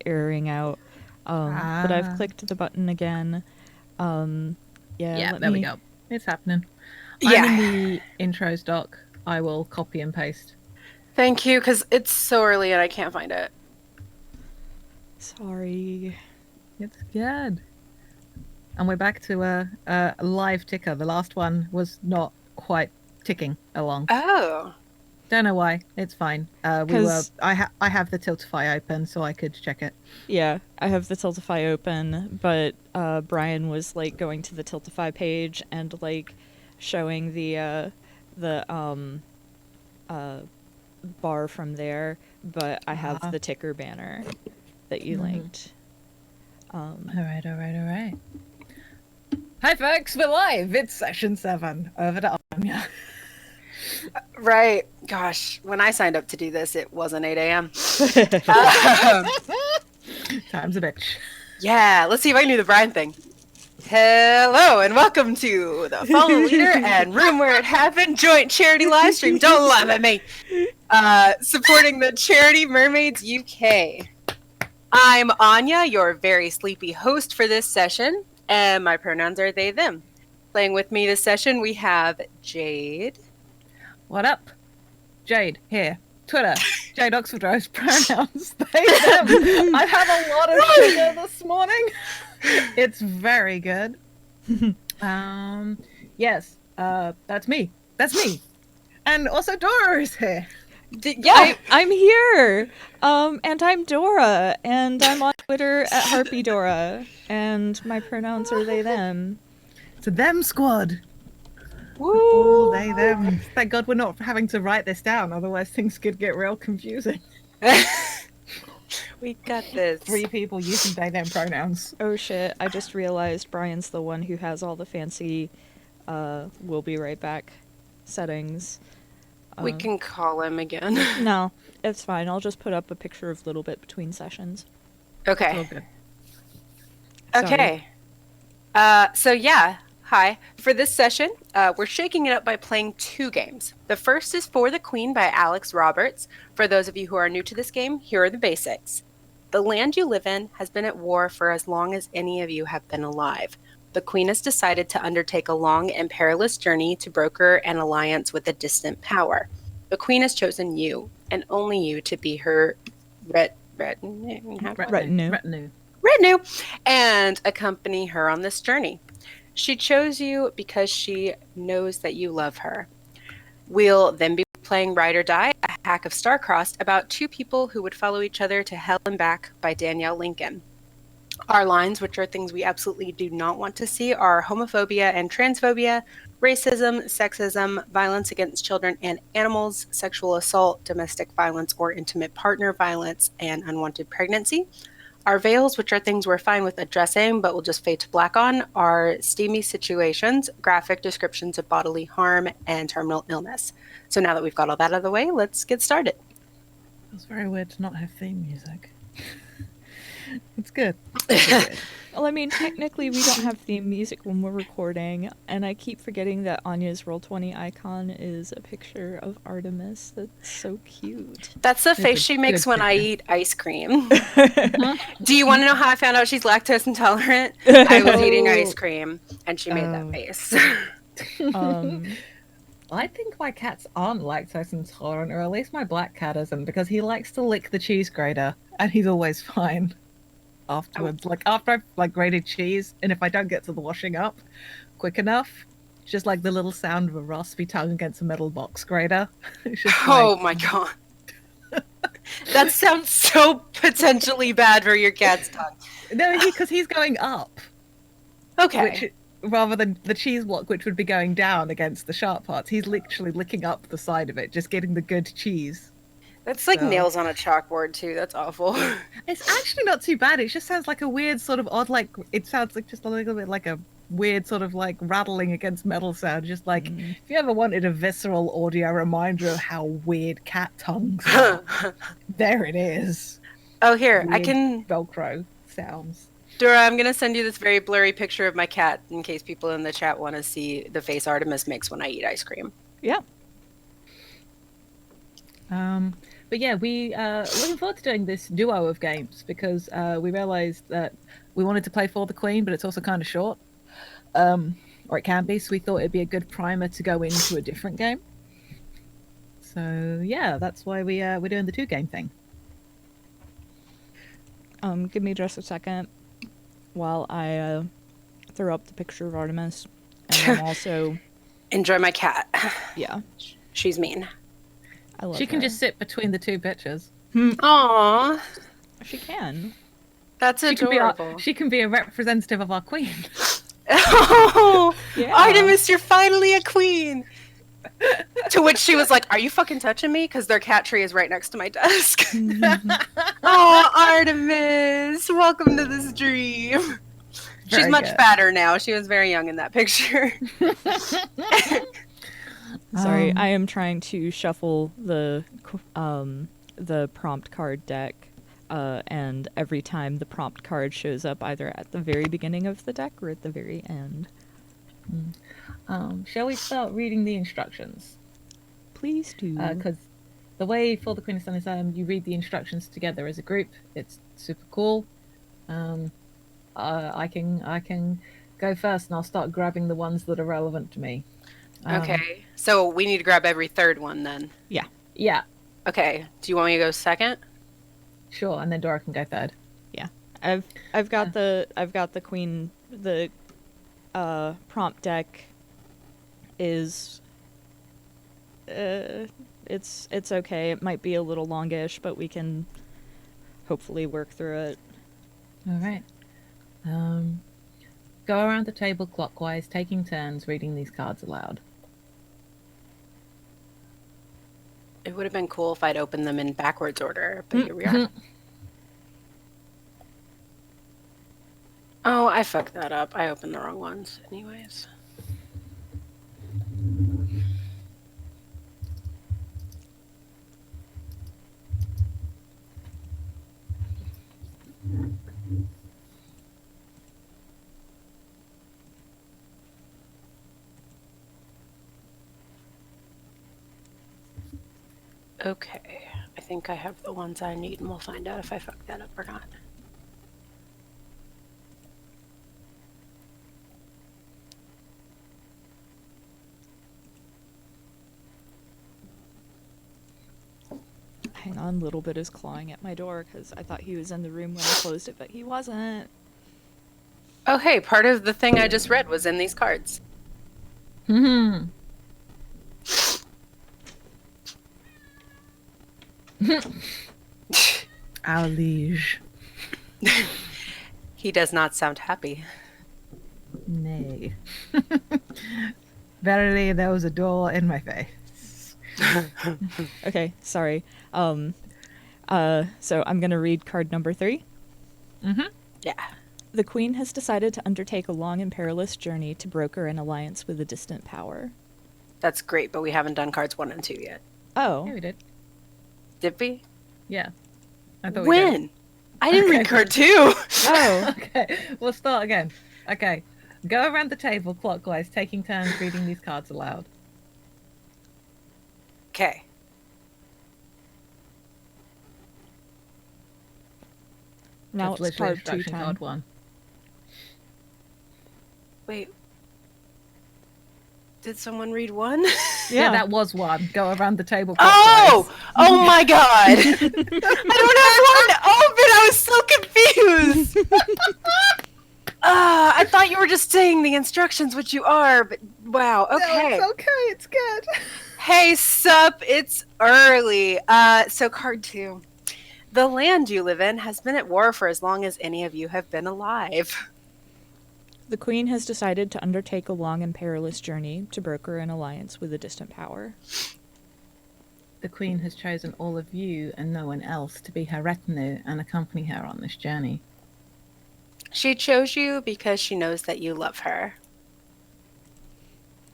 erroring out. But I've clicked the button again. Yeah, let there we me... go. It's happening. Yeah. I'm in the intros doc. I will copy and paste. Thank you, because it's so early and I can't find it. Sorry. It's good. And we're back to a live ticker. The last one was not quite ticking along. Oh. Don't know why. It's fine. I have the Tiltify open so I could check it. Yeah, I have the Tiltify open, but Brian was like going to the Tiltify page and like showing the bar from there, but I have the ticker banner that you linked. All right. Hi folks, we're live. It's session 7. Over to Anya. Right. Gosh, when I signed up to do this, it wasn't 8 a.m. Time's a bitch. Yeah, let's see if I can do the Brian thing. Hello and welcome to the Follow Leader and Room Where It Happened joint charity live stream. Don't laugh at me. Supporting the charity Mermaids UK. I'm Anya, your very sleepy host for this session, and my pronouns are they, them. Playing with me this session, we have Jade. What up? Jade, here. Twitter, Jade Oxford Rose, pronouns, they, them. I have a lot of sugar this morning. It's very good. Yes, that's me. That's me. And also Dora is here. Yeah. I'm here. And I'm Dora, and I'm on Twitter at Harpy Dora, and my pronouns are they, them. It's a them squad. Woo. All they, them. Thank God we're not having to write this down, otherwise things could get real confusing. We got this. 3 people using they, them pronouns. Oh shit, I just realized Brian's the one who has all the fancy we'll be right back settings. We can call him again. No, it's fine. I'll just put up a picture of Little Bit between sessions. Okay. All good. Okay. So yeah, hi. For this session, we're shaking it up by playing 2 games. The first is For the Queen by Alex Roberts. For those of you who are new to this game, here are the basics. The land you live in has been at war for as long as any of you have been alive. The Queen has decided to undertake a long and perilous journey to broker an alliance with a distant power. The Queen has chosen you, and only you, to be her retinue, and accompany her on this journey. She chose you because she knows that you love her. We'll then be playing Ride or Die, a hack of Starcrossed about 2 people who would follow each other to hell and back by Danielle Lincoln. Our lines, which are things we absolutely do not want to see, are homophobia and transphobia, racism, sexism, violence against children and animals, sexual assault, domestic violence or intimate partner violence, and unwanted pregnancy. Our veils, which are things we're fine with addressing but will just fade to black on, are steamy situations, graphic descriptions of bodily harm, and terminal illness. So now that we've got all that out of the way, let's get started. It's very weird to not have theme music. It's good. Well, I mean, technically we don't have theme music when we're recording, and I keep forgetting that Anya's Roll20 icon is a picture of Artemis. That's so cute. That's the face she makes when I eat ice cream. Do you want to know how I found out she's lactose intolerant? I was eating ice cream, and she made that face. I think my cats aren't lactose intolerant, or at least my black cat isn't, because he likes to lick the cheese grater, and he's always fine afterwards. Like after I've grated cheese, and if I don't get to the washing up quick enough, it's just like the little sound of a raspy tongue against a metal box grater. Oh my god. That sounds so potentially bad for your cat's tongue. No, because he's going up. Okay. Rather than the cheese block, which would be going down against the sharp parts, he's literally licking up the side of it, just getting the good cheese. That's like nails on a chalkboard too. That's awful. It's actually not too bad. It just sounds like a weird sort of odd, like it sounds like just a little bit like a weird sort of like rattling against metal sound. Just like if you ever wanted a visceral audio reminder of how weird cat tongues are, there it is. Oh, here, weird I can Velcro sounds. Dora, I'm gonna send you this very blurry picture of my cat in case people in the chat want to see the face Artemis makes when I eat ice cream. Yeah. But yeah, we looking forward to doing this duo of games because we realized that we wanted to play For the Queen, but it's also kind of short, or it can be. So we thought it'd be a good primer to go into a different game. So yeah, that's why we're doing the 2-game thing. Give me just a second while I throw up the picture of Artemis, and I'm also Enjoy my cat. yeah, She's mean. I love She can her. just sit between the 2 pictures. Aww, She can. that's She adorable. she can be a representative of our queen. Oh, Yeah. Artemis, you're finally a queen. To which she was like, "Are you fucking touching me? Because their cat tree is right next to my desk." Oh, Artemis, welcome to this dream. She's Very much good. fatter now. She was very young in that picture. Sorry, I am trying to shuffle the prompt card deck, and every time the prompt card shows up either at the very beginning of the deck or at the very end. Shall we start reading the instructions? Please do. Because the way For the Queen is done is you read the instructions together as a group. It's super cool. I can go first, and I'll start grabbing the ones that are relevant to me. Okay, so we need to grab every third one then. Yeah, Okay, do you want me to go second? sure. And then Dora can go third. Yeah, I've got the queen. The prompt deck is it's okay. It might be a little longish, but we can hopefully work through it. All right. Go around the table clockwise, taking turns reading these cards aloud. It would have been cool if I'd opened them in backwards order, but here we are. Oh, I fucked that up. I opened the wrong ones anyways. Okay, I think I have the ones I need, and we'll find out if I fucked that up or not. Hang on, Little Bit is clawing at my door because I thought he was in the room when I closed it, but he wasn't. Oh, hey, part of the thing I just read was in these cards. Our liege. He does not sound happy. Nay. Verily, there was a door in my face. Okay, sorry. So I'm gonna read card number 3. Yeah. The Queen has decided to undertake a long and perilous journey to broker an alliance with a distant power. That's great, but we haven't done cards 1 and 2 yet. Oh. Yeah, we did. Did we? Yeah. I thought we did. When? I didn't read Okay. card 2. Oh. Okay, we'll start again. Okay. Go around the table clockwise, taking turns reading these cards aloud. Okay. Now That's it's card 2 instruction time. card 1. Wait. Did someone read 1? Yeah, that was 1. Go around the table Oh! clockwise. Oh my god! I don't have 1 open! I was so confused! I thought you were just saying the instructions, which you are, but wow, okay. No, it's okay. It's good. Hey, sup, it's early. So card 2. The land you live in has been at war for as long as any of you have been alive. The Queen has decided to undertake a long and perilous journey to broker an alliance with a distant power. The Queen has chosen all of you and no one else to be her retinue and accompany her on this journey. She chose you because she knows that you love her.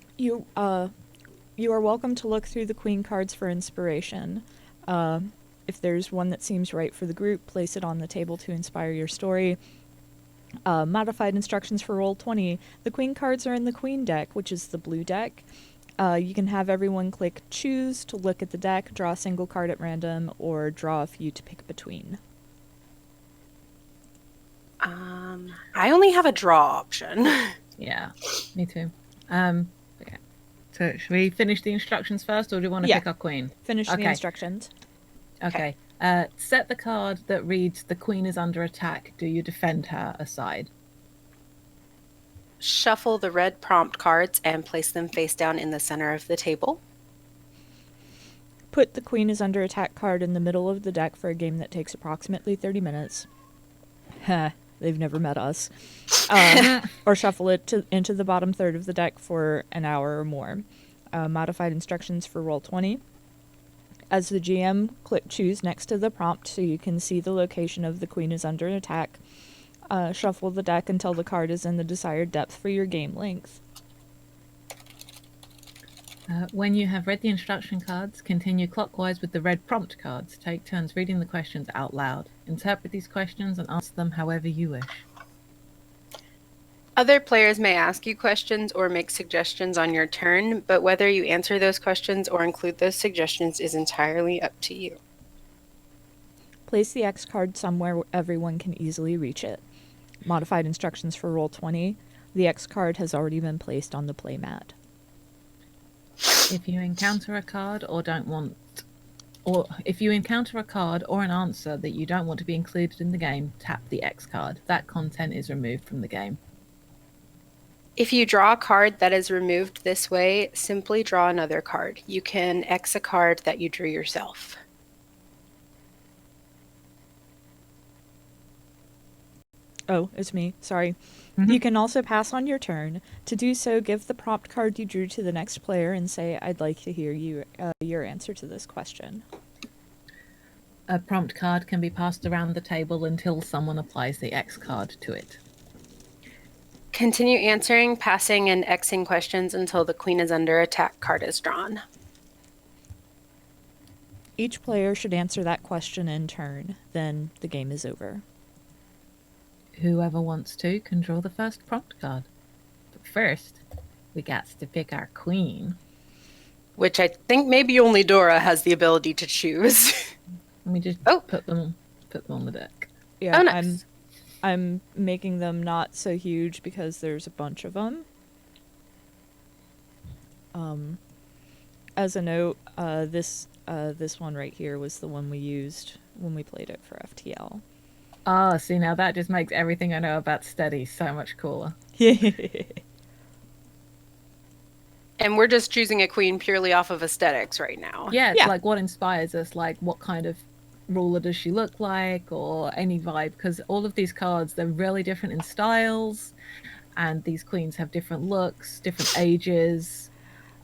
You are welcome to look through the Queen cards for inspiration. If there's one that seems right for the group, place it on the table to inspire your story. Modified instructions for Roll20. The Queen cards are in the Queen deck, which is the blue deck. You can have everyone click choose to look at the deck, draw a single card at random, or draw a few to pick between. I only have a draw option. Yeah, me too. Okay. So should we finish the instructions first, or do you want to Yeah. pick our queen? Finish the Okay. instructions. Okay. Set the card that reads "The queen is under attack. Do you defend her?" aside. Shuffle the red prompt cards and place them face down in the center of the table. Put the queen is under attack card in the middle of the deck for a game that takes approximately 30 minutes. Heh, they've never met us. Or shuffle it into the bottom third of the deck for an hour or more. Modified instructions for Roll20. As the GM, click choose next to the prompt so you can see the location of the queen is under attack. Shuffle the deck until the card is in the desired depth for your game length. When you have read the instruction cards, continue clockwise with the red prompt cards. Take turns reading the questions out loud. Interpret these questions and answer them however you wish. Other players may ask you questions or make suggestions on your turn, but whether you answer those questions or include those suggestions is entirely up to you. Place the X card somewhere where everyone can easily reach it. Modified instructions for Roll20. The X card has already been placed on the playmat. If you encounter a card or if you encounter a card or an answer that you don't want to be included in the game, tap the X card. That content is removed from the game. If you draw a card that is removed this way, simply draw another card. You can X a card that you drew yourself. Oh, it's me. Sorry. Mhm. You can also pass on your turn. To do so, give the prompt card you drew to the next player and say, I'd like to hear your answer to this question. A prompt card can be passed around the table until someone applies the X card to it. Continue answering, passing, and Xing questions until the queen is under attack card is drawn. Each player should answer that question in turn. Then the game is over. Whoever wants to can draw the first prompt card. But first, we got to pick our queen. Which I think maybe only Dora has the ability to choose. Let me just Oh. put them on the deck. Yeah, Oh, nice. I'm making them not so huge because there's a bunch of them. As a note, this one right here was the one we used when we played it for FTL. Ah, see, now that just makes everything I know about Steady so much cooler. And we're just choosing a queen purely off of aesthetics right now. Yeah, it's Yeah. like what inspires us, like what kind of ruler does she look like, or any vibe, because all of these cards, they're really different in styles, and these queens have different looks, different ages,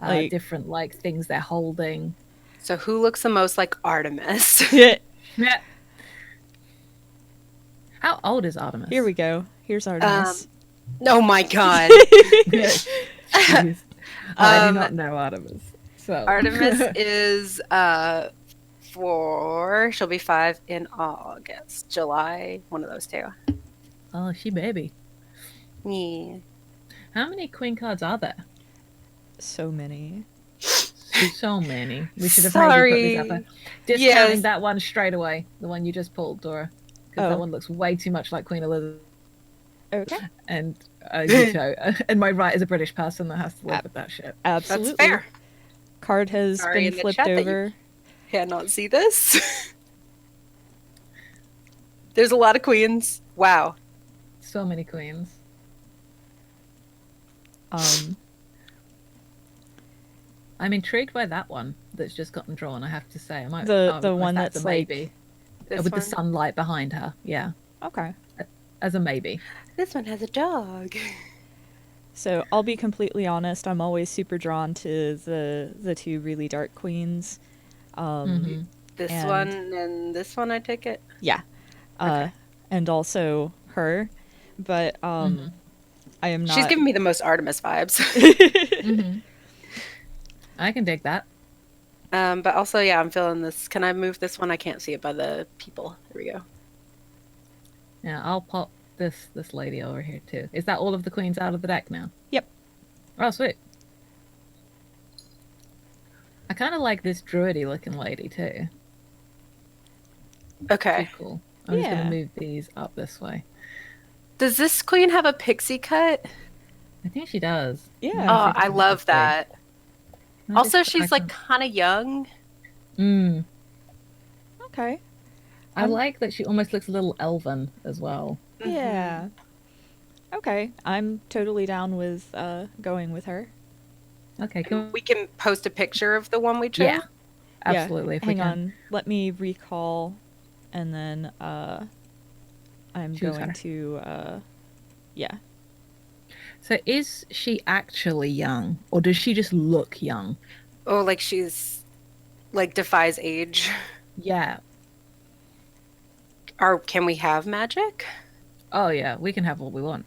Like- different like things they're holding. So who looks the most like Artemis? Yeah. How old is Artemis? Here we go. Here's Artemis. Oh my god. Jeez. I do not know Artemis. So Artemis is she'll be 5 in August. July, one of those two. Oh, she baby. Yeah. How many queen cards are there? So many. So many. We should have Sorry. maybe put this up there. Discounting Yes. that one straight away. The one you just pulled, Dora. Because that Oh. one looks way too much like Queen Elizabeth. Okay. And you know, and my right is a British person that has to live with that shit. Absolutely. That's fair. Card has Sorry, in been the flipped chat that you- over. Cannot see this. There's a lot of queens. Wow. So many queens. I'm intrigued by that one that's just gotten drawn, I have to say. I might The if one that's that's a maybe. This With one? the sunlight behind her. Yeah. Okay. As a maybe. This one has a dog. So I'll be completely honest. I'm always super drawn to the two really dark queens. This And- one and this one, I take it. Yeah. And also her, but I am not. She's giving me the most Artemis vibes. I can dig that. But also, yeah, I'm feeling this. Can I move this one? I can't see it by the people. There we go. Yeah, I'll pop this lady over here too. Is that all of the queens out of the deck now? Yep. Oh, sweet. I kind of like this druidy looking lady too. Okay. She's cool. I'm just Yeah. gonna move these up this way. Does this queen have a pixie cut? I think she does. Yeah. Let me Oh, see if I can love see. that. No, Also, this- I she's like can't- kind of young. Mm. Okay. I I'm- like that she almost looks a little elven as well. Yeah. Okay. I'm totally down with going with her. Okay, cool. We can post a picture of the one we chose. Yeah, absolutely. If Hang we can. on. Let me recall, and then I'm Choose going her. to yeah. So is she actually young, or does she just look young? Oh, like she's like defies age. Yeah. Or can we have magic? Oh yeah, we can have what we want.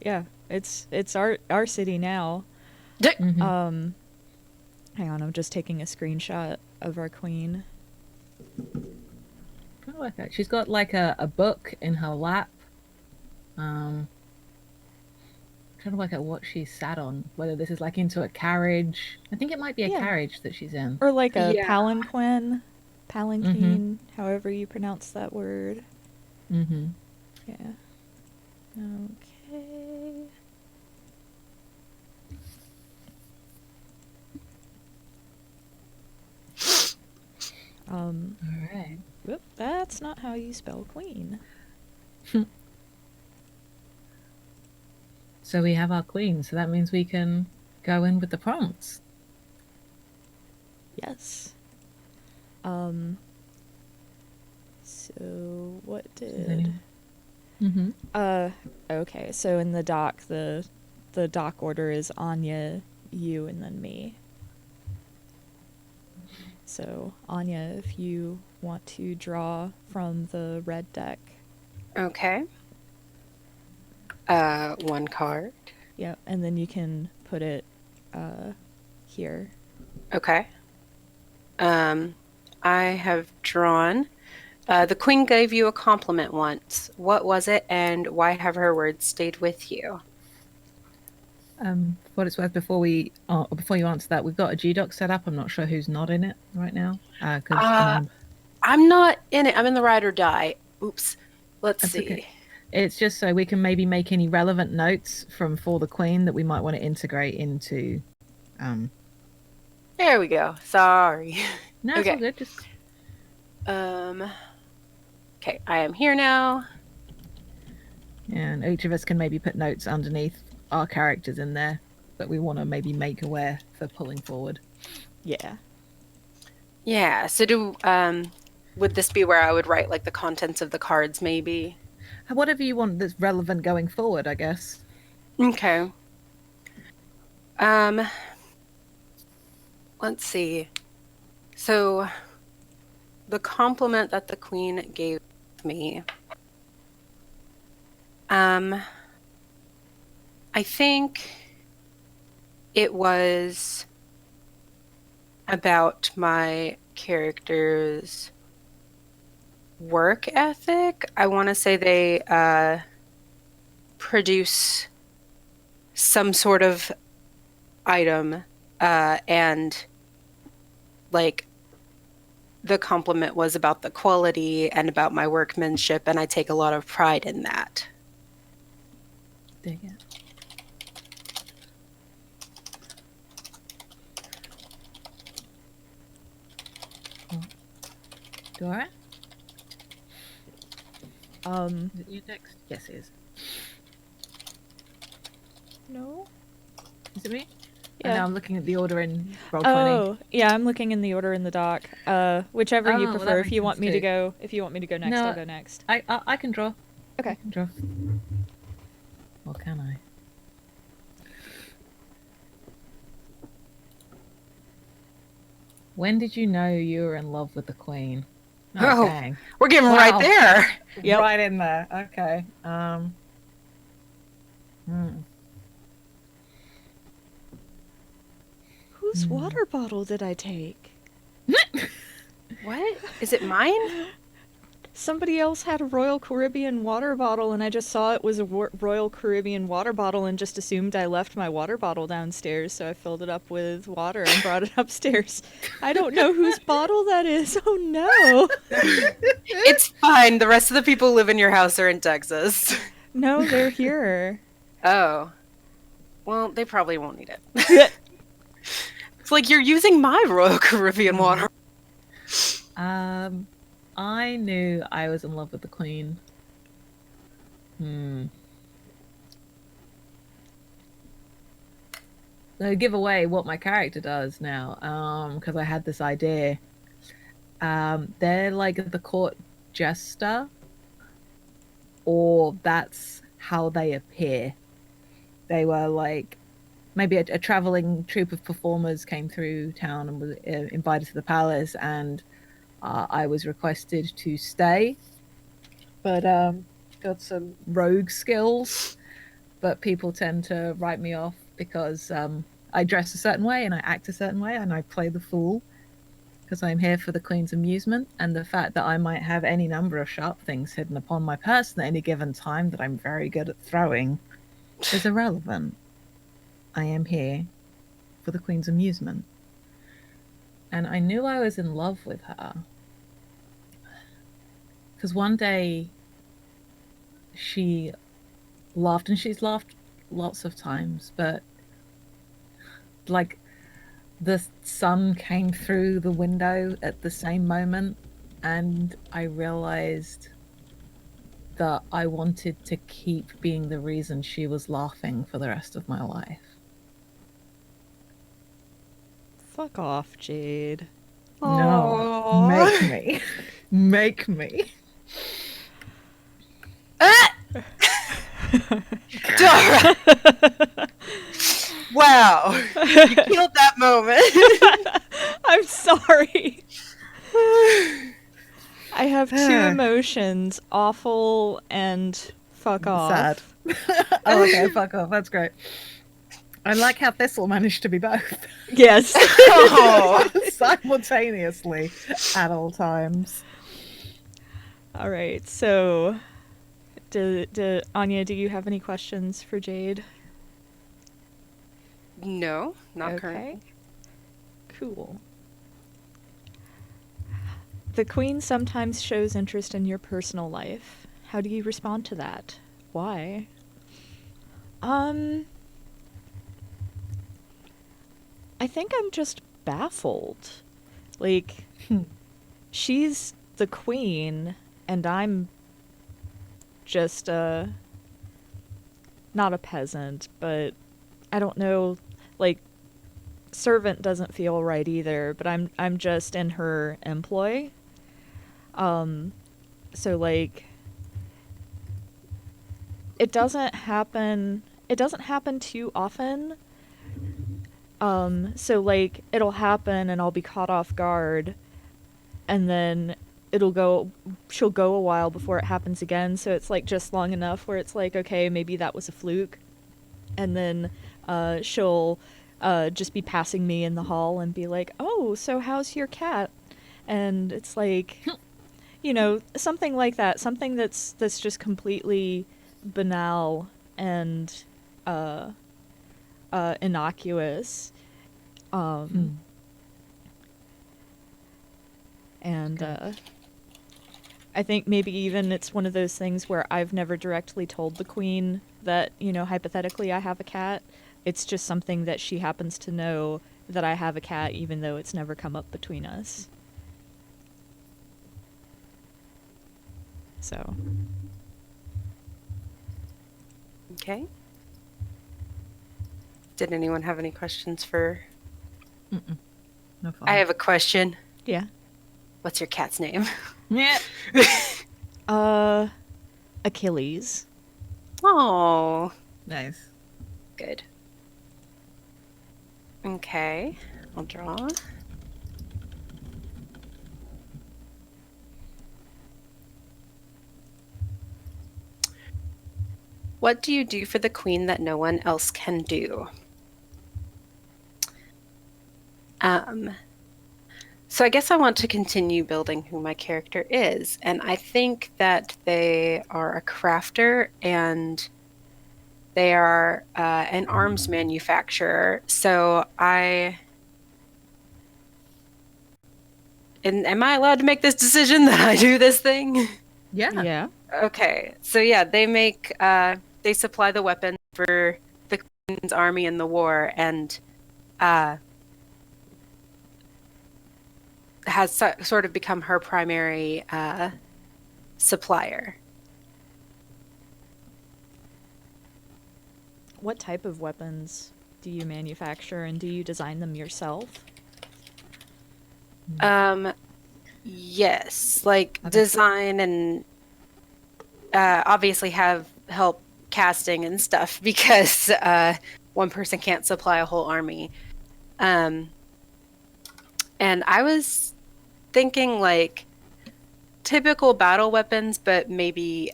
Yeah. It's our city now. Mhm. Hang on. I'm just taking a screenshot of our queen. Kinda like that. She's got like a book in her lap. Trying to work out what she sat on. Whether this is like into a carriage. I think it might be a Yeah. carriage that she's in. Or like a Yeah. palanquin. Palanquin, however you pronounce that word. Mm-hmm. Yeah. Okay. All right. Whoop, that's not how you spell queen. So we have our queen. So that means we can go in with the prompts. Yes. So what Does did anyone- Mm-hmm. okay, so in the dock the dock order is Anya, you, and then me. So Anya, if you want to draw from the red deck. Okay. One card. Yep, and then you can put it here. Okay. I have drawn. The queen gave you a compliment once. What was it, and why have her words stayed with you? For what it's worth, before you answer that, we've got a G-Doc set up. I'm not sure who's not in it right now. I'm not in it. I'm in the ride or die. Oops. Let's That's see. okay. It's just so we can maybe make any relevant notes from For the Queen that we might want to integrate into. There we go. Sorry. No, it's Okay. all good. Just Okay, I am here now. and each of us can maybe put notes underneath our characters in there that we want to maybe make aware for pulling forward. Yeah. Yeah. So would this be where I would write like the contents of the cards, maybe? Whatever you want that's relevant going forward, I guess. Okay. Let's see. So the compliment that the queen gave me. I think it was about my character's work ethic. I want to say they produce some sort of item, and like the compliment was about the quality and about my workmanship, and I take a lot of pride in that. Dig it. Dora? Is it you next? Yes, it is. No. Is it me? Yeah. No, I'm looking at the order in Roll20. Oh, yeah, I'm looking in the order in the dock. Whichever you Oh, well, prefer. that If makes you want sense me to too. go, if you want me to go next, No. I'll go next. I can draw. Okay. I can draw. Or can I? When did you know you were in love with the Queen? Oh. dang. We're getting Wow. right there. Yep. Right in there. Okay. Whose water bottle did I take? What? Is it mine? Somebody else had a Royal Caribbean water bottle, and I just saw it was a Royal Caribbean water bottle and just assumed I left my water bottle downstairs, so I filled it up with water and brought it upstairs. I don't know whose bottle that is. Oh no. It's fine. The rest of the people who live in your house are in Texas. No, they're here. Oh. Well, they probably won't need it. It's like you're using my Royal Caribbean water. I knew I was in love with the Queen. So give away what my character does now, because I had this idea. They're like the court jester, or that's how they appear. They were like maybe a traveling troupe of performers came through town and was invited to the palace, and I was requested to stay, but got some rogue skills. But people tend to write me off because I dress a certain way and I act a certain way and I play the fool because I'm here for the Queen's amusement, and the fact that I might have any number of sharp things hidden upon my person at any given time that I'm very good at throwing is irrelevant. I am here for the Queen's amusement. And I knew I was in love with her because one day she laughed, and she's laughed lots of times, but like the sun came through the window at the same moment, and I realized that I wanted to keep being the reason she was laughing for the rest of my life. Fuck off, Jade. No, make me. Make me. Dara! Wow. You killed that moment. I'm sorry. I have two emotions, awful and fuck off. Sad. Oh, okay, fuck off. That's great. I like how Thistle managed to be both. Yes. Oh. Simultaneously at all times. All right, so Anya, do you have any questions for Jade? No, not currently. Cool. The Queen sometimes shows interest in your personal life. How do you respond to that? Why? I think I'm just baffled. Like, she's the Queen, and I'm just not a peasant, but I don't know, like, servant doesn't feel right either, but I'm just in her employ. So like it doesn't happen too often. So like it'll happen and I'll be caught off guard, and then she'll go a while before it happens again, so it's like just long enough where it's like, okay, maybe that was a fluke. And then she'll just be passing me in the hall and be like, oh, so how's your cat? And it's like, you know, something like that, something that's just completely banal and innocuous. And I think maybe even it's one of those things where I've never directly told the Queen that, you know, hypothetically I have a cat. It's just something that she happens to know that I have a cat, even though it's never come up between us. So. Okay. Did anyone have any questions for... Mm-mm. No fun. I have a question. Yeah. What's your cat's name? Yeah. Achilles. Oh. Nice. Good. Okay. I'll draw. What do you do for the Queen that no one else can So I guess I want to continue building who my character is, and I think that they are a crafter and they are an arms manufacturer. So and am I allowed to make this decision that I do this thing? Yeah. Yeah. Okay, so yeah, they supply the weapons for the Queen's army in the war, and uh, sort of become her primary supplier. What type of weapons do you manufacture, and do you design them yourself? Yes, like Okay. design and obviously have help casting and stuff because one person can't supply a whole army. Um, and I was thinking like typical battle weapons, but maybe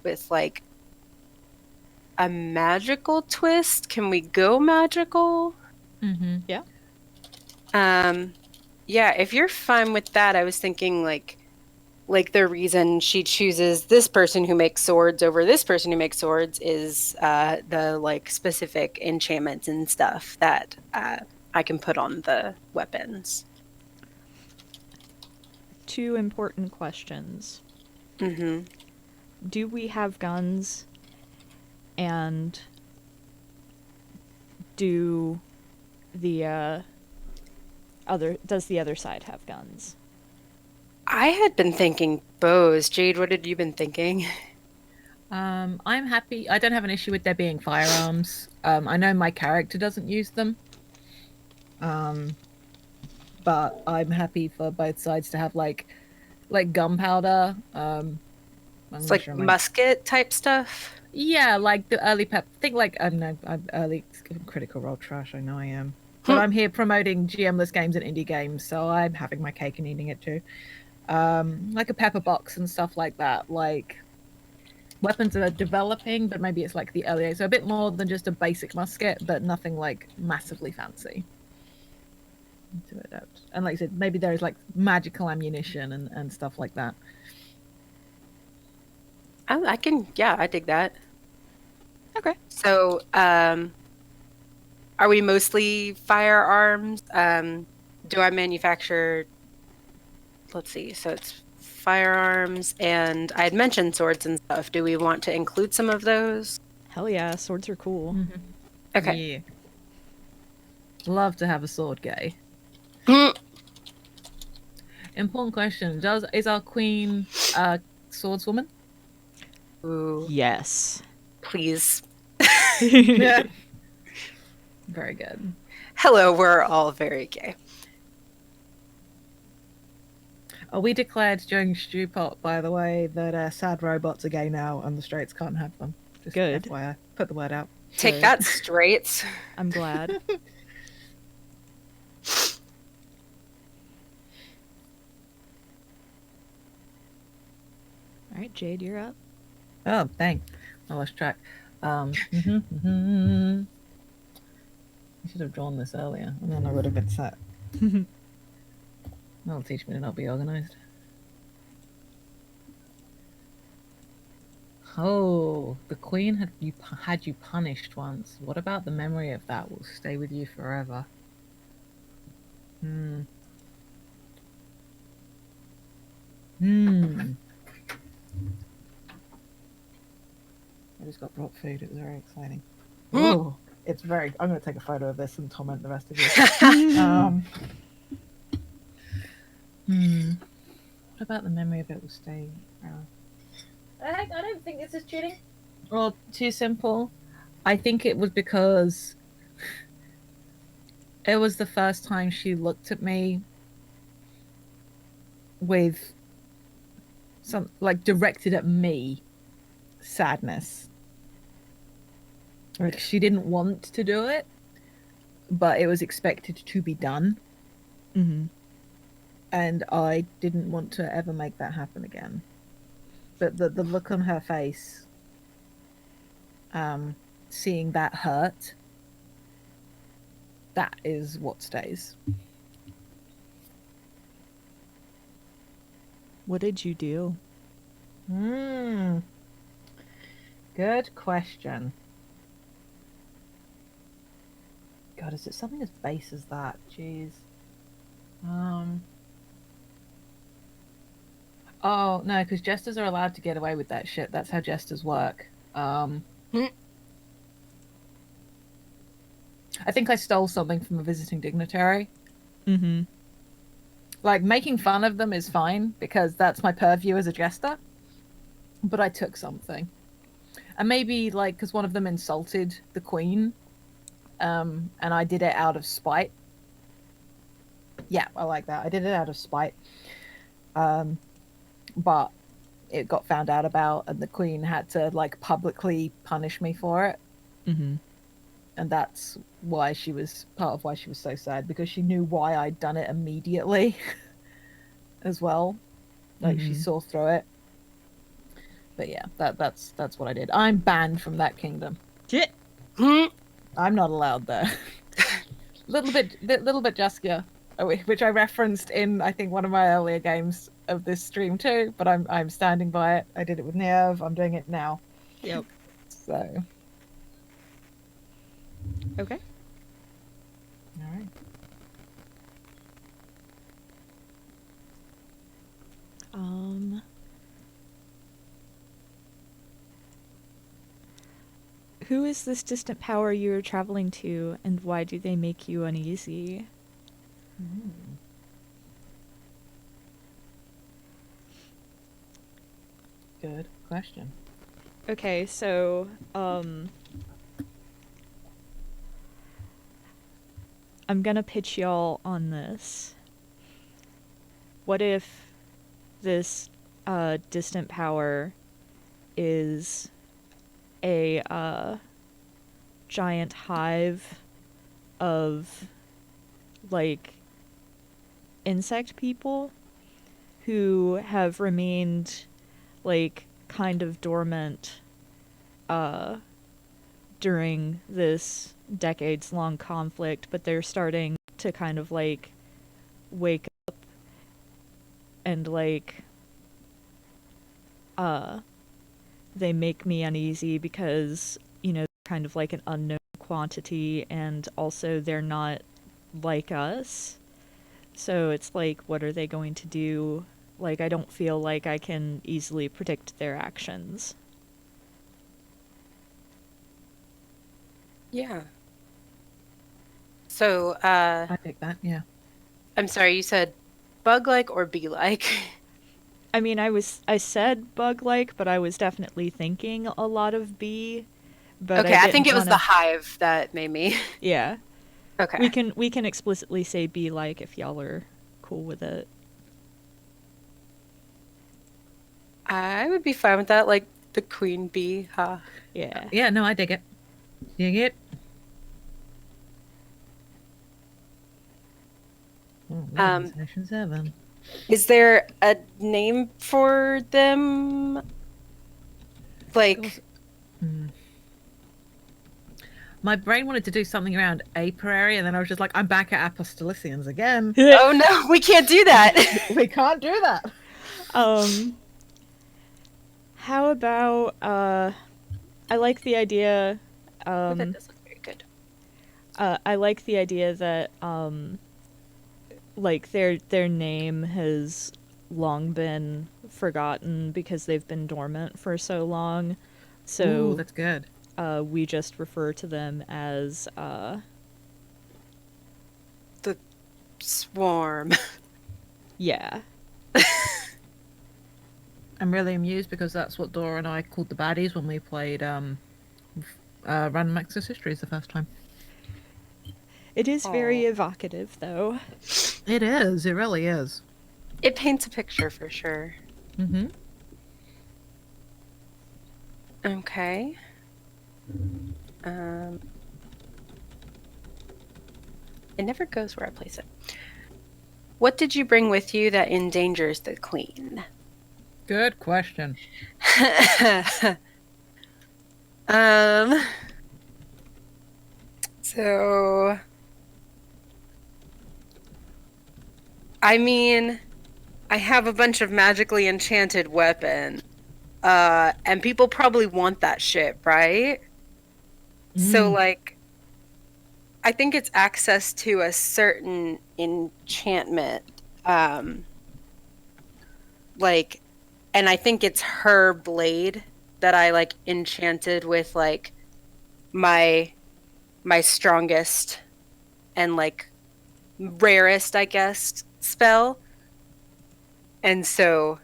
with like a magical twist. Can we go magical? Mm-hmm. Yeah. Yeah, if you're fine with that, I was thinking like the reason she chooses this person who makes swords over this person who makes swords is the like specific enchantments and stuff that I can put on the weapons. 2 important questions. Mm-hmm. Do we have guns? And do the does the other side have guns? I had been thinking bows. Jade, what had you been thinking? I'm happy. I don't have an issue with there being firearms. I know my character doesn't use them. But I'm happy for both sides to have like gunpowder. I'm It's not like sure musket type stuff. yeah, like the early pep. Think like I don't know. I'm early Critical Role trash. I know I am, but Hmm. I'm here promoting GMless games and indie games, so I'm having my cake and eating it too. Like a pepper box and stuff like that. Like weapons that are developing, but maybe it's like the early days, so a bit more than just a basic musket, but nothing like massively fancy to adapt. And like I said, maybe there is like magical ammunition and stuff like that. I can, yeah, I dig that. Okay. So, are we mostly firearms? Do I manufacture, let's see, so it's firearms and I had mentioned swords and stuff. Do we want to include some of those? Hell yeah, swords are cool. Okay. Yeah. Love to have a sword gay. Hmm. Important question. Is our queen swordswoman? Ooh, Yes. please. Yeah. Very good. Hello, we're all very gay. We declared during Stew Pot, by the way, that sad robots are gay now and the straights can't have them. Just Good. FYI. Put the word out. Take Good. that straight. I'm glad. All right, Jade, you're up. Oh, dang. I lost track. I should have drawn this earlier, and then I would have been set. That'll teach me to not be organized. Oh, the queen had you punished once. What about the memory of that will stay with you forever? Hmm. I just got brought food. It was very exciting. Oh, it's very. I'm going to take a photo of this and torment the rest of you. What about the memory of it will stay? Heck, I don't think this is cheating. Well, too simple. I think it was because it was the first time she looked at me with some like directed at me sadness. Like she didn't want to do it, but it was expected to be done. Mm-hmm. And I didn't want to ever make that happen again. But the look on her face, seeing that hurt, that is what stays. What did you do? Good question. God, is it something as base as that? Jeez. Oh, no, because jesters are allowed to get away with that shit. That's how jesters work. I think I stole something from a visiting dignitary. Mm-hmm. Like, making fun of them is fine, because that's my purview as a jester. But I took something. And maybe, like, because one of them insulted the queen, and I did it out of spite. Yeah, I like that. I did it out of spite. But it got found out about, and the queen had to, like, publicly punish me for it. Mm-hmm. And that's why she was part of why she was so sad, because she knew why I'd done it immediately as well. Like, she Mm-hmm. saw through it. But yeah, that's what I did. I'm banned from that kingdom. Shit. I'm not allowed there. little bit Jaskier, which I referenced in, I think, one of my earlier games of this stream too. But I'm standing by it. I did it with Niev. I'm doing it now. Yep. So Okay. all right. Who is this distant power you are traveling to, and why do they make you uneasy? Good question. Okay, so, I'm gonna pitch y'all on this. What if this, distant power is a, giant hive of, like, insect people who have remained, like, kind of dormant during this decades-long conflict, but they're starting to kind of, like, wake up and, like, they make me uneasy because, you know, they're kind of like an unknown quantity, and also they're not like us. So it's like, what are they going to do? Like, I don't feel like I can easily predict their actions. Yeah. So, I pick that. Yeah. I'm sorry, you said bug-like or bee-like? I mean, I said bug-like, but I was definitely thinking a lot of bee, but Okay, I I think didn't it was want the to. hive that made me. Yeah, Okay. we can explicitly say bee-like if y'all are cool with it. I would be fine with that, like the queen bee, huh? Yeah. Yeah. No, I dig it. Dig it. Oh, Organization 7. Is there a name for them? Like, My brain wanted to do something around apiary, and then I was just like, I'm back at Apostolicians again. oh no, we can't do that. We can't do that. How about I like the idea Oh, that does look very good. I like the idea that like their name has long been forgotten because they've been dormant for so long. Ooh, So that's good. we just refer to them as The swarm. yeah. I'm really amused because that's what Dora and I called the baddies when we played Random Access Histories the first time. It is Aw. very evocative though. It is. It really is. It paints a picture for sure. Mm-hmm. Okay. It never goes where I place it. What did you bring with you that endangers the queen? Good question. So I mean, I have a bunch of magically enchanted weapon. And people probably want that shit, right? So, Mm. like, I think it's access to a certain enchantment. Um, like, and I think it's her blade that I like enchanted with like my my strongest and like rarest, I guess, spell. And so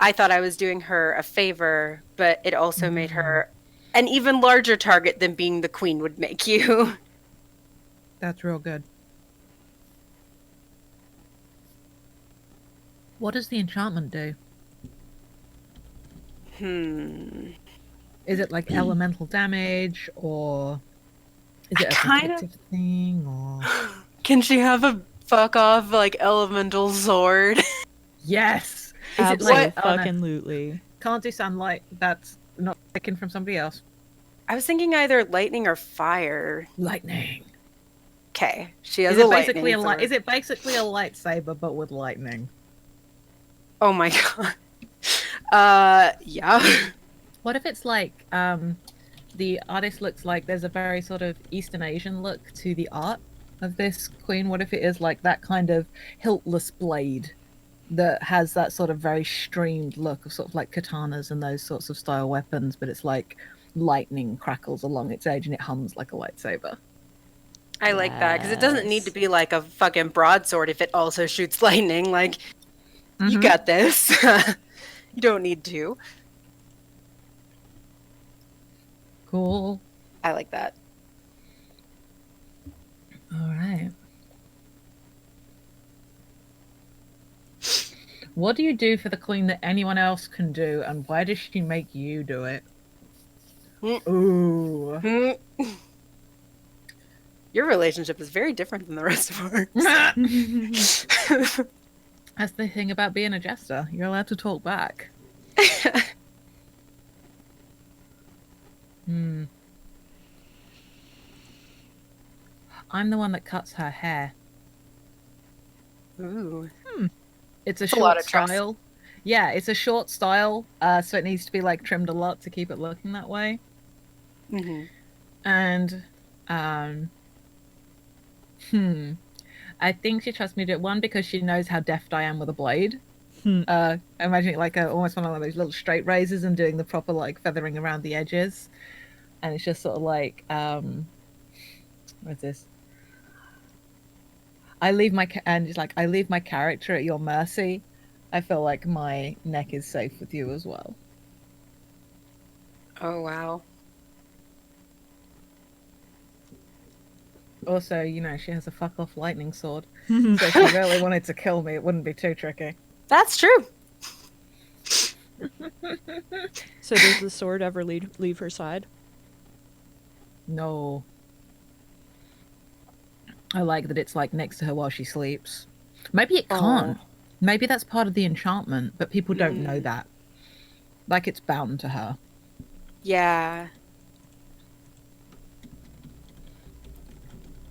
I thought I was doing her a favor, but it also made Mm. her an even larger target than being the queen would make you. That's real good. What does the enchantment do? Hmm. Is it like elemental damage, or is I it a kind of. protective thing, or Can she have a fuck off like elemental sword? yes? Is it like, What? oh no, Absolutely. can't do sunlight. That's not taken from somebody else. I was thinking either lightning or fire. Lightning. Okay, she has Is a it basically lightning a light? Is sword. it basically a lightsaber but with lightning? Oh my god. Yeah. What if it's like the artist looks like there's a very sort of Eastern Asian look to the art of this queen? What if it is like that kind of hiltless blade that has that sort of very streamed look of sort of like katanas and those sorts of style weapons, but it's like lightning crackles along its edge and it hums like a lightsaber. I like that because it doesn't need to Yes. be like a fucking broadsword if it also shoots lightning. Like, you Mm-hmm. got this. You don't need to. Cool. I like that. All right. What do you do for the queen that anyone else can do, and why does she make you do it? Mm. Ooh. Mm. Your relationship is very different than the rest of ours. That's the thing about being a jester. You're allowed to talk back. Hmm. I'm the one that cuts her hair. Ooh. It's a It's a lot short of trust. style. Yeah, it's a short style, so it needs to be like trimmed a lot to keep it looking that way. Hmm. And um hmm. I think she trusts me to do it one because she knows how deft I am with a blade. Imagine it like almost one of those little straight razors and doing the proper like feathering around the edges. And it's just sort of like what's this? And it's like I leave my character at your mercy. I feel like my neck is safe with you as well. Oh, wow. Also, she has a fuck off lightning sword. So if she really wanted to kill me, it wouldn't be too tricky. That's true. So does the sword ever leave her side? No. I like that it's like next to her while she sleeps. Maybe it Oh. can't. Maybe that's part of the enchantment, but people don't know Mm. that. Like it's bound to her. Yeah.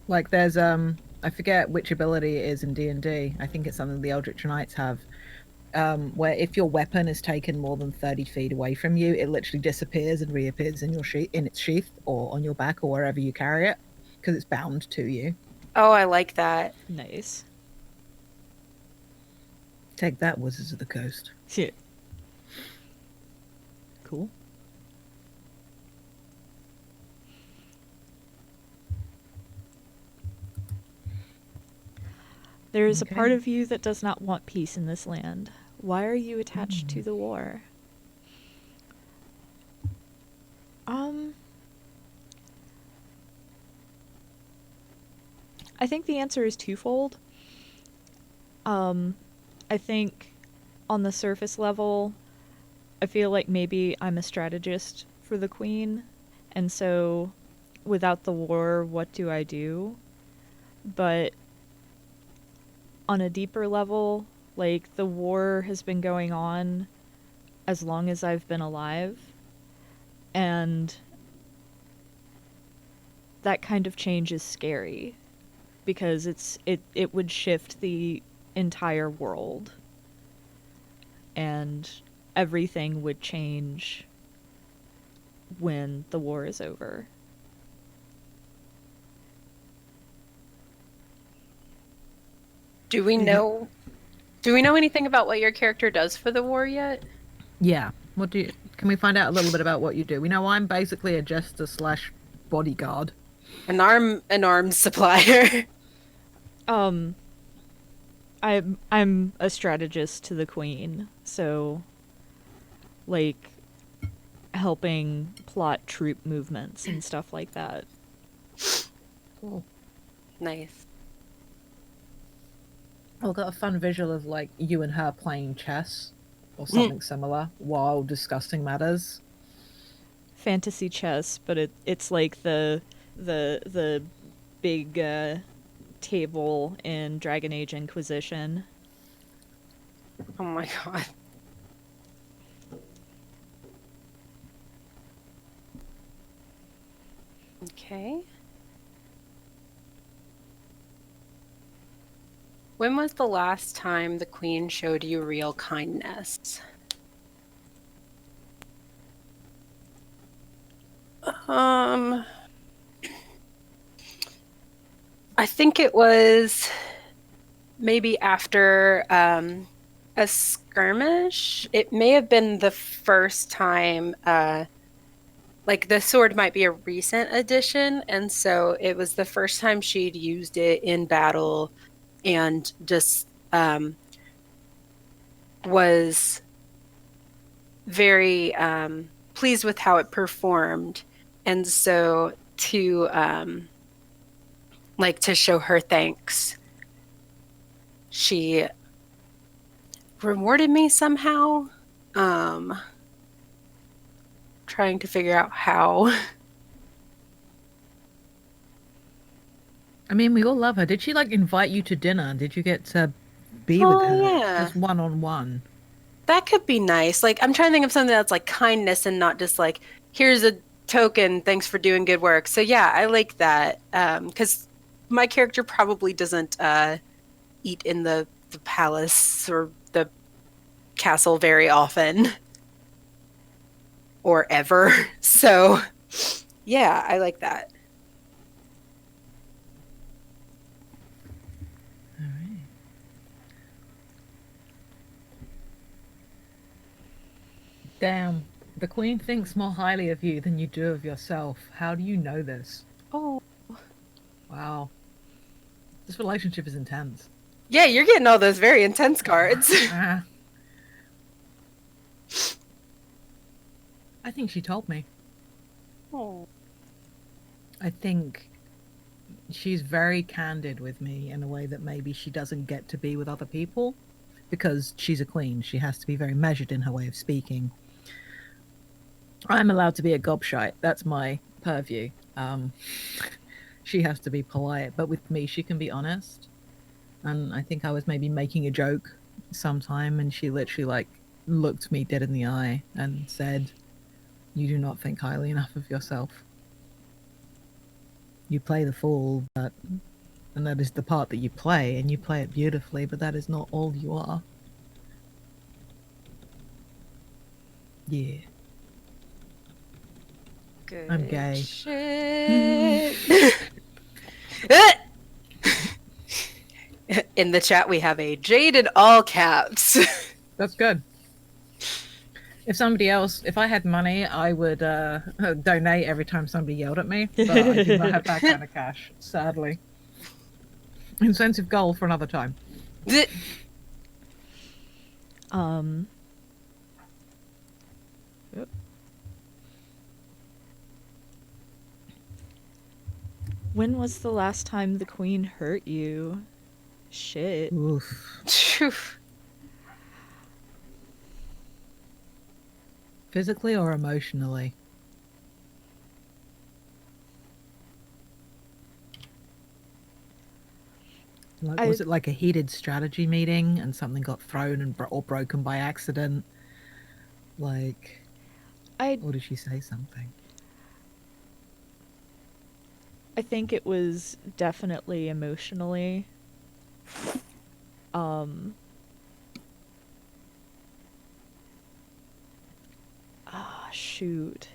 Like there's I forget which ability it is in D&D. I think it's something the Eldritch Knights have. Where if your weapon is taken more than 30 feet away from you, it literally disappears and reappears in in its sheath or on your back or wherever you carry it because it's bound to you. Oh, I like that. Nice. Take that, Wizards of the Coast. Yeah. Cool. There is a part Okay. of you that does not want peace in this land. Why are you attached to the war? I think the answer is twofold. I think on the surface level, I feel like maybe I'm a strategist for the queen, and so without the war, what do I do? But on a deeper level, like the war has been going on as long as I've been alive, and that kind of change is scary because it would shift the entire world. and everything would change when the war is over. Do we know anything about what your character does for the war yet? Yeah. What do you? Can we find out a little bit about what you do? We know I'm basically a jester slash bodyguard. An arms supplier. Um, I'm a strategist to the queen, so like helping plot troop movements and stuff like that. Cool. Nice. I've got a fun visual of like you and her playing chess or something similar while discussing matters. Fantasy chess, but it's like the big table in Dragon Age Inquisition. Oh my god. Okay. When was the last time the queen showed you real kindness? I think it was maybe after a skirmish. It may have been the first time, like the sword might be a recent addition, and so it was the first time she'd used it in battle and just was very pleased with how it performed. And so to to show her thanks, she rewarded me somehow. Trying to figure out how. I mean, we all love her. Did she like invite you to dinner? Did you get to be with her Yeah. just one on one? That could be nice. Like, I'm trying to think of something that's like kindness and not just like, here's a token, thanks for doing good work. So yeah, I like that. Because my character probably doesn't eat in the palace or the castle very often. Or ever. So yeah, I like that. All right. Damn. The queen thinks more highly of you than you do of yourself. How do you know this? Oh. Wow. This relationship is intense. Yeah, you're getting all those very intense cards. I think she told me. Oh. I think she's very candid with me in a way that maybe she doesn't get to be with other people because she's a queen. She has to be very measured in her way of speaking. I'm allowed to be a gobshite. That's my purview. She has to be polite, but with me, she can be honest. And I think I was maybe making a joke sometime, and she literally like looked me dead in the eye and said, "You do not think highly enough of yourself. You play the fool, and that is the part that you play, and you play it beautifully, but that is not all you are." Yeah. Good I'm gay. shit. In the chat, we have a Jade in all caps. That's good. If I had money, I would donate every time somebody yelled at me, but I do not have that kind of cash, sadly. Incentive goal for another time. When was the last time the queen hurt you? Shit. Oof. Physically or emotionally? Was it like a heated strategy meeting and something got thrown and or broken by accident? Like, or did she say something? I think it was definitely emotionally. shoot.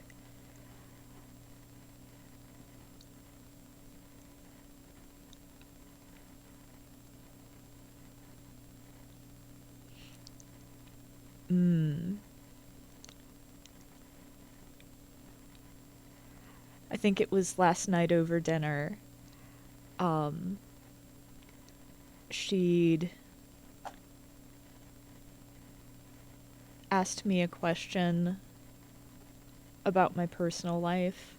I think it was last night over dinner. She'd asked me a question about my personal life.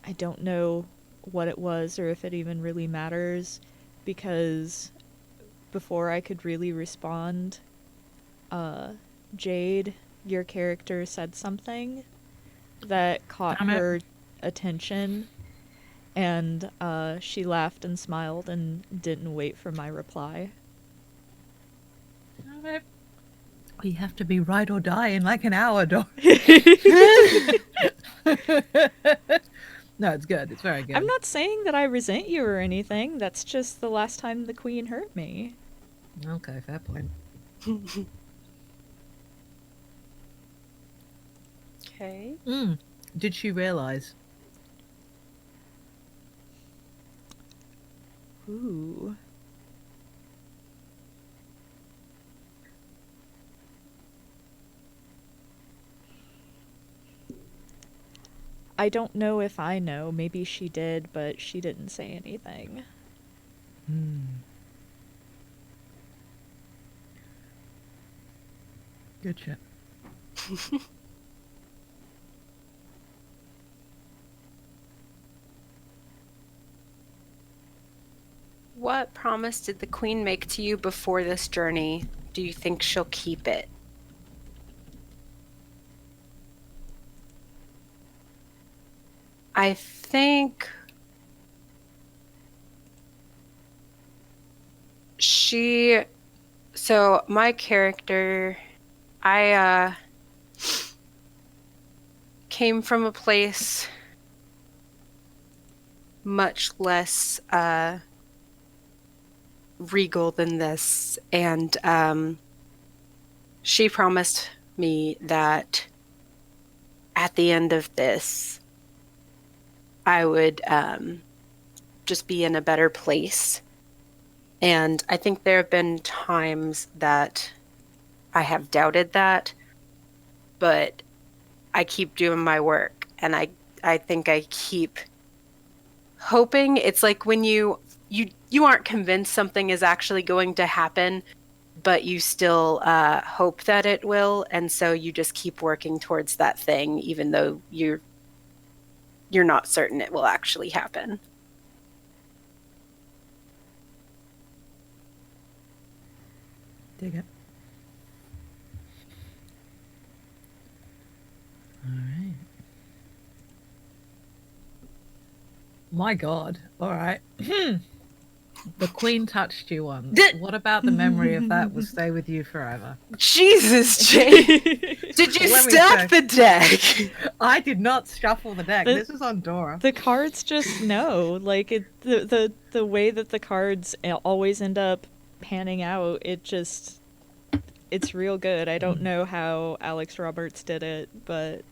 I don't know what it was or if it even really matters, because before I could really respond, Jade, your character, said something that caught Damn it. her attention, and she laughed and smiled and didn't wait for my reply. Damn it. We have to be right or die in like an hour, Dor. No, it's good. It's very good. I'm not saying that I resent you or anything. That's just the last time the queen hurt me. Okay, fair point. Okay. Did she realize? Ooh. I don't know if I know. Maybe she did, but she didn't say anything. Good shit. What promise did the queen make to you before this journey? Do you think she'll keep it? I think so my character, I came from a place much less regal than this, and she promised me that at the end of this I would just be in a better place. And I think there have been times that I have doubted that, but I keep doing my work, and I think I keep hoping. It's like when you aren't convinced something is actually going to happen, but you still hope that it will, and so you just keep working towards that thing, even though you're not certain it will actually happen. Dig it. All right. My God. All right. The queen touched you once. What about the memory of that will stay with you forever? Jesus, Jay. Did you Let me stack check. the deck? I did not shuffle the deck. This is on Dora. The cards just know. Like, the way that the cards always end up panning out, it's real good. I don't know how Alex Roberts did it, but...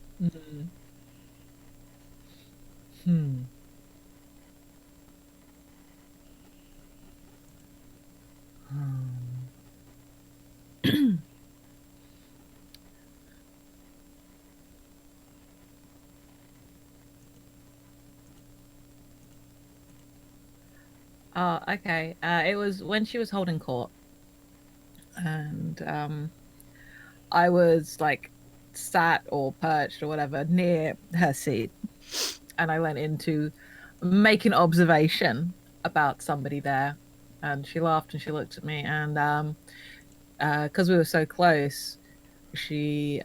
Oh, okay. It was when she was holding court, and I was like sat or perched or whatever near her seat, and I went in to make an observation about somebody there, and she laughed and she looked at me, and because we were so close, she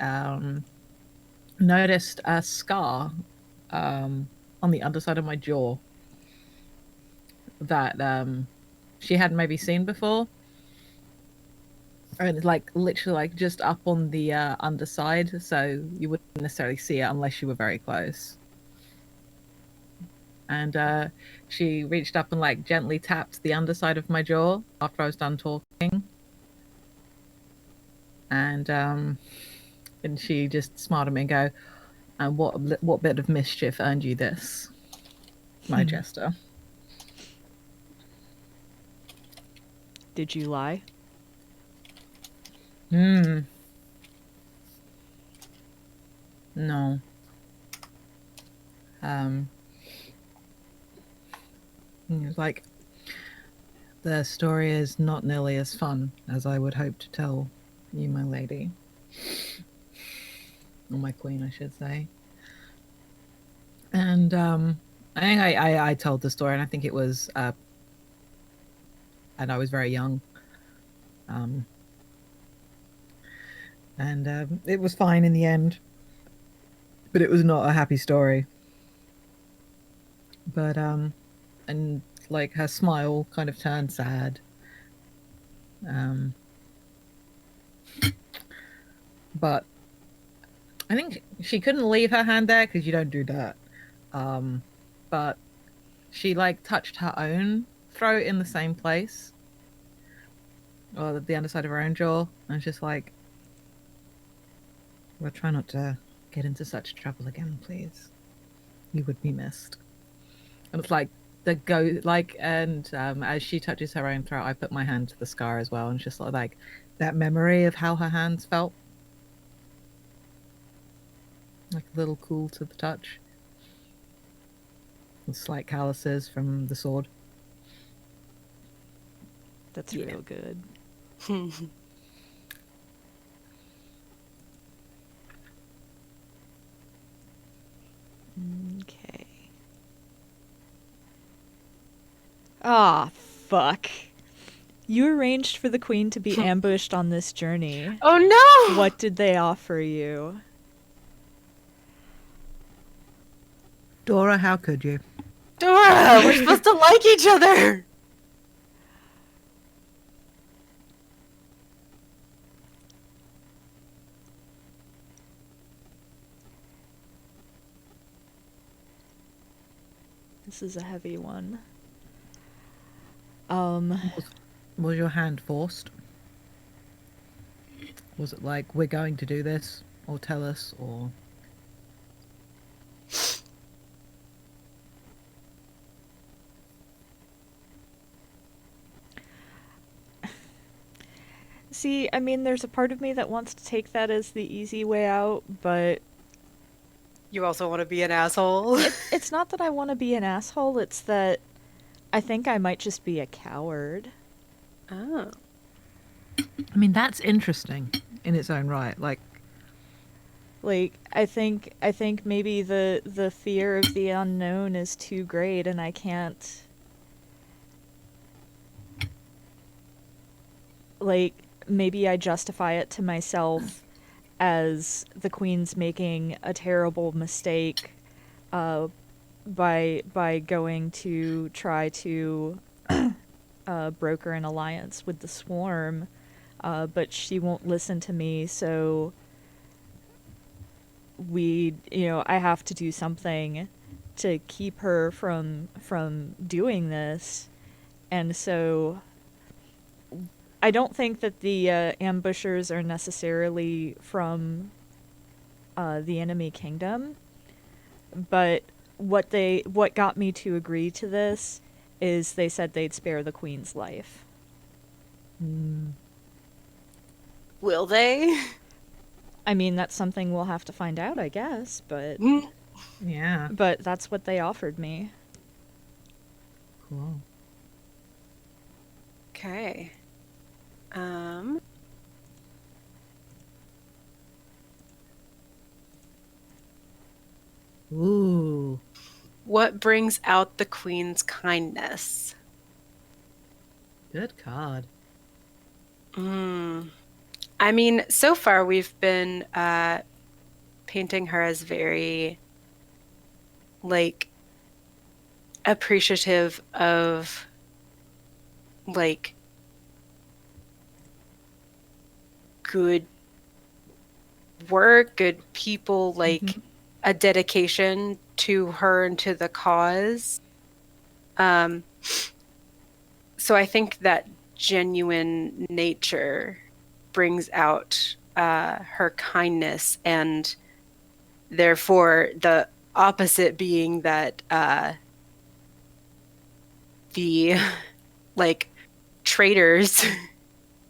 noticed a scar on the underside of my jaw that she hadn't maybe seen before. And it's like literally like just up on the underside, so you wouldn't necessarily see it unless you were very close. And she reached up and like gently tapped the underside of my jaw after I was done talking. And And she just smiled at me and go, and what bit of mischief earned you this, my jester? Did you lie? No. Like, the story is not nearly as fun as I would hope to tell you, my lady. Or my queen, I should say. And I think I told the story, and I think it was, and I was very young. And it was fine in the end, but it was not a happy story. But and like her smile kind of turned sad. But I think she couldn't leave her hand there because you don't do that. But she like touched her own throat in the same place, or the underside of her own jaw, and it's just like, we'll try not to get into such trouble again, please. You would be missed. And it's like and as she touches her own throat, I put my hand to the scar as well, and it's just like that memory of how her hands felt, like a little cool to the touch, with slight calluses from the sword. That's real good. Okay. Ah, fuck. You arranged for the queen to be ambushed on this journey. Oh no! What did they offer you? Dora, how could you? Dora, we're supposed to like each other. This is a heavy one. Was your hand forced? Was it like, we're going to do this, or tell us, or? See, I mean, there's a part of me that wants to take that as the easy way out, but You also want to be an asshole? it's not that I want to be an asshole, it's that I think I might just be a coward. Oh. I mean, that's interesting in its own right. Like I think maybe the fear of the unknown is too great and I can't, like, maybe I justify it to myself as the queen's making a terrible mistake by going to try to broker an alliance with the swarm, but she won't listen to me, so I have to do something to keep her from doing this. And so I don't think that the ambushers are necessarily from the enemy kingdom, but what got me to agree to this is they said they'd spare the queen's life. Will they? I mean, that's something we'll have to find out, I guess, but yeah, but that's what they offered me. cool. Okay. Ooh, What brings out the queen's kindness? good card. I mean, so far we've been painting her as very, like, appreciative of, like, good work, good people, like a dedication to her and to the cause. So I think that genuine nature brings out her kindness, and therefore the opposite being that the like traitors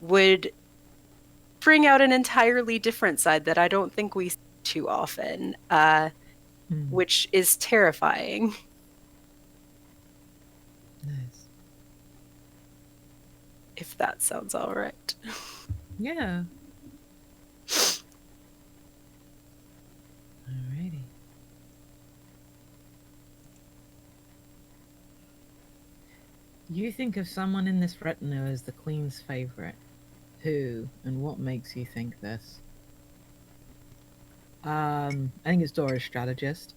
would bring out an entirely different side that I don't think we see too often, which is terrifying. Nice. If that sounds all right. Yeah. Alrighty. You think of someone in this retinue as the Queen's favorite. Who and what makes you think this? I think it's Dora's strategist.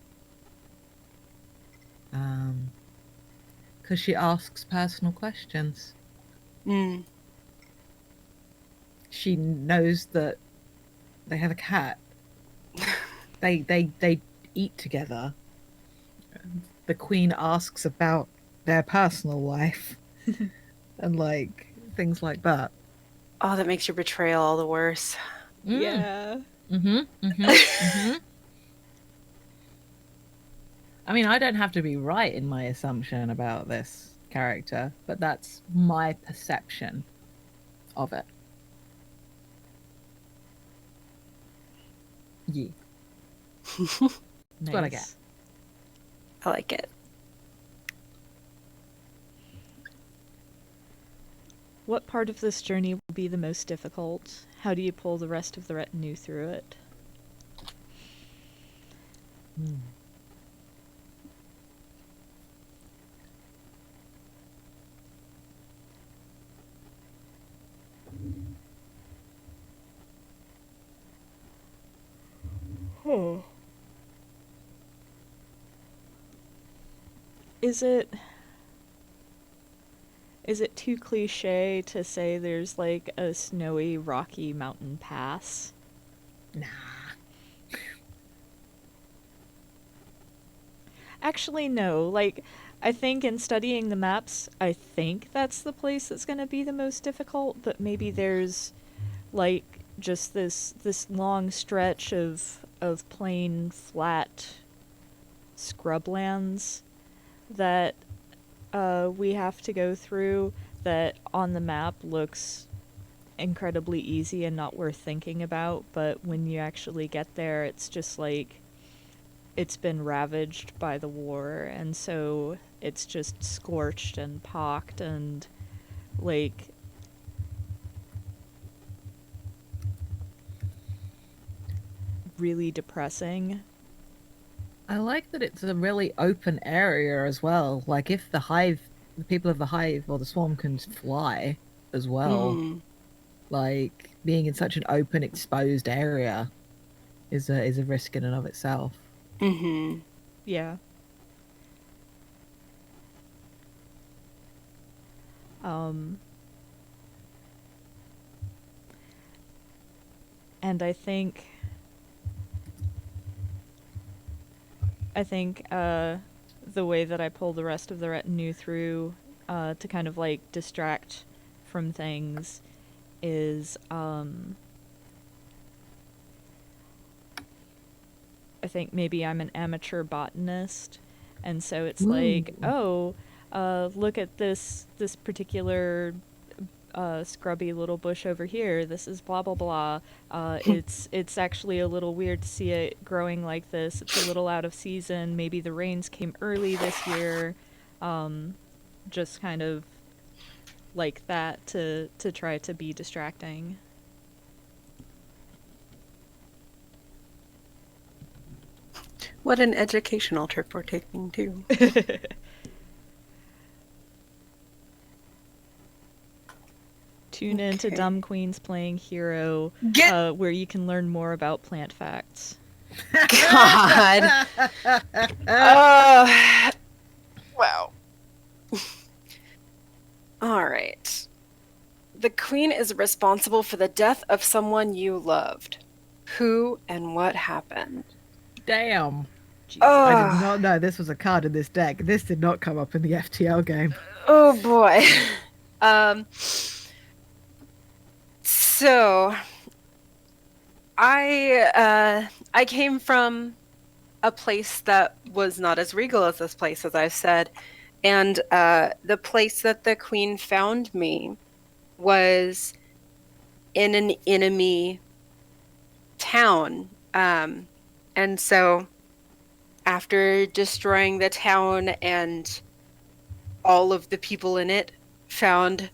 Because she asks personal questions. Mm. She knows that they have a cat. They eat together. The Queen asks about their personal life and like things like that. Oh, that makes your betrayal all the worse. Yeah. I mean, I don't have to be right in my assumption about this character, but that's my perception of it. Yeah. That's what I get. I like it. What part of this journey will be the most difficult? How do you pull the rest of the retinue through it? Is it too cliche to say there's like a snowy, rocky mountain pass? Nah. Actually, no. Like, I think in studying the maps, I think that's the place that's going to be the most difficult, but maybe there's like just this long stretch of plain flat scrublands that we have to go through that on the map looks incredibly easy and not worth thinking about, but when you actually get there, it's just like it's been ravaged by the war, and so it's just scorched and pocked and like really depressing. I like that it's a really open area as well. Like if the people of the hive or the swarm can fly as well. Like being in such an open, exposed area is a risk in and of itself. Mm-hmm. Yeah. And I think the way that I pull the rest of the retinue through to kind of like distract from things is I think maybe I'm an amateur botanist, and so it's like, oh, look at this particular scrubby little bush over here. This is blah blah blah. It's actually a little weird to see it growing like this. It's a little out of season. Maybe the rains came early this year. Just kind of like that to try to be distracting. What an educational trip we're taking, too. Tune into Dumb Queens Playing Hero, where you can learn more about plant facts. God. Wow. All right. The queen is responsible for the death of someone you loved. Who and what happened? Damn. Jesus. I did not know this was a card in this deck. This did not come up in the FTL game. Oh boy. So I came from a place that was not as regal as this place, as I've said, and the place that the queen found me was in an enemy town. And so after destroying the town and all of the people in it found,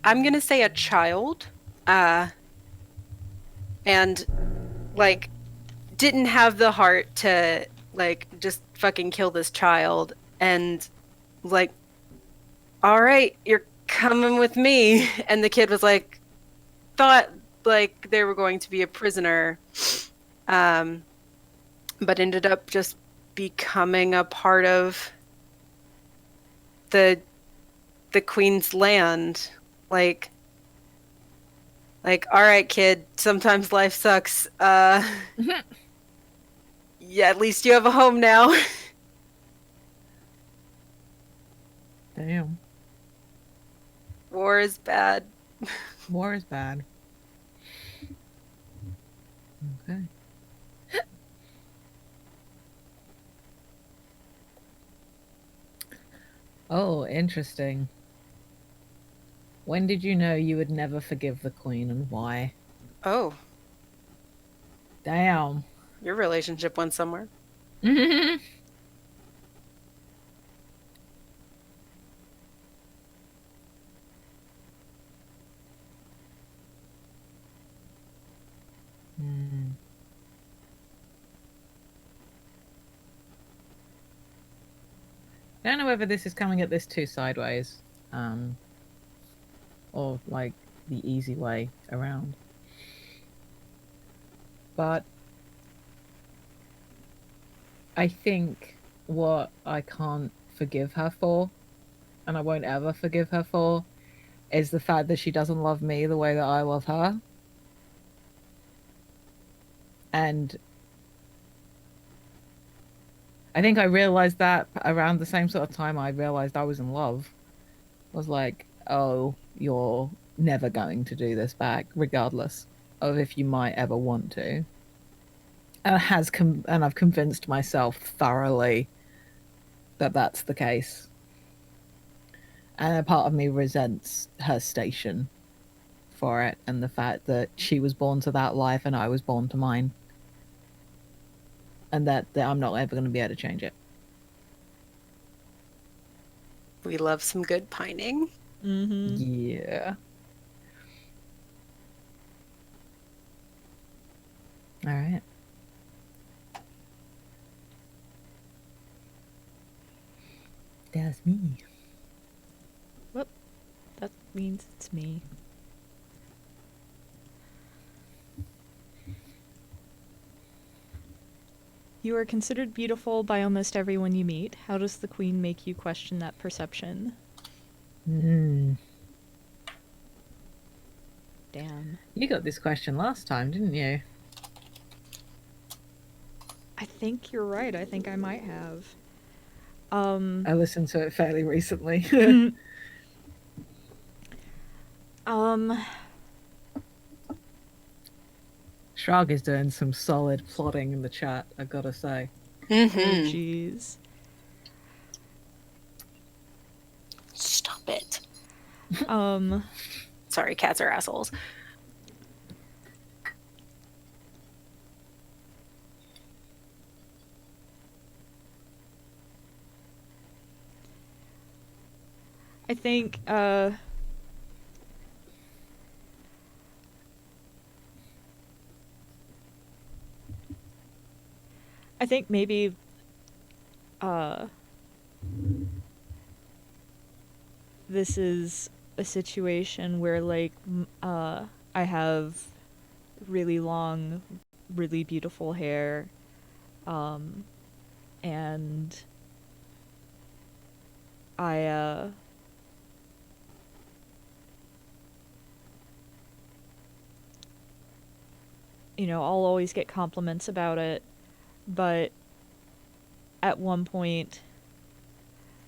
I'm gonna say, a child, uh, and like didn't have the heart to like just fucking kill this child and like, all right, you're coming with me. And the kid was like, thought like they were going to be a prisoner, um, but ended up just becoming a part of the the queen's land. Like, all right, kid, sometimes life sucks. Yeah, at least you have a home now. Damn. War is bad. War is bad. Okay. Oh, interesting. When did you know you would never forgive the queen and why? Oh, Damn. your relationship went somewhere. Hmm. I don't know whether this is coming at this too sideways, or like the easy way around. But I think what I can't forgive her for, and I won't ever forgive her for, is the fact that she doesn't love me the way that I love her. And I think I realized that around the same sort of time I realized I was in love. I was like, oh, you're never going to do this back, regardless of if you might ever want to. And I've convinced myself thoroughly that that's the case. And a part of me resents her station for it and the fact that she was born to that life and I was born to mine. And that I'm not ever going to be able to change it. We love some good pining. Mm-hmm. Yeah. All right. That's me. Well, that means it's me. You are considered beautiful by almost everyone you meet. How does the queen make you question that perception? Mm. Damn. You got this question last time, didn't you? I think you're right. I think I might have. I listened to it fairly recently. um, Shrug is doing some solid plotting in the chat, I gotta say. oh Mm-hmm. jeez. Stop it. Um, Sorry, cats are assholes. I think, I think maybe, this is a situation where, like, I have really long, really beautiful hair, and I, you know, I'll always get compliments about it, but at one point,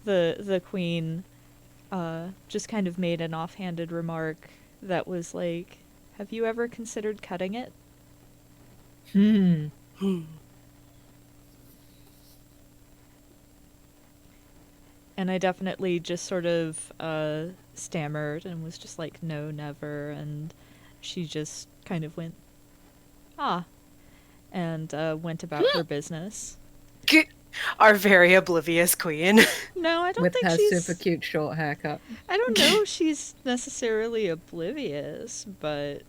the queen just kind of made an offhanded remark that was like, "Have you ever considered cutting it?" Hmm. And I definitely just sort of stammered and was just like, no, never. And she just kind of went, ah, and went about her business. Our very oblivious queen. No, I don't With think her super she's. cute short haircut. I don't know if she's necessarily oblivious, but.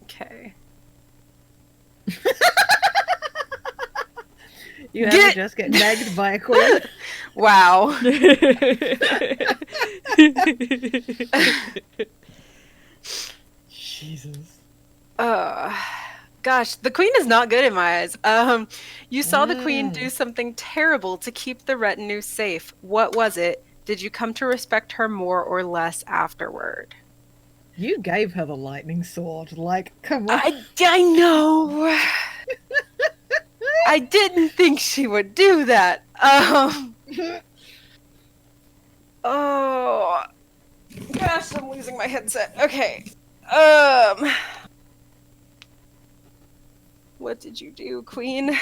Okay. You ever just get negged by a queen? Wow. Jesus. Gosh, the queen is not good in my eyes. You saw the queen do Mm. something terrible to keep the retinue safe. What was it? Did you come to respect her more or less afterward? You gave her the lightning sword. Like, come on. I know. I didn't think she would do that. Oh, gosh, I'm losing my headset. Okay. What did you do, queen?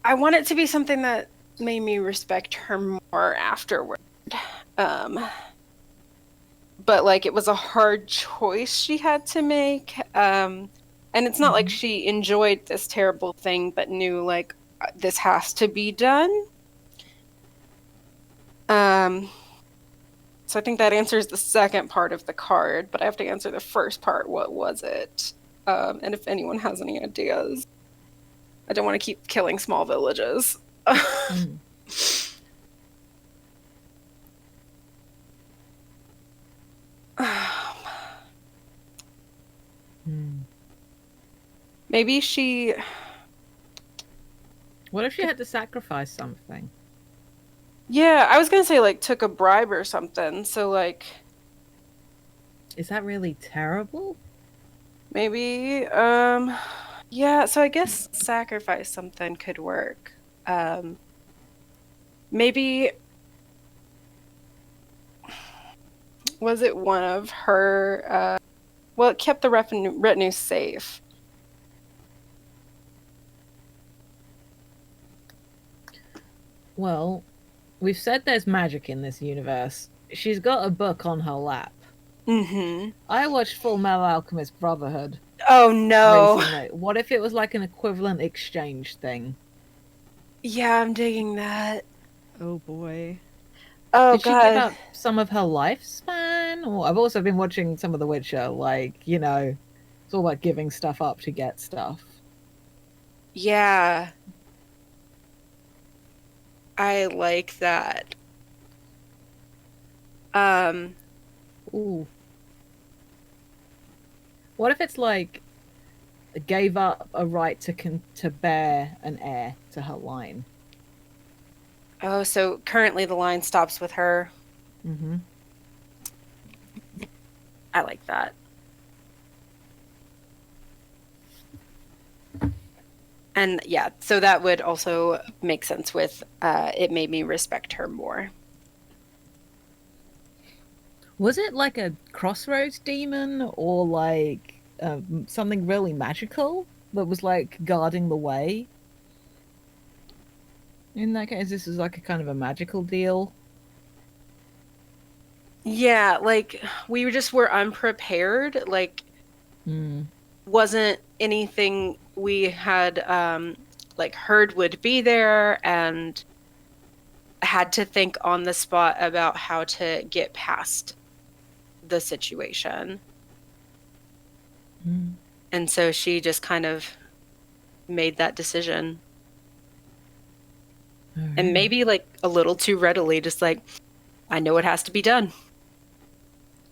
I want it to be something that made me respect her more afterward. But like it was a hard choice she had to make. And it's not like she enjoyed this terrible thing, but knew like this has to be done. So I think that answers the second part of the card, but I have to answer the first part. What was it? And if anyone has any ideas, I don't want to keep killing small villages. Maybe she. What if she had to sacrifice something? Yeah, I was gonna say like took a bribe or something. So like Is that really terrible? maybe yeah, so I guess sacrifice something could work. Maybe was it one of her well, it kept the retinue safe. Well, we've said there's magic in this universe. She's got a book on her lap. Mm-hmm. I watched Full Metal Alchemist Brotherhood Oh no. recently. What if it was like an equivalent exchange thing? Yeah, I'm digging that. Oh boy. Oh Did she give god. up some of her lifespan? Or I've also been watching some of The Witcher, like, it's all about giving stuff up to get stuff. Yeah. I like that. Ooh. What if it's like gave up a right to bear an heir to her line? Oh, so currently the line stops with her. Mm-hmm. I like that. And yeah, so that would also make sense with it made me respect her more. Was it like a crossroads demon or like something really magical that was like guarding the way? In that case, this is like a kind of a magical deal. Yeah, like we just were unprepared. Like wasn't anything we had like heard would be there and had to think on the spot about how to get past the situation. And so she just kind of made that decision. And maybe like a little too readily, just like, I know it has to be done.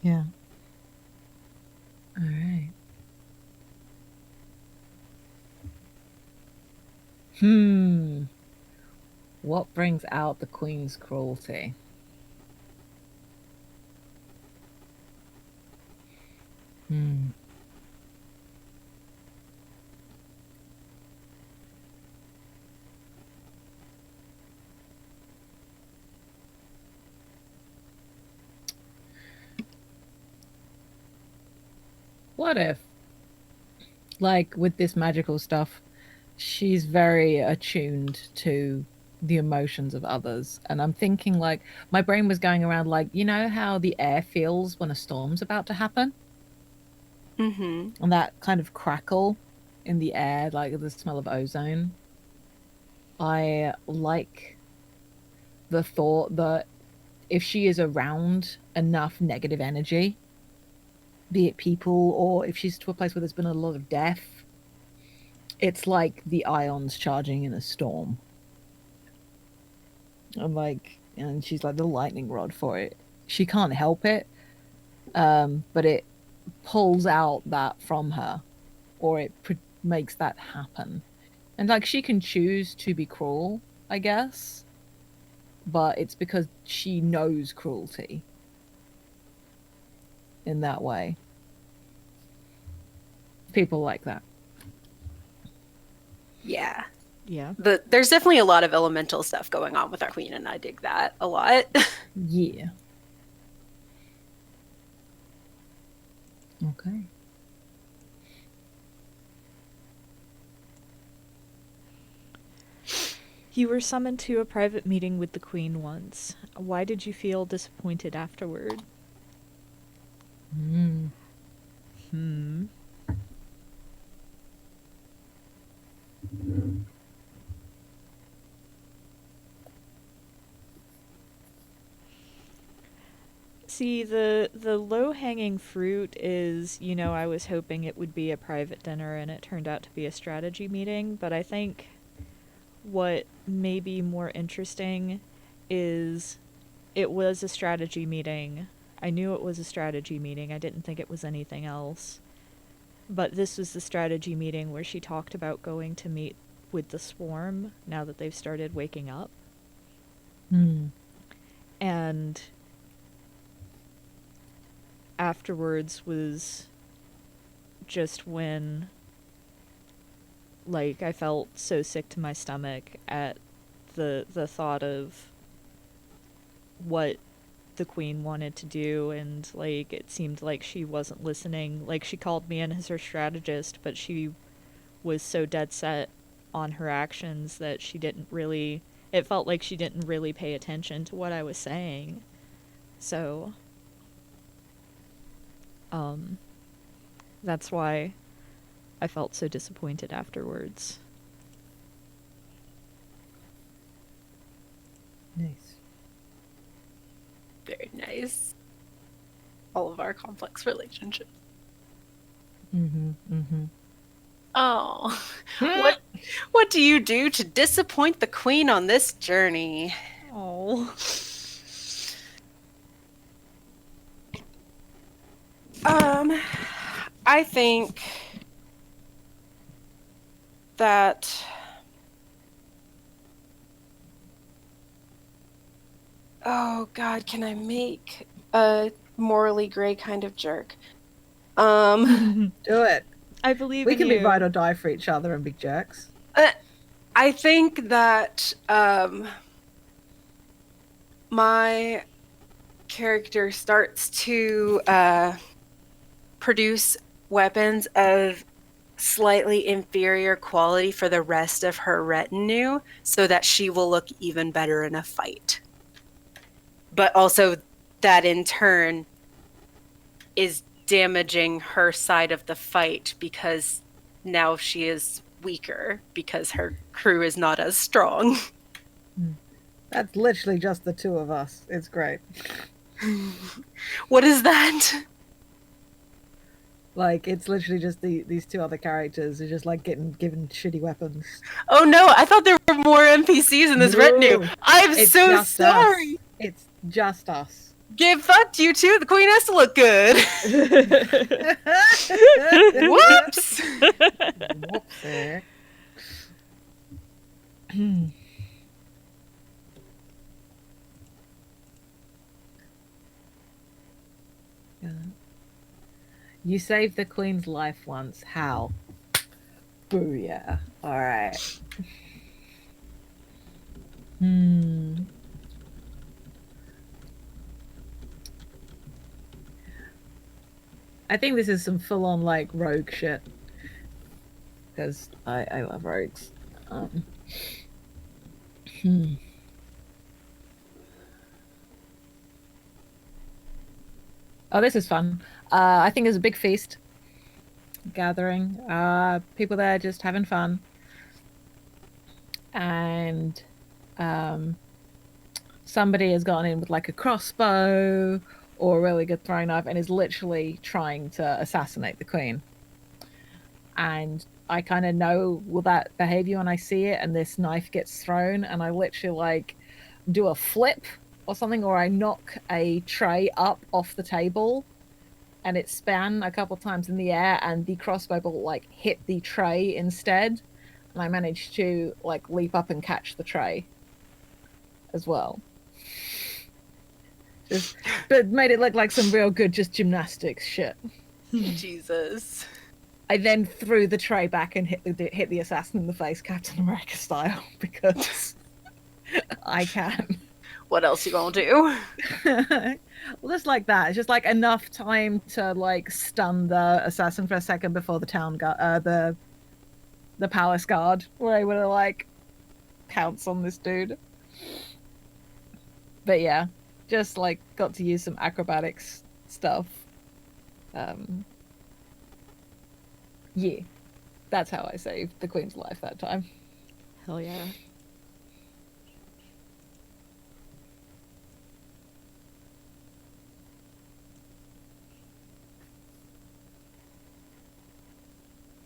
Yeah. All right. What brings out the queen's cruelty? what if, like, with this magical stuff, she's very attuned to the emotions of others. And I'm thinking, like, my brain was going around, like, you know how the air feels when a storm's about to happen? Mm-hmm. And that kind of crackle in the air, like the smell of ozone. I like the thought that if she is around enough negative energy, be it people or if she's to a place where there's been a lot of death, it's like the ions charging in a storm. And she's like the lightning rod for it. She can't help it, but it pulls out that from her, or makes that happen. And like she can choose to be cruel, I guess, but it's because she knows cruelty in that way. People like that. Yeah. Yeah. There's definitely a lot of elemental stuff going on with our queen, and I dig that a lot. Yeah. Okay. You were summoned to a private meeting with the Queen once. Why did you feel disappointed afterward? Mm. Hmm. See, the low-hanging fruit is, I was hoping it would be a private dinner and it turned out to be a strategy meeting, but I think what may be more interesting is it was a strategy meeting. I knew it was a strategy meeting. I didn't think it was anything else. But this was the strategy meeting where she talked about going to meet with the swarm now that they've started waking up. Mm. And afterwards was just when, like, I felt so sick to my stomach at the thought of what the queen wanted to do, and like it seemed like she wasn't listening. Like, she called me in as her strategist, but she was so dead set on her actions that she didn't really, it felt like she didn't really pay attention to what I was saying. So that's why I felt so disappointed afterwards. Nice. Very nice. All of our complex relationships. Mm-hmm. Mm-hmm. Oh, what do you do to disappoint the queen on this journey? Oh. I think that oh god, can I make a morally gray kind of jerk? Do it. I believe We in can you. be ride or die for each other and big jerks. I think that my character starts to produce weapons of slightly inferior quality for the rest of her retinue so that she will look even better in a fight. But also that in turn is damaging her side of the fight because now she is weaker because her crew is not as strong. That's literally just the two of us. It's great. What is that? Like, it's literally just these two other characters are just like getting given shitty weapons. Oh no, I thought there were more NPCs in this retinue. I'm It's so just sorry. us. It's just us. Get fucked, you two. The queen has to look good. Whoops. Whoopsie. Yeah. You saved the queen's life once. How? Booyah. All right. I think this is some full-on like rogue shit because I love rogues. Hmm. Oh, this is fun. I think there's a big feast gathering. People there just having fun, and somebody has gone in with like a crossbow or a really good throwing knife and is literally trying to assassinate the queen. And I kind of know will that behavior when I see it, and this knife gets thrown, and I literally like do a flip or something, or I knock a tray up off the table, and it span a couple times in the air, and the crossbow bolt like hit the tray instead, and I managed to like leap up and catch the tray as well. But made it look like some real good just gymnastics shit. Jesus. I then threw the tray back and hit the assassin in the face, Captain America style, because I can. What else you gonna do? Well, just like that. It's just like enough time to like stun the assassin for a second before the town guard, the palace guard were able to like pounce on this dude. But yeah, just like got to use some acrobatics stuff. Yeah, that's how I saved the queen's life that time. Hell yeah.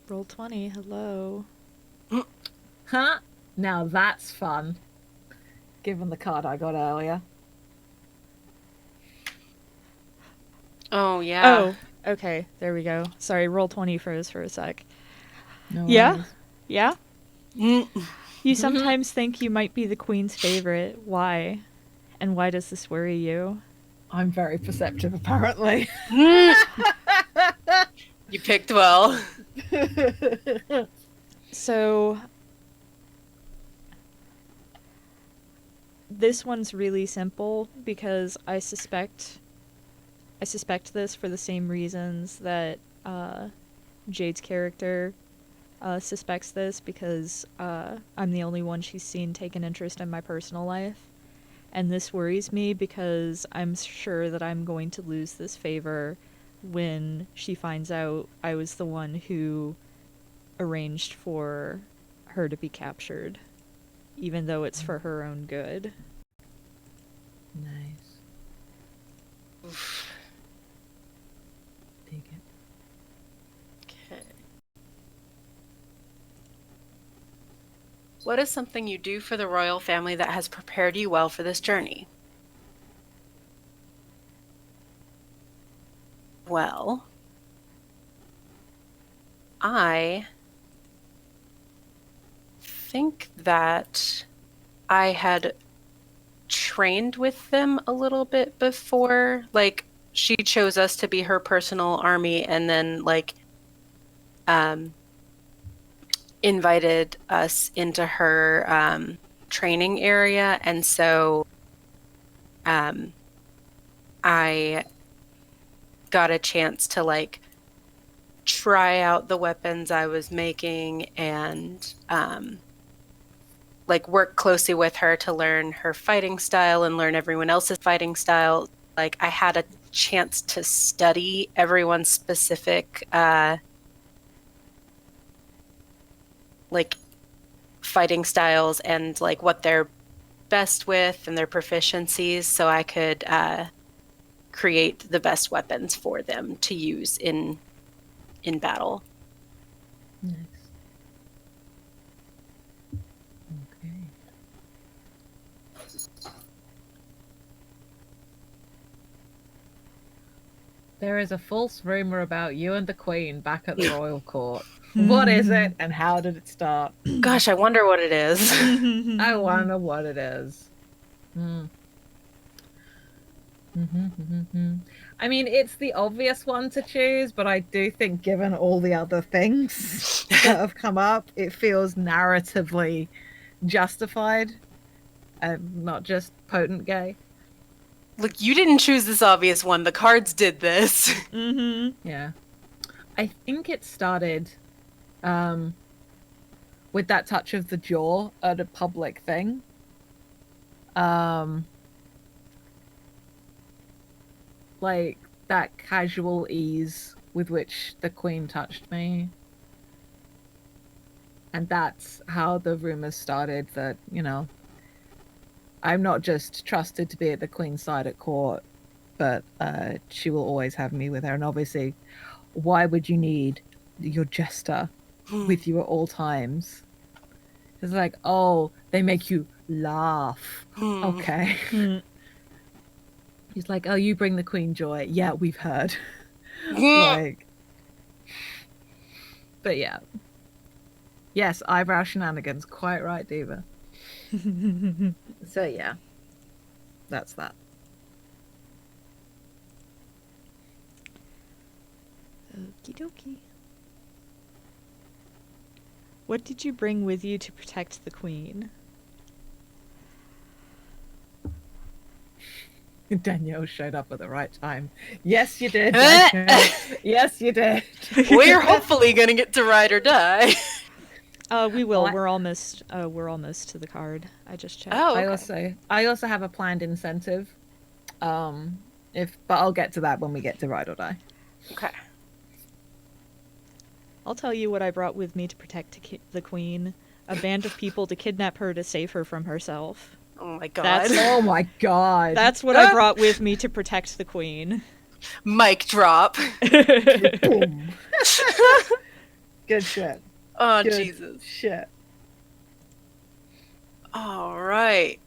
Roll 20, hello. Huh? Now that's fun. Given the card I got earlier. Oh, yeah. Oh, okay, there we go. Sorry, roll 20 froze for a sec. No Yeah? worries. Yeah? Mm. You sometimes think you might be the queen's favorite. Why? And why does this worry you? I'm very perceptive, apparently. You picked well. So this one's really simple because I suspect this for the same reasons that Jade's character suspects this, because I'm the only one she's seen take an interest in my personal life. And this worries me because I'm sure that I'm going to lose this favor when she finds out I was the one who arranged for her to be captured, even though it's for her own good. Nice. Dig it. Okay. What is something you do for the royal family that has prepared you well for this journey? Well, I think that I had trained with them a little bit before. Like, she chose us to be her personal army, and then like invited us into her training area, and so I got a chance to like try out the weapons I was making, and like work closely with her to learn her fighting style and learn everyone else's fighting style. Like, I had a chance to study everyone's specific like fighting styles and like what they're best with and their proficiencies, so I could create the best weapons for them to use in battle. Nice. Okay. There is a false rumor about you and the Queen back at the royal court. What is it, and how did it start? Gosh, I wonder what it is. I wonder what it is. I mean, it's the obvious one to choose, but I do think given all the other things that have come up, it feels narratively justified and not just potent gay. Look, you didn't choose this obvious one. The cards did this. Mm-hmm. Yeah. I think it started with that touch of the jaw at a public thing. Like that casual ease with which the queen touched me. And that's how the rumors started that, I'm not just trusted to be at the queen's side at court, but she will always have me with her. And obviously, why would you need your jester with you at all times? It's like, oh, they make you laugh. Okay. He's like, oh, you bring the queen joy. Yeah, we've heard. Like, but yeah. Yes, eyebrow shenanigans. Quite right, Diva. So yeah, that's that. Okie dokie. What did you bring with you to protect the queen? Danielle showed up at the right time. Yes, you did. Danielle. Yes, you did. We're hopefully gonna get to ride or die. We will. What? We're almost to the card. I just checked. Oh, okay. I also have a planned incentive. But I'll get to that when we get to ride or die. Okay. I'll tell you what I brought with me to protect the queen. A band of people to kidnap her to save her from herself. Oh my god. That's- Oh my god. That's what I brought with me to protect the queen. Mic drop. Boom. Good shit. Oh, Good Jesus. shit. All right.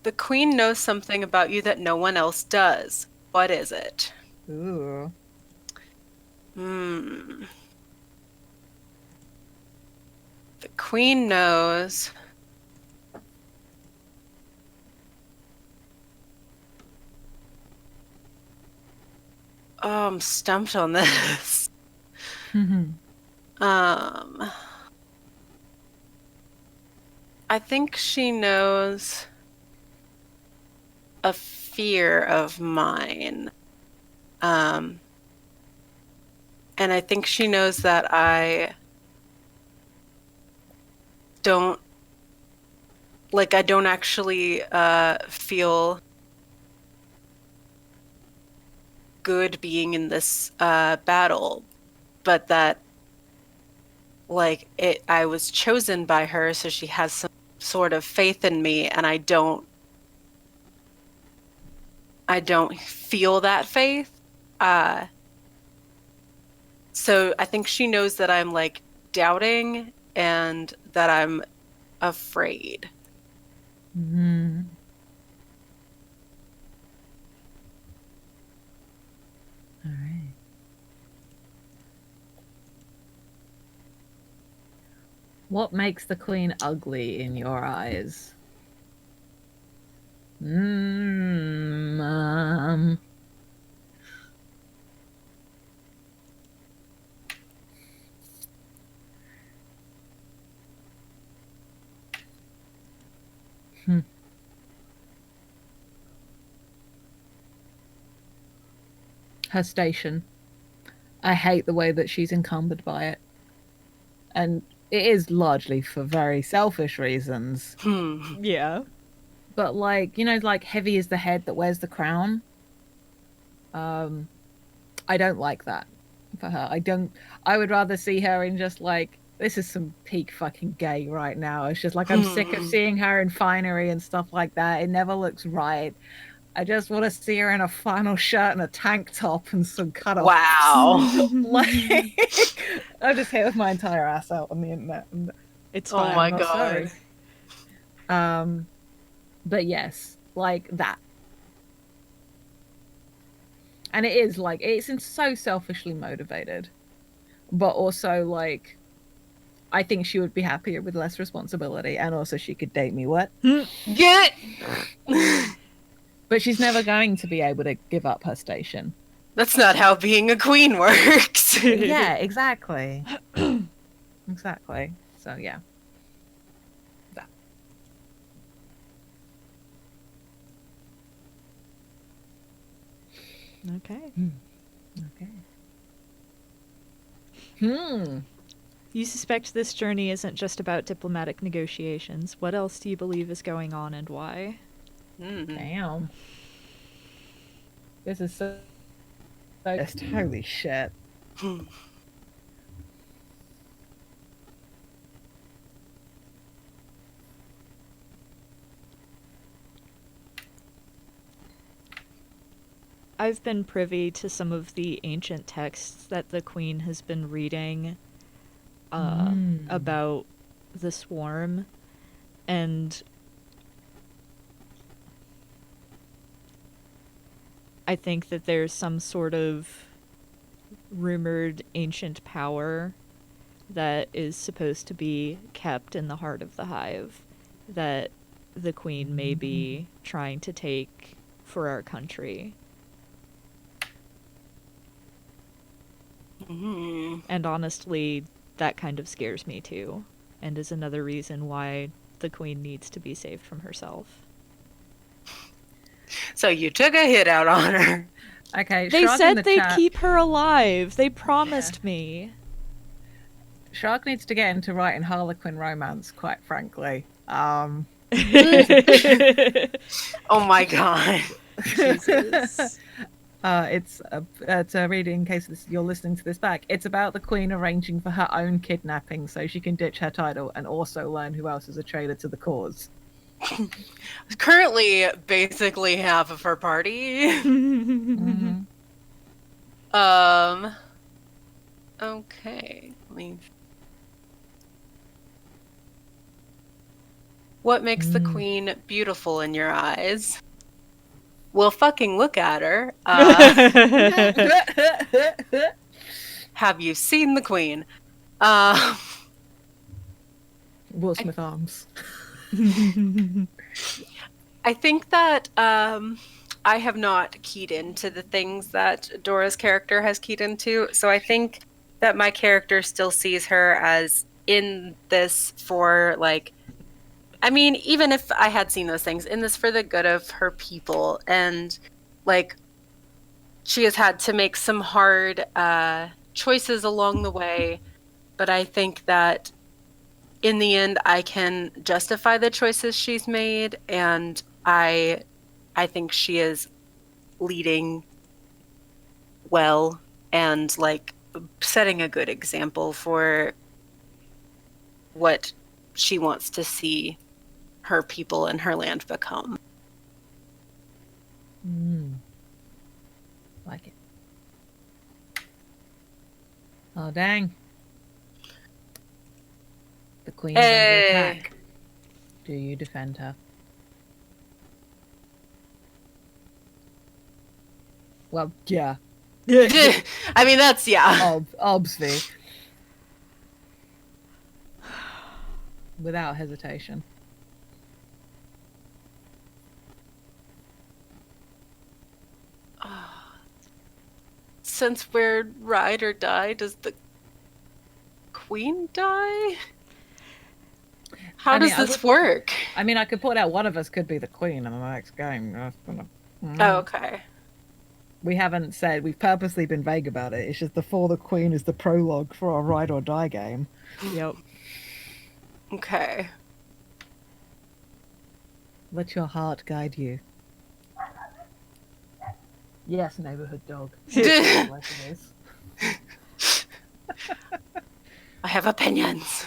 The queen knows something about you that no one else does. What is it? Ooh. The queen knows. Oh, I'm stumped on this. I think she knows a fear of mine. And I think she knows that I don't actually feel good being in this battle, but that I was chosen by her, so she has some sort of faith in me, and I don't feel that faith. So I think she knows that I'm doubting and that I'm afraid. Mm. All right. What makes the queen ugly in your eyes? Her station. I hate the way that she's encumbered by it. And it is largely for very selfish reasons. Yeah. But heavy is the head that wears the crown. I don't like that for her. I would rather see her in just this is some peak fucking gay right now. It's just I'm sick of seeing her in finery and stuff like that. It never looks right. I just want to see her in a flannel shirt and a tank top and some cutoffs. Wow. I just hit with my entire ass out on the internet. It's Oh fine. my I'm not god. sorry. But yes, like that. And it is it's so selfishly motivated. But also I think she would be happier with less responsibility, and also she could date me. What? Get. But she's never going to be able to give up her station. That's not how being a queen works. Yeah, exactly. Exactly. So yeah. That. Okay. Okay. You suspect this journey isn't just about diplomatic negotiations. What else do you believe is going on and why? Damn. This is so. Holy shit. I've been privy to some of the ancient texts that the Queen has been reading about the swarm, and I think that there's some sort of rumored ancient power that is supposed to be kept in the heart of the hive that the Queen may be trying to take for our country. And honestly, that kind of scares me too, and is another reason why the Queen needs to be saved from herself. So you took a hit out on her. Okay, They Shark in said the they'd chat. keep her alive. They promised me. Shark needs to get into writing Harlequin romance, quite frankly. Oh my god. Jesus. It's a reading in case you're listening to this back. It's about the Queen arranging for her own kidnapping so she can ditch her title and also learn who else is a traitor to the cause. Currently, basically half of her party. Okay. What makes the Queen beautiful in your eyes? Well, fucking look at her. Have you seen the Queen? Will Smith arms. I think that I have not keyed into the things that Dora's character has keyed into. So I think that my character still sees her as in this for, like, I mean, even if I had seen those things, in this for the good of her people. And, like, she has had to make some hard choices along the way. But I think that in the end, I can justify the choices she's made. And I think she is leading well and, like, setting a good example for what she wants to see her people and her land become. Like it. Oh, dang. The Queen's under attack. Do you defend her? Well, yeah. I mean, that's, yeah. Obviously. Without hesitation. Since we're ride or die, does the Queen die? How does this work? I mean, I could point out one of us could be the Queen in the next game. Oh, okay. We haven't said, we've purposely been vague about it. It's just the For the Queen is the prologue for our Ride or Die game. Yep. Okay. Let your heart guide you. Yes, neighborhood dog. I have opinions.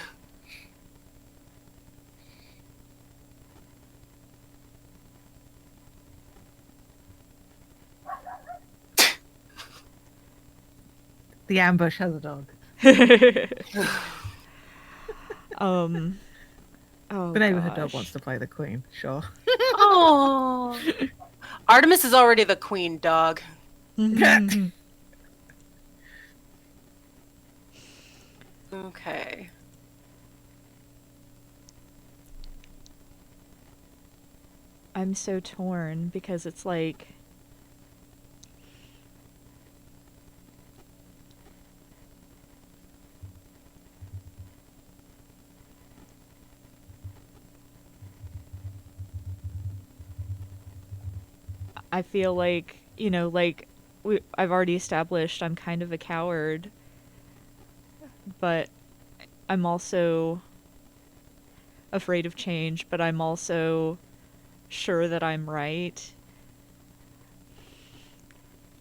The ambush has a dog. The neighborhood dog wants to play the Queen, sure. Oh. Artemis is already the Queen dog. Okay. I'm so torn because it's like I feel like, you know, like I've already established I'm kind of a coward, but I'm also afraid of change, but I'm also sure that I'm right.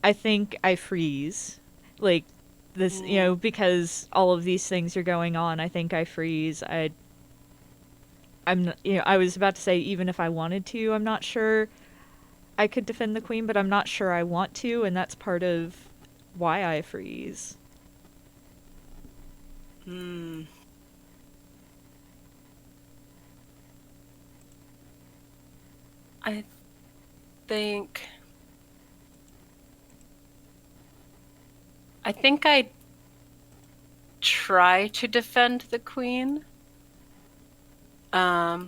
I think I freeze. Like this, because all of these things are going on, I think I freeze. I was about to say even if I wanted to, I'm not sure I could defend the queen, but I'm not sure I want to, and that's part of why I freeze. I think I try to defend the queen. I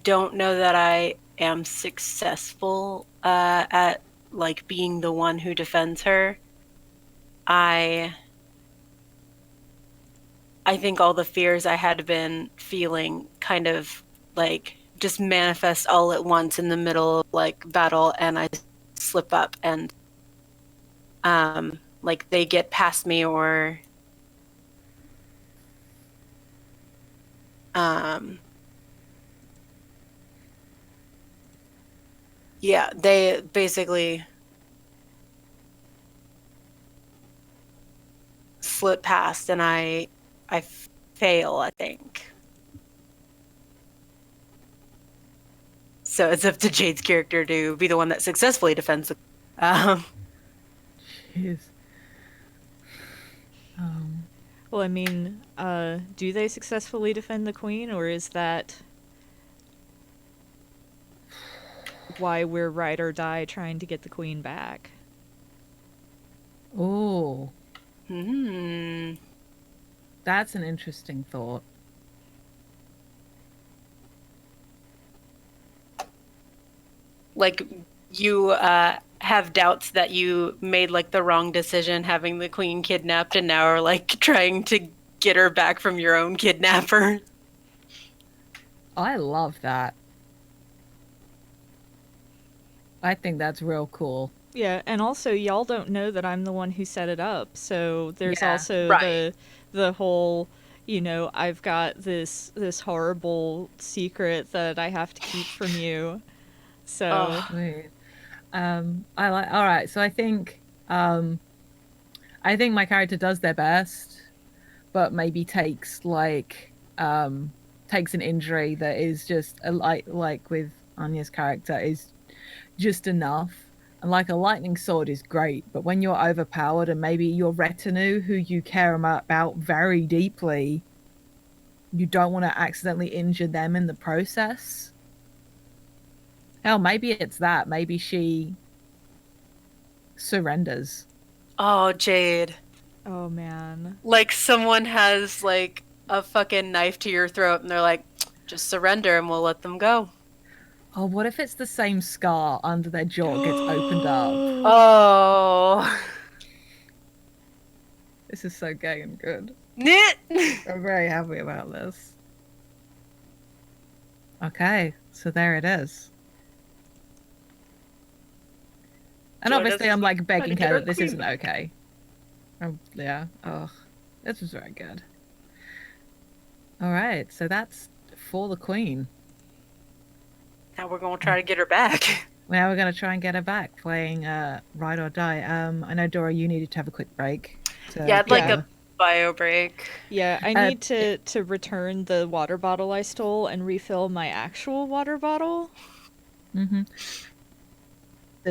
don't know that I am successful at like being the one who defends her. I think all the fears I had been feeling kind of like just manifest all at once in the middle of like battle, and I slip up and like they get past me, or yeah, they basically slip past and I fail, I think. So it's up to Jade's character to be the one that successfully defends the Jeez. Well, I mean, do they successfully defend the queen, or is that why we're ride or die trying to get the queen back? Oh, Hmm. that's an interesting thought. Like you have doubts that you made like the wrong decision having the queen kidnapped, and now are like trying to get her back from your own kidnapper. I love that. I think that's real cool. Yeah, and also y'all don't know that I'm the one who set it up. So there's Yeah, also right. the whole, I've got this horrible secret that I have to keep from you. So Oh. Sweet. I like. All right, so I think my character does their best, but maybe takes an injury that is just like with Anya's character is just enough. And like a lightning sword is great, but when you're overpowered and maybe your retinue, who you care about very deeply, you don't want to accidentally injure them in the process. Hell, maybe it's that. Maybe she surrenders. Oh, Jade. oh man. Like someone has like a fucking knife to your throat and they're like, just surrender and we'll let them go. Oh, what if it's the same scar under their jaw gets opened up? Oh. This is so gay and good. Knit. I'm very happy about this. Okay, so there it is. And Joy obviously, doesn't I'm like try to begging get her her that this queen isn't back. okay. Yeah. Oh, this was very good. All right, so that's for the queen. Now we're gonna try to get her back. Now we're going to try and get her back playing Ride or Die. I know, Dora, you needed to have a quick break. Yeah, I'd like Yeah. a bio break. Yeah, I need to return the water bottle I stole and refill my actual water bottle. The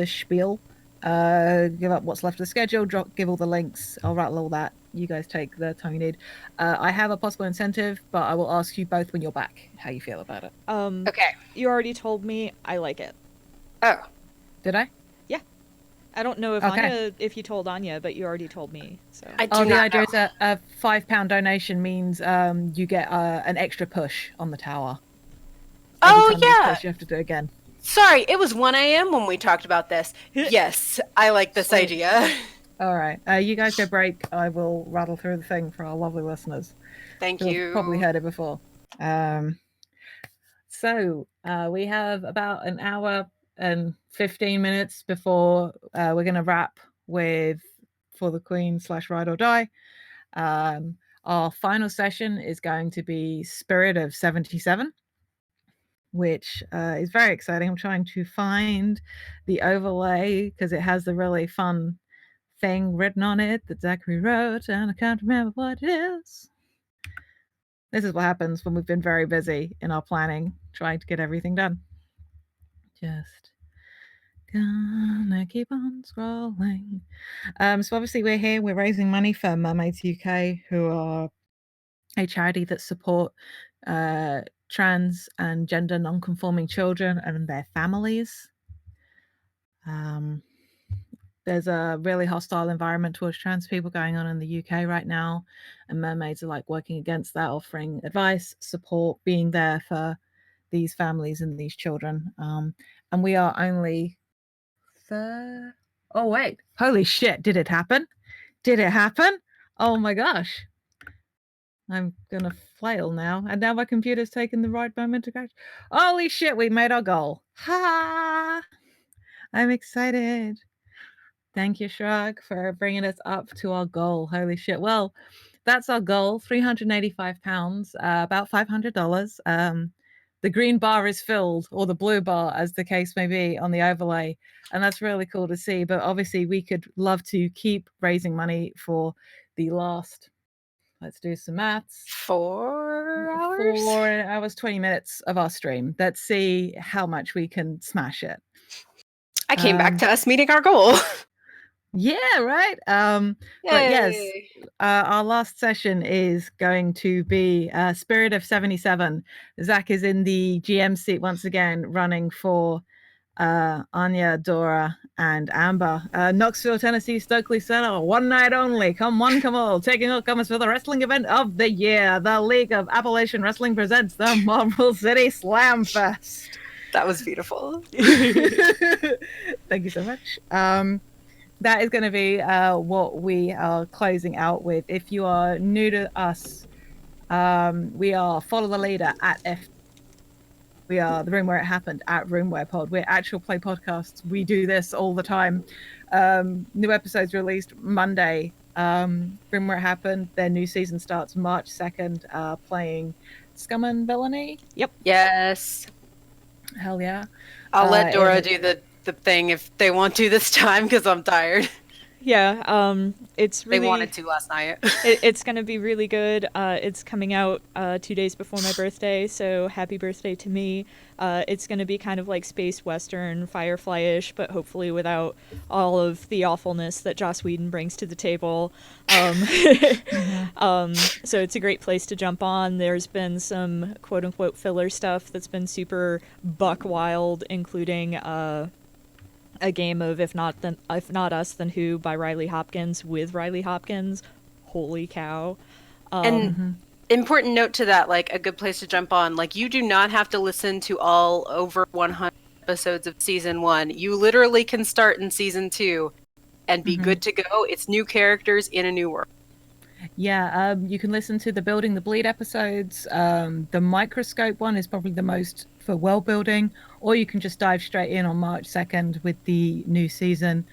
spiel. Give up what's left of the schedule. Give all the links. I'll rattle all that. You guys take the time you need. I have a possible incentive, but I will ask you both when you're back how you feel about it. Okay. You already told me I like it. Oh. Did I? Yeah. I don't know if Okay. if you told Anya, but you already told me. So I do Oh, the not idea know. is a £5 donation means you get an extra push on the tower. Every Oh time you yeah. push, you have to do it again. Sorry, it was 1 a.m. when we talked about this. Yes, I like this Sweet. idea. All right. You guys go break. I will rattle through the thing for our lovely listeners. Thank who have you. probably heard it before. So we have about an hour and 15 minutes before we're going to wrap with For the Queen / Ride or Die. Our final session is going to be Spirit of 77, which is very exciting. I'm trying to find the overlay because it has the really fun thing written on it that Zachary wrote, and I can't remember what it is. This is what happens when we've been very busy in our planning, trying to get everything done. Just gonna keep on scrolling. So obviously we're here, we're raising money for Mermaids UK, who are a charity that support trans and gender non-conforming children and their families. There's a really hostile environment towards trans people going on in the UK right now, and Mermaids are like working against that, offering advice, support, being there for these families and these children. And we are only oh wait, holy shit, did it happen? Did it happen? Oh my gosh. I'm gonna flail now. And now my computer's taken the right moment to crash. Holy shit, we made our goal. Ha! I'm excited. Thank you, Shrug, for bringing us up to our goal. Holy shit. Well, that's our goal, £385, about $500. The green bar is filled, or the blue bar, as the case may be, on the overlay. And that's really cool to see. But obviously, we could love to keep raising money for the last, let's do some maths. 4 hours? 4 hours, 20 minutes of our stream. Let's see how much we can smash it. I came back to us meeting our goal. Yeah, right. But yes, our last session is going to be Spirit of 77. Zach is in the GM seat once again, running for Anya, Dora, and Amber. Knoxville, Tennessee, Stokely Center, one night only. Come one, come all. Taking all comers for the wrestling event of the year. The League of Appalachian Wrestling presents the Marble City Slam Fest. That was beautiful. Thank you so much. That is going to be what we are closing out with. If you are new to us, we are Follow the Leader at F. We are The Room Where It Happened at Room Where Pod. We're actual play podcasts. We do this all the time. New episodes released Monday. Room Where It Happened. Their new season starts March 2nd, playing Scum and Villainy. Yep. Yes. Hell yeah. I'll let Dora do the thing if they want to this time because I'm tired. Yeah, it's really... They wanted to last night. It's going to be really good. It's coming out 2 days before my birthday, so happy birthday to me. It's going to be kind of like space western, Firefly-ish, but hopefully without all of the awfulness that Joss Whedon brings to the table. So it's a great place to jump on. There's been some quote-unquote filler stuff that's been super buck wild, including... a game of If Not Us, Then Who by Riley Hopkins with Riley Hopkins. Holy cow. And important note to that, like a good place to jump on, like you do not have to listen to all over 100 episodes of season 1. You literally can start in season 2 and be good to go. It's new characters in a new world. Yeah, you can listen to the Building the Bleed episodes. The Microscope one is probably the most for world building, or you can just dive straight in on March 2nd with the new season.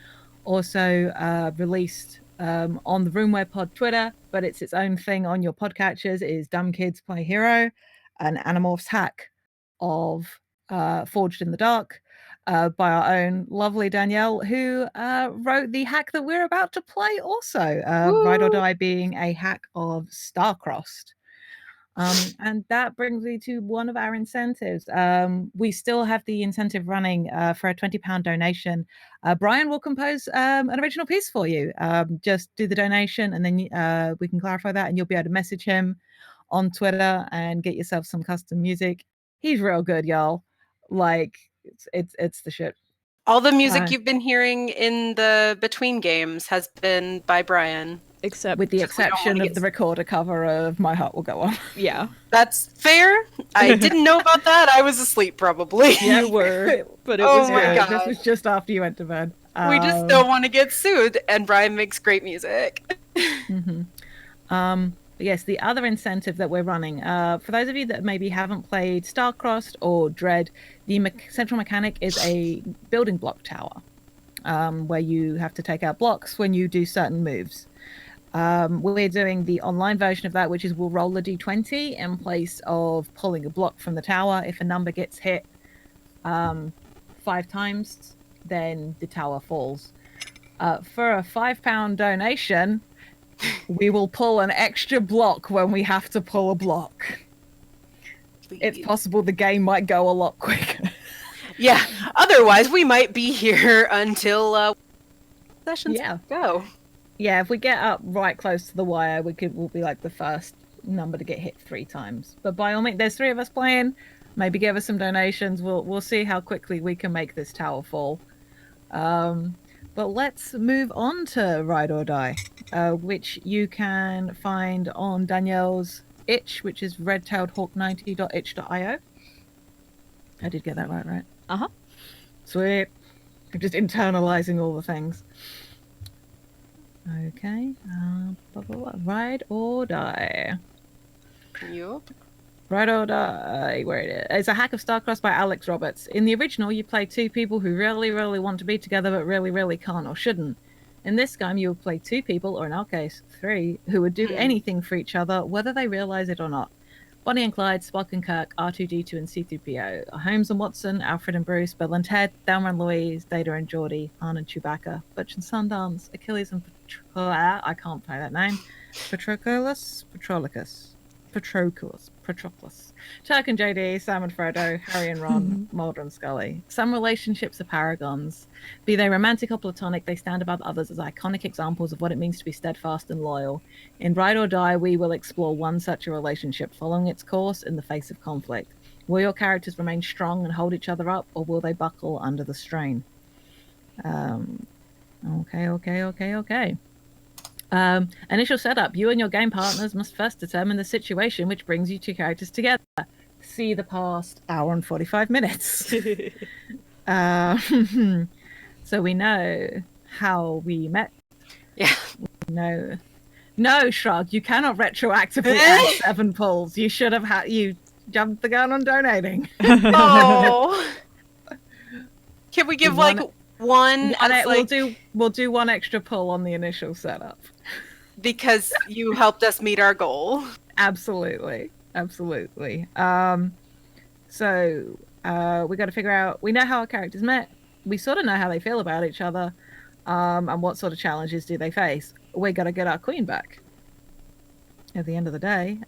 Also released on the Roomware Pod Twitter, but it's its own thing on your podcatchers, is Dumb Kids Play Hero, an Animorphs hack of Forged in the Dark. By our own lovely Danielle, who wrote the hack that we're about to play also, Ride or Die being a hack of Starcrossed. And that brings me to one of our incentives. We still have the incentive running for a £20 donation. Brian will compose an original piece for you. Just do the donation and then we can clarify that and you'll be able to message him on Twitter and get yourself some custom music. He's real good, y'all. Like, it's the shit. All the music you've been hearing in the between games has been by Brian. Except with the exception of the recorder cover of My Heart Will Go On. Yeah. That's fair. I didn't know about that. I was asleep probably. You were, but it was my good. God. This was just after you went to bed. We just don't want to get sued, and Brian makes great music. But But yes, the other incentive that we're running, for those of you that maybe haven't played Starcrossed or Dread, the central mechanic is a building block tower, where you have to take out blocks when you do certain moves. We're doing the online version of that, which is we'll roll a d20 in place of pulling a block from the tower. If a number gets hit 5 times, then the tower falls. For a £5 donation, we will pull an extra block when we have to pull a block. Please. It's possible the game might go a lot quicker. Yeah, otherwise we might be here until sessions go. Yeah, if we get up right close to the wire, we'll be like the first number to get hit 3 times. But by all means, there's 3 of us playing. Maybe give us some donations. We'll see how quickly we can make this tower fall. But let's move on to Ride or Die, which you can find on Danielle's itch, which is redtailedhawk90.itch.io. I did get that right? Uh-huh. Sweet. I'm just internalizing all the things. Okay. Blah, blah, blah. Ride or Die. Yup. Ride or Die, where it is. It's a hack of Starcross by Alex Roberts. In the original, you play 2 people who really, really want to be together, but really, really can't or shouldn't. In this game, you will play 2 people, or in our case, 3, who would do anything for each other, whether they realize it or not. Bonnie and Clyde, Spock and Kirk, R2-D2 and C-3PO, Holmes and Watson, Alfred and Bruce, Bill and Ted, Thelma and Louise, Data and Geordie, Han and Chewbacca, Butch and Sundance, Achilles and I can't play that name, Patroclus, Turk and JD, Sam and Frodo, Harry and Ron, Mulder and Scully. Some relationships are paragons. Be they romantic or platonic, they stand above others as iconic examples of what it means to be steadfast and loyal. In Ride or Die, we will explore one such a relationship, following its course in the face of conflict. Will your characters remain strong and hold each other up, or will they buckle under the strain? Okay. Initial setup. You and your game partners must first determine the situation which brings you 2 characters together. See the past hour and 45 minutes. So we know how we met. Yeah. No, Shrug, you cannot retroactively add 7 pulls. You should have you jumped the gun on donating. Oh. Can we give one we'll do 1 extra pull on the initial setup. Because you helped us meet our goal. Absolutely. So we got to figure out, we know how our characters met. We sort of know how they feel about each other, and what sort of challenges do they face. We got to get our queen back. At the end of the day,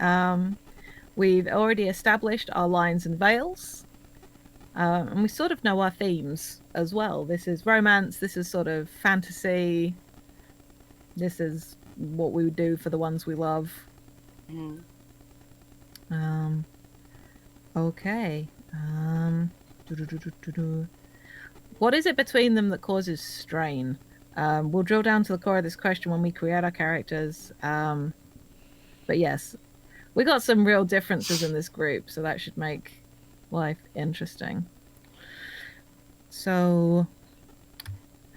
we've already established our lines and veils, and we sort of know our themes as well. This is romance. This is sort of fantasy. This is what we would do for the ones we love. Okay. What is it between them that causes strain? We'll drill down to the core of this question when we create our characters. But yes, we got some real differences in this group, so that should make life interesting. So,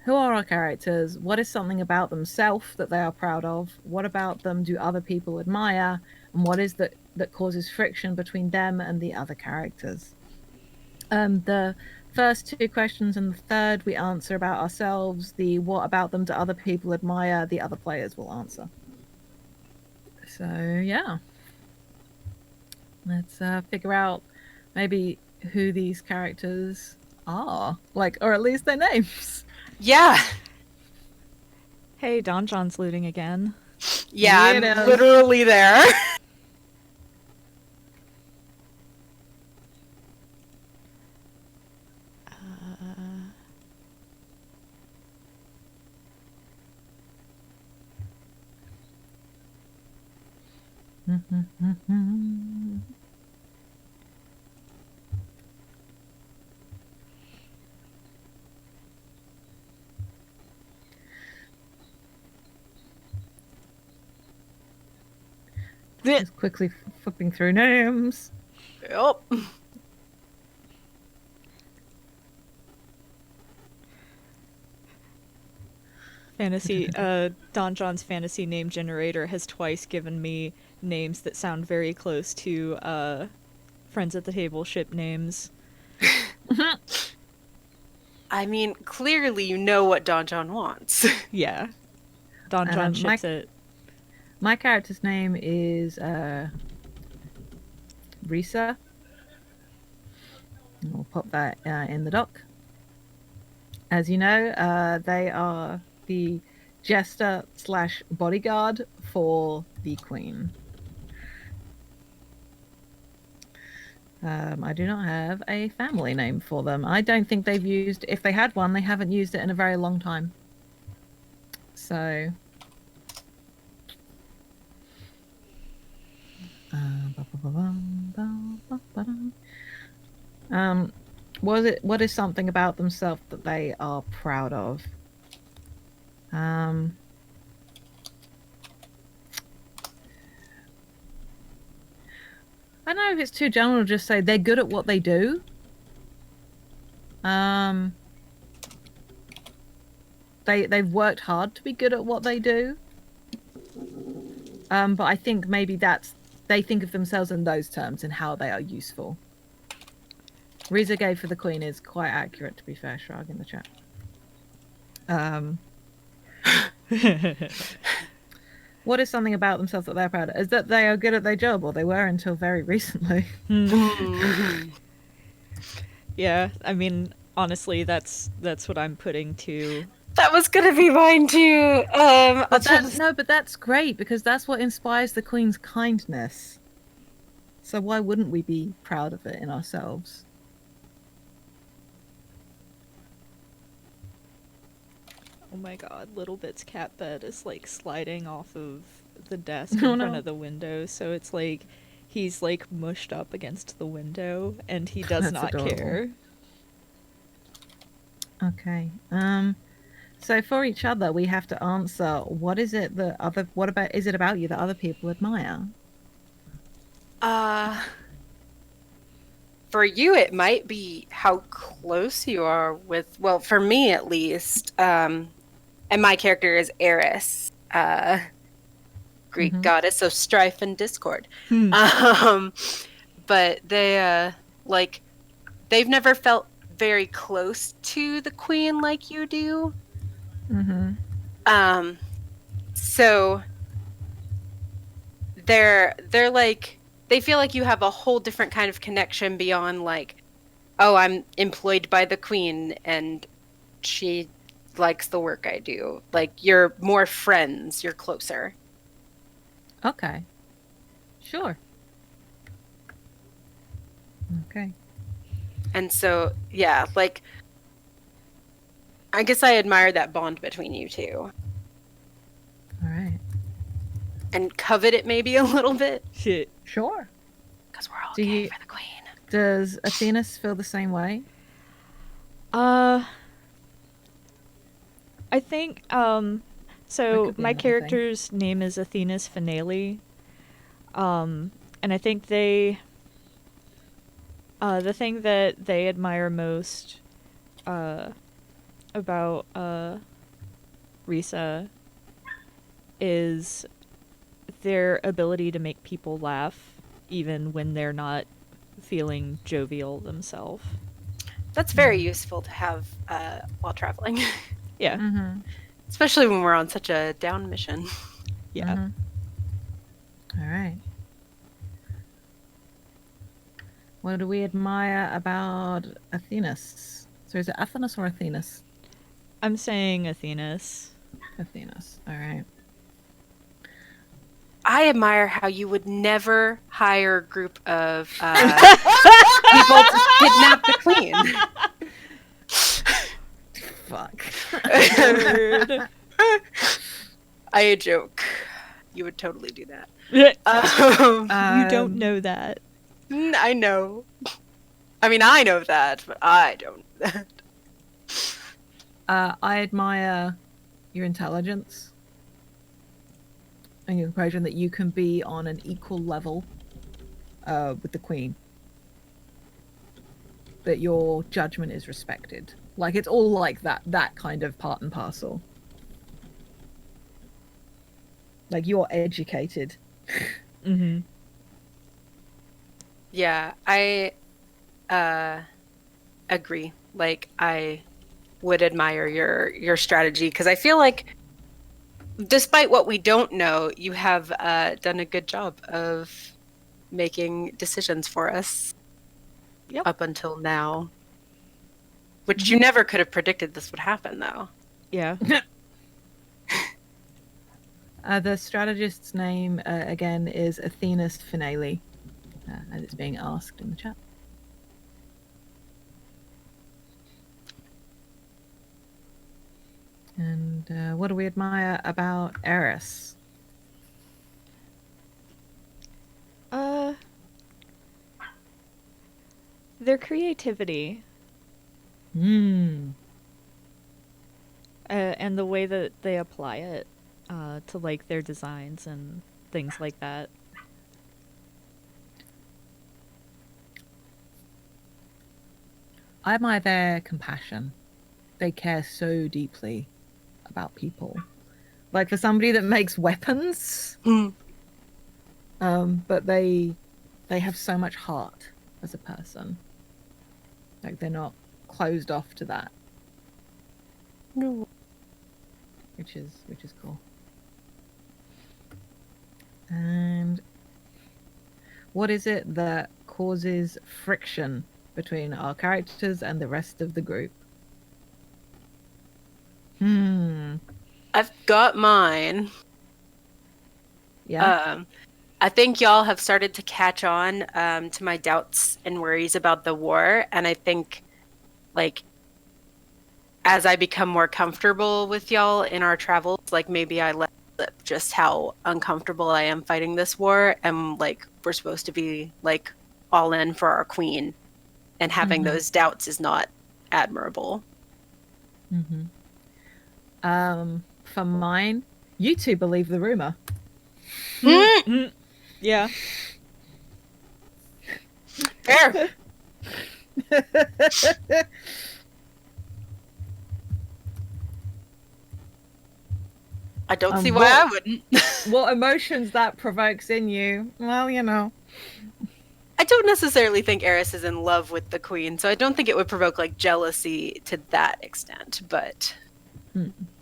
who are our characters? What is something about themselves that they are proud of? What about them do other people admire? And what is that causes friction between them and the other characters? The first 2 questions and the third we answer about ourselves. The what about them do other people admire, the other players will answer. So, yeah. Let's figure out maybe who these characters are. Or at least their names. Yeah. Hey, Don John's looting again. Yeah, I'm literally there. Just quickly flipping through names. Yep. Fantasy, Don John's fantasy name generator has twice given me names that sound very close to friends at the table ship names. I mean, clearly you know what Don John wants. Yeah. Don John ships it. My character's name is Risa. We'll pop that in the doc. As you know, they are the jester / bodyguard for the queen. I do not have a family name for them. I don't think they've used, if they had one, they haven't used it in a very long time. So... what is something about themselves that they are proud of? I don't know if it's too general to just say they're good at what they do. They've worked hard to be good at what they do. But I think maybe they think of themselves in those terms and how they are useful. Riza gave for the queen is quite accurate, to be fair. Shrug in the chat. What is something about themselves that they're proud of? Is that they are good at their job, or they were until very recently. Yeah, I mean, honestly, that's what I'm putting to. That was gonna be mine too. But that's great because that's what inspires the queen's kindness. So why wouldn't we be proud of it in ourselves? Oh my god, Little Bit's cat bed is like sliding off of the desk in front of the window, so it's like he's like mushed up against the window and he does not care. Okay. So for each other we have to answer what is it is it about you that other people admire? For you it might be how close you are with, well, for me at least, and my character is Eris, Greek goddess of strife and discord. But they they've never felt very close to the queen like you do. So they're like, they feel like you have a whole different kind of connection beyond like, oh, I'm employed by the queen and she likes the work I do. Like, you're more friends, you're closer. Okay. Sure. Okay. And so, yeah, like, I guess I admire that bond between you two. All right. And covet it maybe a little bit. Shit. Sure. Because we're all gay for the queen. Does Athenas feel the same way? I think, so my character's name is Athena's Finale. And I think the thing that they admire most, about, Risa is their ability to make people laugh, even when they're not feeling jovial themselves. That's very useful to have while traveling. Yeah. Especially when we're on such a down mission. Yeah. All right. What do we admire about Athenas? So is it Athenas or Athenas? I'm saying Athenas. Athenas. All right. I admire how you would never hire a group of people to kidnap the queen. Fuck. I joke. You would totally do that. You don't know that. I know. I mean, I know that, but I don't know that. I admire your intelligence and your impression that you can be on an equal level with the queen. That your judgment is respected. Like, it's all like that kind of part and parcel. Like, you're educated. Mm-hmm. Yeah, I agree. Like, I would admire your strategy because I feel like, despite what we don't know, you have done a good job of making decisions for us Yep. up until now, which Mhm. you never could have predicted this would happen, though. Yeah. The strategist's name, again, is Athena's Finale, as it's being asked in the chat. And what do we admire about Eris? Their creativity, Hmm. and the way that they apply it to like their designs and things like that. I admire their compassion. They care so deeply about people. Like for somebody that makes weapons, but they have so much heart as a person. Like they're not closed off to that. No. Which is cool. And what is it that causes friction between our characters and the rest of the group? I've got mine. Yeah. I think y'all have started to catch on to my doubts and worries about the war, and I think, like, as I become more comfortable with y'all in our travels, like maybe I let slip just how uncomfortable I am fighting this war, and like we're supposed to be like all in for our queen, and having those doubts is not admirable. For mine, you two believe the rumor. Yeah. Fair. I don't see why I wouldn't. What emotions that provokes in you? Well, you know. I don't necessarily think Eris is in love with the queen, so I don't think it would provoke like jealousy to that extent, but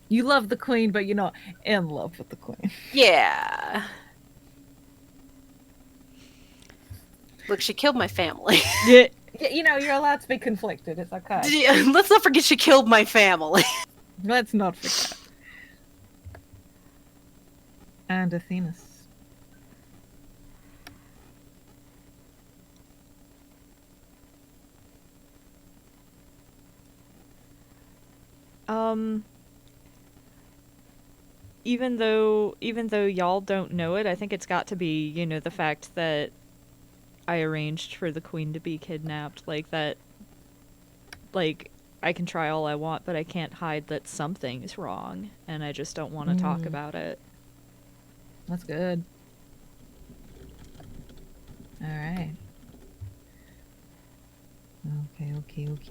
You love the queen, but you're not in love with the queen. yeah. Look, she killed my family. Yeah. You know, you're allowed to be conflicted. It's okay. Let's not forget she killed my family. Let's not forget. And Athena's. Even though y'all don't know it, I think it's got to be, you know, the fact that I arranged for the queen to be kidnapped, like that. Like, I can try all I want, but I can't hide that something's wrong, and I just don't want to talk about it. That's good. All right.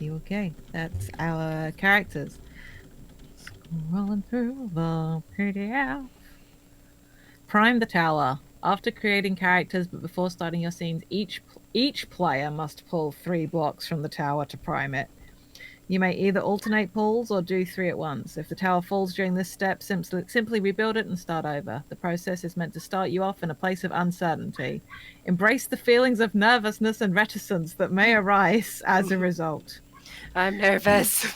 Okay. That's our characters. Scrolling through the PDF. Prime the tower. After creating characters, but before starting your scenes, each player must pull 3 blocks from the tower to prime it. You may either alternate pulls or do 3 at once. If the tower falls during this step, simply rebuild it and start over. The process is meant to start you off in a place of uncertainty. Embrace the feelings of nervousness and reticence that may arise as a result. I'm nervous.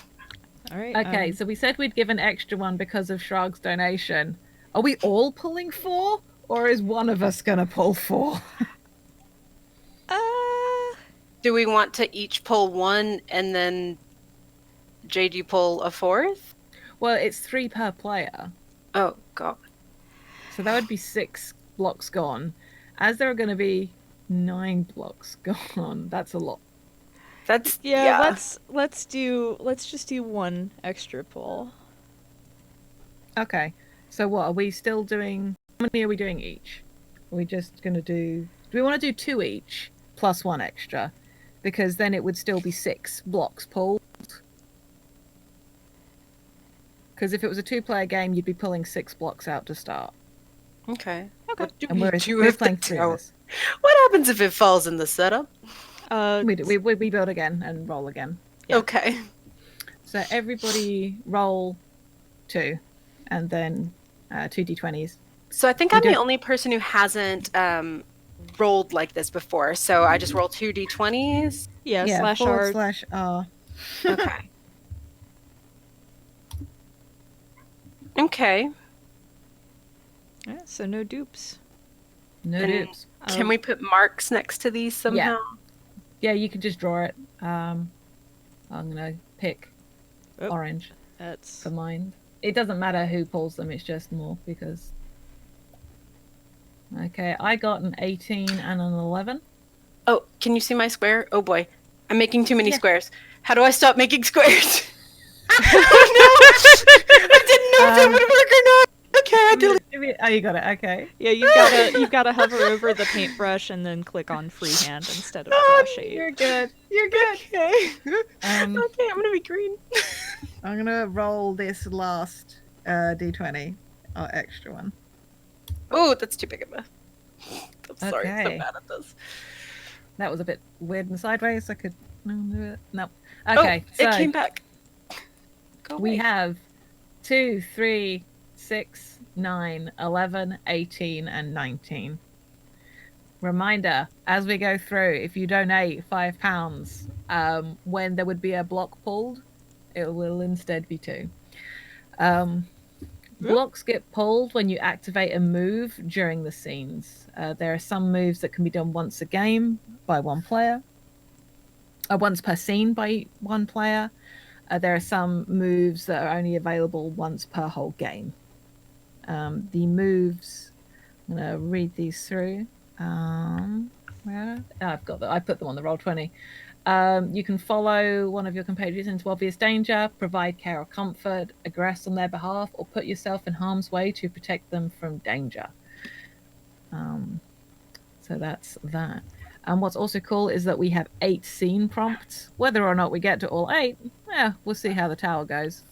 All right. Okay, so we said we'd give an extra one because of Shrag's donation. Are we all pulling 4? Or is one of us going to pull 4? Do we want to each pull 1 and then Jade, you pull a 4th? Well, it's 3 per player. Oh, God. So that would be 6 blocks gone. As there are going to be 9 blocks gone, that's a lot. That's yeah. Let's just do one extra pull. Okay. So what are we still doing? How many are we doing each? Are we just going to do we want to do 2 each plus 1 extra? Because then it would still be 6 blocks pulled. Because if it was a 2-player game, you'd be pulling 6 blocks out to start. Okay. What do And we we're do we're if the playing three of tower? us. What happens if it falls in the setup? We build again and roll again. Yeah. Okay. So everybody roll 2, and then 2d20s. So I think You I'm the don't- only person who hasn't rolled like this before. So I just roll 2d20s. Yeah, Yeah, slash forward R. /R. Okay. Okay. Yeah, so no dupes. No And dupes. Can we put marks next to these somehow? Yeah, you can just draw it. I'm gonna pick Oh. orange That's for mine. It doesn't matter who pulls them, it's just more because... Okay, I got an 18 and an 11. Oh, can you see my square? Oh boy. I'm making too many Yeah. squares. How do I stop making squares? Oh no! I didn't know if that would work or not. Okay, I deleted. Oh, you got it. Okay. yeah. You've gotta hover over the paintbrush and then click on freehand instead of draw Oh, shape. You're good. You're good. Okay. Um, Okay, I'm gonna be green. I'm gonna roll this last d20, our extra one. Oh, that's too big of a. I'm sorry, I'm so Okay. bad at this. That was a bit weird and sideways. I could do it. No. Oh, Okay, it so came back. Go we away. have 2, 3, 6, 9, 11, 18, and 19. Reminder, as we go through, if you donate £5, when there would be a block pulled, it will instead be 2. Blocks get pulled when you activate a move during the scenes. There are some moves that can be done once a game by one player, once per scene by one player. There are some moves that are only available once per whole game. The moves, I'm going to read these through. I've got I put them on the Roll20. You can follow one of your compatriots into obvious danger, provide care or comfort, aggress on their behalf, or put yourself in harm's way to protect them from danger. So that's that. And what's also cool is that we have 8 scene prompts. Whether or not we get to all 8, yeah, we'll see how the tower goes.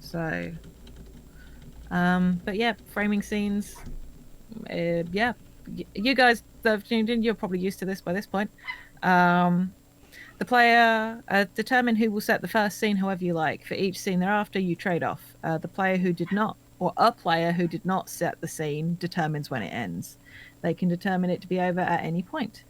So, but yeah, framing scenes. Yeah, you guys that have tuned in, you're probably used to this by this point. The player determine who will set the first scene however you like. For each scene thereafter, you trade off. The player who did not, or a player who did not set the scene, determines when it ends. They can determine it to be over at any point.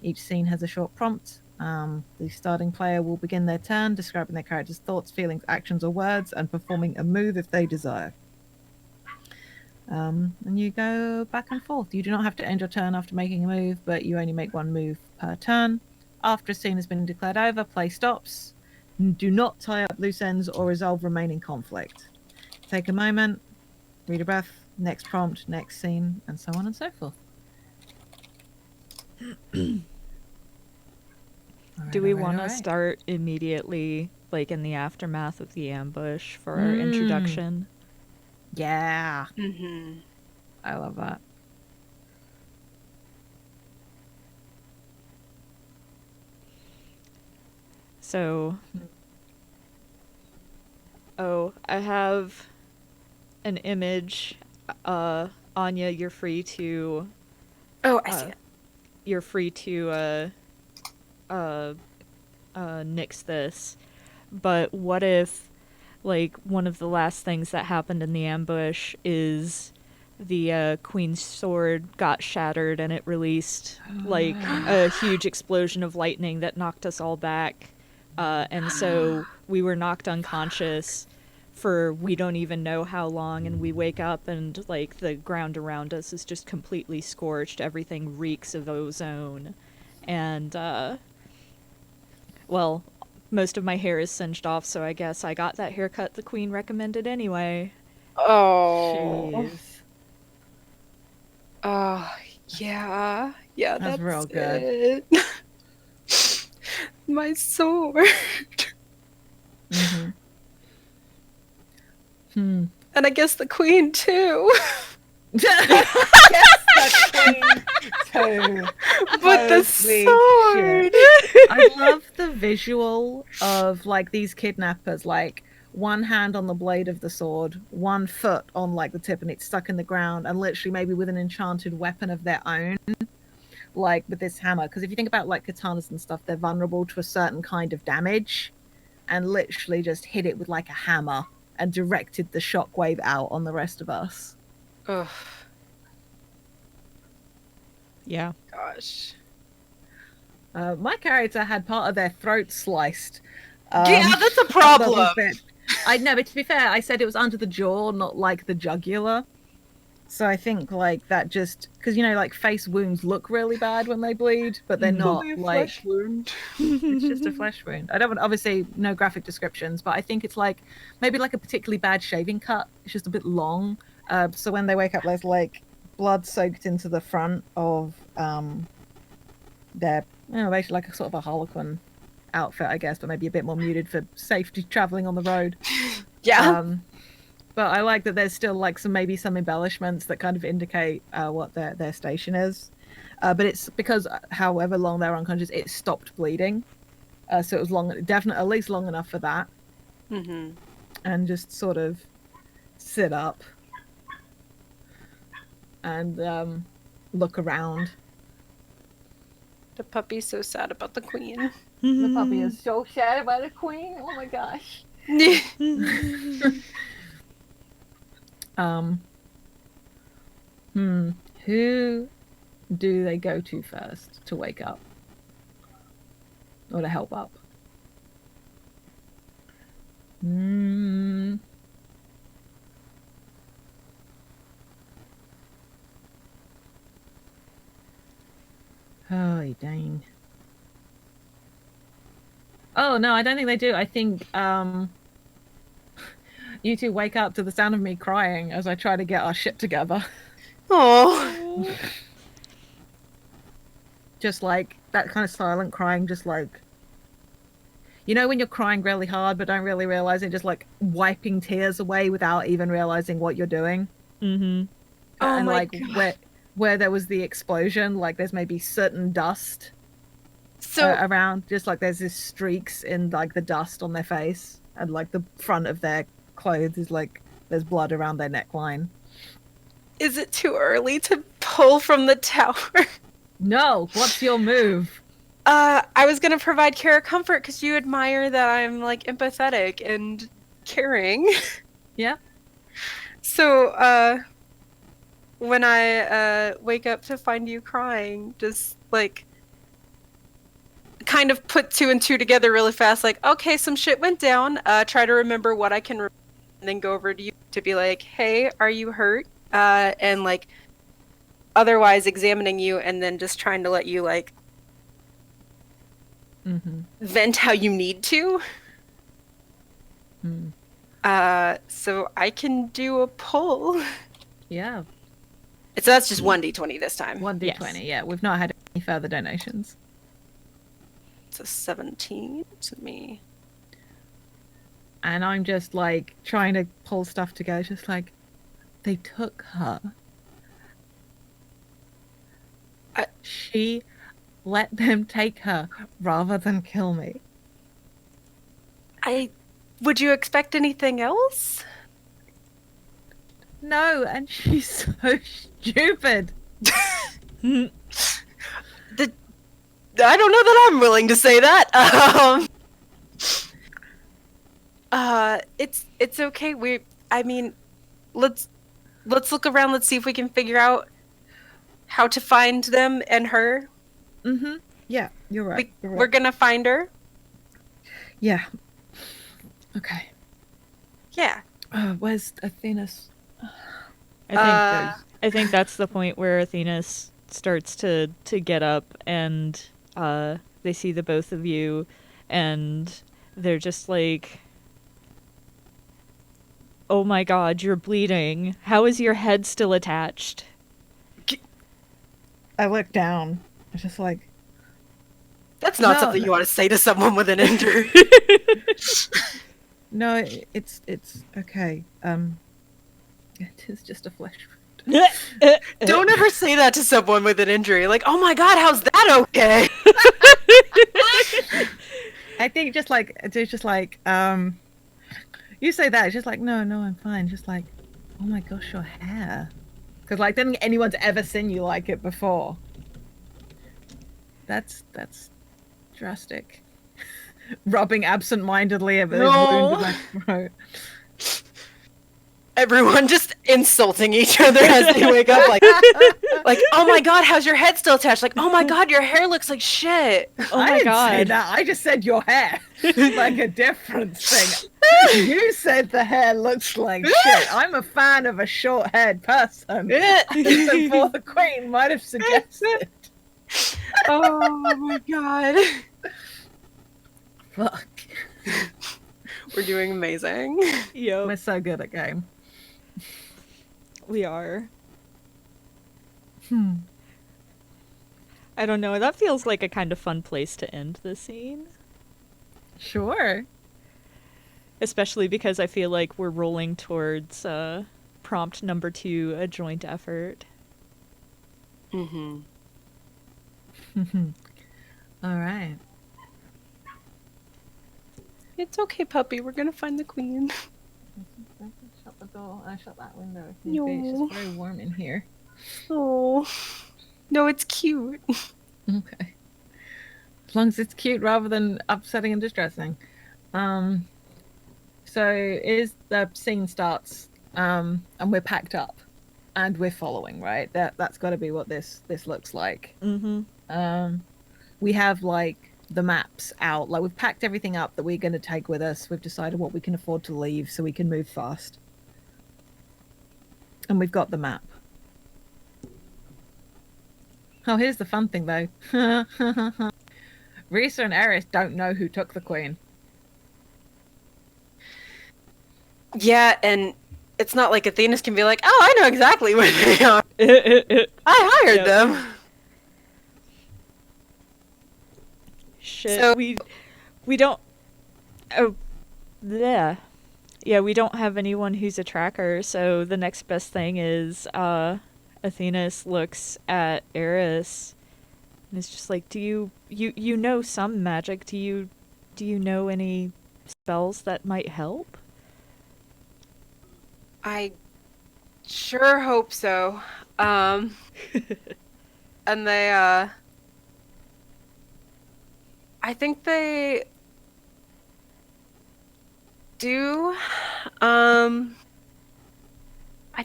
Each scene has a short prompt. The starting player will begin their turn describing their character's thoughts, feelings, actions, or words, and performing a move if they desire. And you go back and forth. You do not have to end your turn after making a move, but you only make one move per turn. After a scene has been declared over, play stops. Do not tie up loose ends or resolve remaining conflict. Take a moment, read a breath, next prompt, next scene, and so on and so forth. Do we want to start immediately, like in the aftermath of the ambush, for our introduction? Yeah. Mm-hmm. I love that. So, I have an image. Anya, you're free to. Oh, I see it. You're free to nix this. But what if, like, one of the last things that happened in the ambush is the queen's sword got shattered and it released like a huge explosion of lightning that knocked us all back, and so we were knocked unconscious for we don't even know how long, and we wake up and like the ground around us is just completely scorched, everything reeks of ozone, and well, most of my hair is singed off, so I guess I got that haircut the queen recommended anyway. Oh. Jeez. Oh, yeah. Yeah, That's real good. it. My sword. Mm-hmm. And I guess the queen, too. Yes, the queen too. But the Holy sword. I love the visual of like these kidnappers like one hand on the blade of the sword, one foot on like the tip, and it's stuck in the ground, and literally maybe with an enchanted weapon of their own, like with this hammer. Because if you think about like katanas and stuff, they're vulnerable to a certain kind of damage, and literally just hit it with like a hammer and directed the shockwave out on the rest of us. Ugh, Yeah. gosh. My character had part of their throat sliced. Yeah, that's a little problem. bit. I know, but to be fair, I said it was under the jaw, not like the jugular. So I think like that just because like face wounds look really bad when they bleed, but they're not Only a like flesh wound. it's just a flesh wound. I don't want obviously no graphic descriptions, but I think it's like maybe like a particularly bad shaving cut. It's just a bit long. So when they wake up, there's like blood soaked into the front of their basically like a sort of a harlequin outfit, I guess, but maybe a bit more muted for safety traveling on the road. Yeah. But I like that there's still like some embellishments that kind of indicate what their station is. But it's because however long they're unconscious, it stopped bleeding. So it was definitely at least long enough for that. Mm-hmm. And just sort of sit up and look around. The puppy's so sad about the queen. The puppy is so sad about the queen. Oh my gosh. Who do they go to first to wake up? Or to help up? Oh, dang. Oh, no, I don't think they do. I think you two wake up to the sound of me crying as I try to get our shit together. Oh. Just like that kind of silent crying, just like when you're crying really hard but don't really realize it, just like wiping tears away without even realizing what you're doing. Mm-hmm. Oh And my like God. where there was the explosion, like there's maybe certain dust So around, just like there's this streaks in like the dust on their face, and like the front of their clothes is like there's blood around their neckline. is it too early to pull from the tower? No, what's your move? I was gonna provide care or comfort because you admire that I'm like empathetic and caring. Yeah. So, when I wake up to find you crying, just like kind of put two and two together really fast, like, okay, some shit went down. Try to remember what I can remember, and then go over to you to be like, hey, are you hurt? And like otherwise examining you and then just trying to let you like vent how you need to. So I can do a pull. Yeah. So that's just 1d20 this time. 1d20, yeah. We've not had any further donations. It's a 17 to me. And I'm just like trying to pull stuff together, just like they took her. She let them take her rather than kill me. Would you expect anything else? No, and she's so stupid. I don't know that I'm willing to say that. It's okay. Let's look around. Let's see if we can figure out how to find them and her. Mm-hmm. Yeah, you're right. We're gonna find her. Yeah. Okay. Yeah. Where's Athena's? I think that's the point where Athena starts to get up, and they see the both of you, and they're just like, "Oh my God, you're bleeding! How is your head still attached?" I look down. It's just like, that's not something you want to say to someone with an injury. No, it's okay. It is just a flesh wound. Don't ever say that to someone with an injury. Like, oh my God, how's that okay? I think it's just like You say that, it's just like, no, I'm fine. Just like, oh my gosh, your hair. Because like, didn't anyone's ever seen you like it before. That's drastic. Rubbing absent-mindedly at the wound in my throat. Everyone just insulting each other as they wake up, like, oh my god, how's your head still attached? Like, oh my god, your hair looks like shit. Oh I my didn't say god. that. I just said your hair. Like a different thing. You said the hair looks like shit. I'm a fan of a short-haired person. Before the Queen might have suggested. Oh my god. Fuck. We're doing amazing. Yep, We're so good at game. we are. I don't know. That feels like a kind of fun place to end the scene. Sure. Especially because I feel like we're rolling towards prompt number 2, a joint effort. Mm-hmm. All right. It's okay, puppy. We're gonna find the queen. Shut the door. I shut that window. No. It's just very warm in here. Oh. No, it's cute. Okay. As long as it's cute rather than upsetting and distressing. So is the scene starts, and we're packed up, and we're following, right? That's got to be what this looks like. Mm-hmm. We have like the maps out. Like we've packed everything up that we're going to take with us. We've decided what we can afford to leave so we can move fast. And we've got the map. Oh, here's the fun thing though. Risa and Eris don't know who took the queen. Yeah, and it's not like Athena's can be like, oh, I know exactly where they are. I hired Yep. them. Shit. So- we don't. Oh, yeah. Yeah, we don't have anyone who's a tracker. So the next best thing is Athena's looks at Eris and is just like, do you know some magic? Do you know any spells that might help? I sure hope so. And they, I think they do. I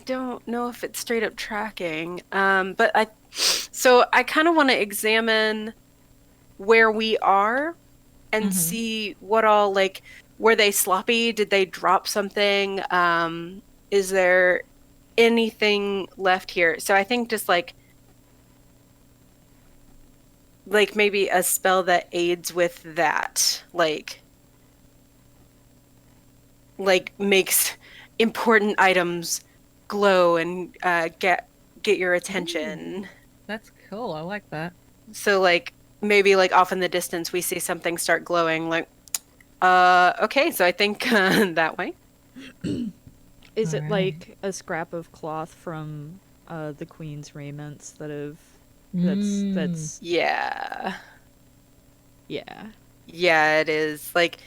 don't know if it's straight up tracking. But I kind of want to examine where we are and see what all, like, were they sloppy? Did they drop something? Is there anything left here? So I think just like maybe a spell that aids with that, like makes important items glow and get your attention. Ooh, that's cool. I like that. So like maybe like off in the distance we see something start glowing, like okay, so I think that way. Is it Alright. like a scrap of cloth from the queen's raiments that have that's Yeah. yeah. Yeah, it is. Like,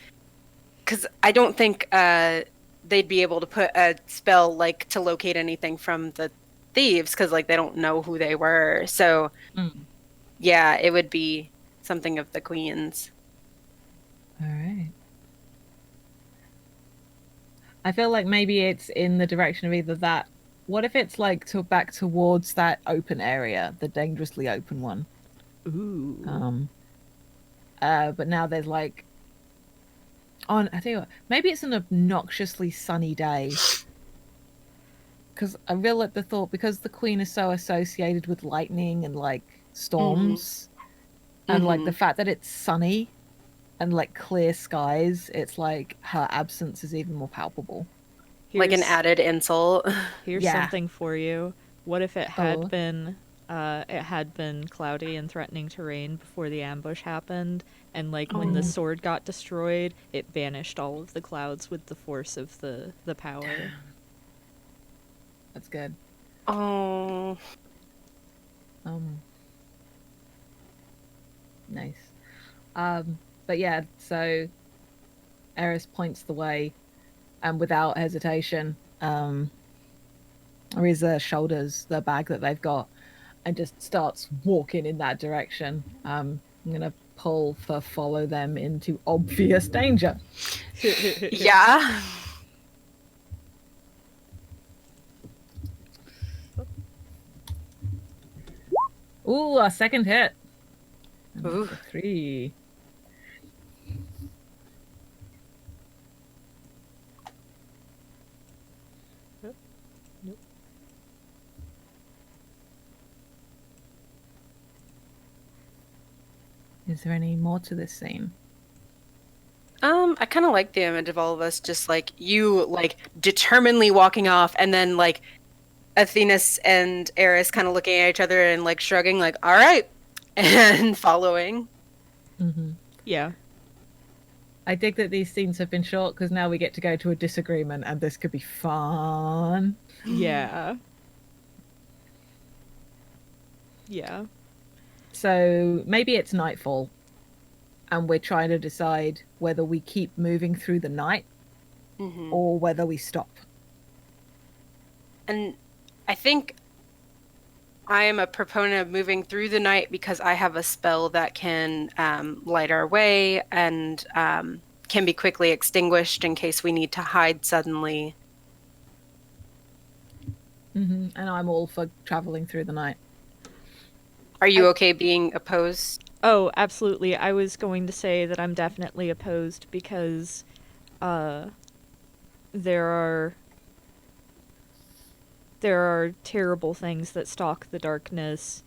because I don't think they'd be able to put a spell like to locate anything from the thieves because like they don't know who they were. So yeah, it would be something of the queen's. All right. I feel like maybe it's in the direction of either that. What if it's like back towards that open area, the dangerously open one? Ooh. But now there's like, I tell you what, maybe it's an obnoxiously sunny day. Because I really like the thought, because the queen is so associated with lightning and like storms, and like the fact that it's sunny and like clear skies, it's like her absence is even more palpable. Like an added insult. Here's Yeah. something for you. What if it had Oh. been cloudy and threatening to rain before the ambush happened, and like when the sword got destroyed, it banished all of the clouds with the force of the power. That's good. Oh. Nice. But yeah, so Eris points the way and without hesitation, or his shoulders, the bag that they've got, and just starts walking in that direction. I'm gonna pull for follow them into obvious danger. Yeah. Ooh, a second hit. Ooh. 3. Nope. Is there any more to this scene? I kind of like the image of all of us just like you like determinedly walking off and then like Athenas and Eris kind of looking at each other and like shrugging like all right and following. Mm-hmm. Yeah. I dig that these scenes have been short because now we get to go to a disagreement and this could be fun. Yeah. Yeah. So maybe it's nightfall and we're trying to decide whether we keep moving through the night Mm-hmm. or whether we stop. And I think I am a proponent of moving through the night because I have a spell that can light our way and can be quickly extinguished in case we need to hide suddenly. Mm-hmm. And I'm all for traveling through the night. Are you okay being opposed? Oh, absolutely. I was going to say that I'm definitely opposed because there are terrible things that stalk the darkness,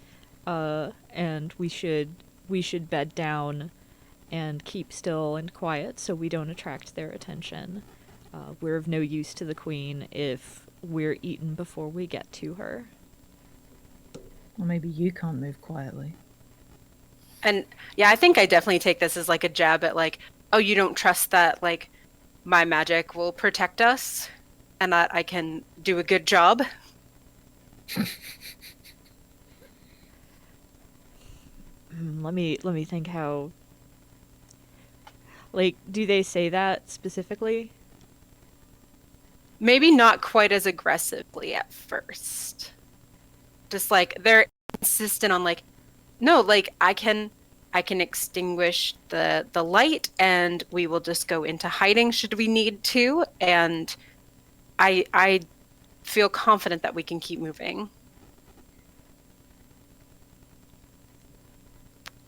and we should bed down and keep still and quiet so we don't attract their attention. We're of no use to the queen if we're eaten before we get to her. Or maybe you can't move quietly. And yeah, I think I definitely take this as like a jab at like, oh, you don't trust that like my magic will protect us and that I can do a good job. Let me think how. Like, do they say that specifically? Maybe not quite as aggressively at first. Just like they're insistent on like, no, like I can extinguish the light and we will just go into hiding should we need to, and I feel confident that we can keep moving.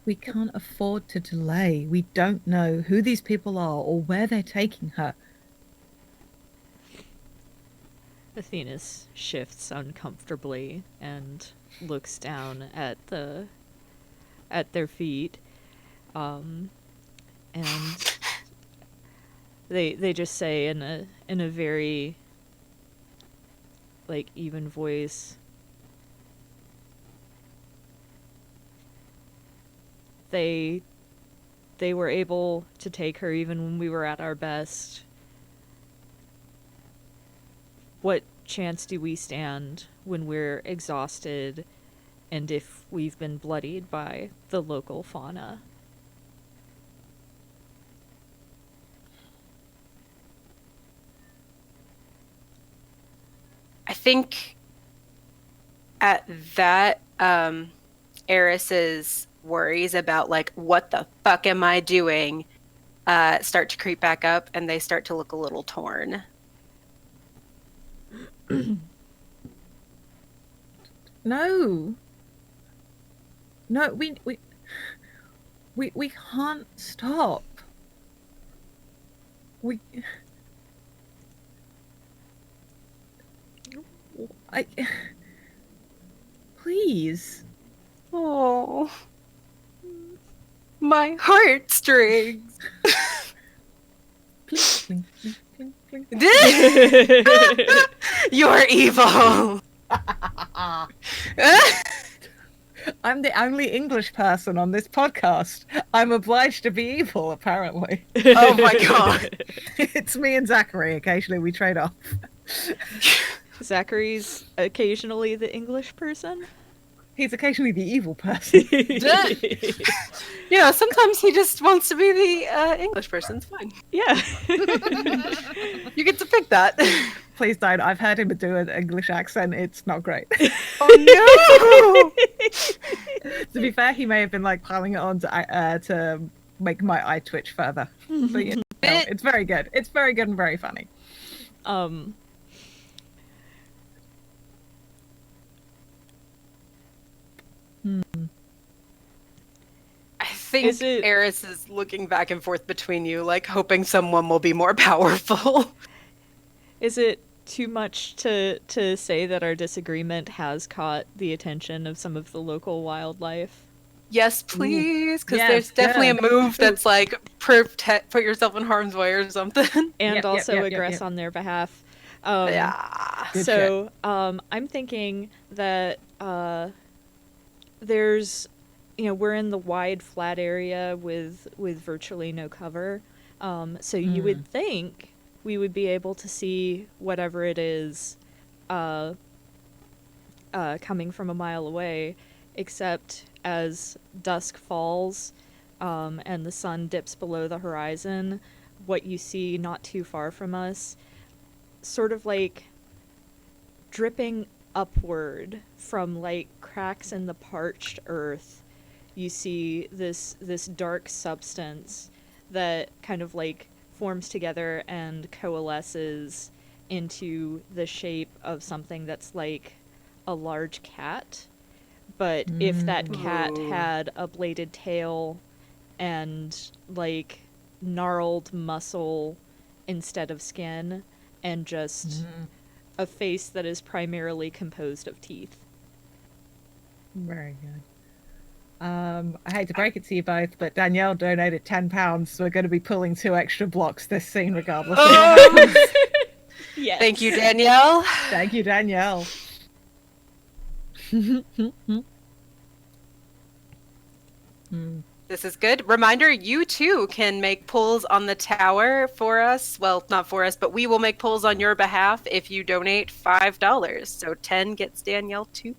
We can't afford to delay. We don't know who these people are or where they're taking her. Athena's shifts uncomfortably and looks down at their feet, and they just say in a very like even voice, they were able to take her even when we were at our best. What chance do we stand when we're exhausted and if we've been bloodied by the local fauna? I think at that, Eris's worries about like what the fuck am I doing start to creep back up, and they start to look a little torn. No. No, we can't stop. We I please. Oh, my heartstrings. Clink, clink, clink, clink, clink. You're evil. I'm the only English person on this podcast. I'm obliged to be evil, apparently. Oh my god. It's me and Zachary. Occasionally we trade off. Zachary's occasionally the English person. He's occasionally the evil person. Sometimes he just wants to be the English person. It's fine. Yeah. You get to pick that. Please don't. I've heard him do an English accent. It's not great. Oh To be fair, he may have been like piling it on to make my eye twitch further. But it's very good. It's very good and very funny. I think Eris is looking back and forth between you, like hoping someone will be more powerful. Is it too much to say that our disagreement has caught the attention of some of the local wildlife? Yes, please, because Yes, there's definitely good. a move that's like put yourself in harm's way or something. And also yep, aggress on their behalf. Yeah. Good So I'm thinking that there's, we're in the wide flat area with virtually no cover. So you would think we would be able to see whatever it is coming from a mile away, except as dusk falls and the sun dips below the horizon, what you see not too far from us, sort of like dripping upward from like cracks in the parched earth, you see this dark substance that kind of like forms together and coalesces into the shape of something that's like a large cat. But if that cat had a bladed tail and like gnarled muscle instead of skin, and just a face that is primarily composed of teeth. Very good. I hate to break it to you both, but Danielle donated £10, so we're going to be pulling 2 extra blocks this scene regardless. Yes. Thank you, Danielle. Thank you, Danielle. This is good. Reminder, you too can make pulls on the tower for us. Well, not for us, but we will make pulls on your behalf if you donate $5. So 10 gets Danielle 2.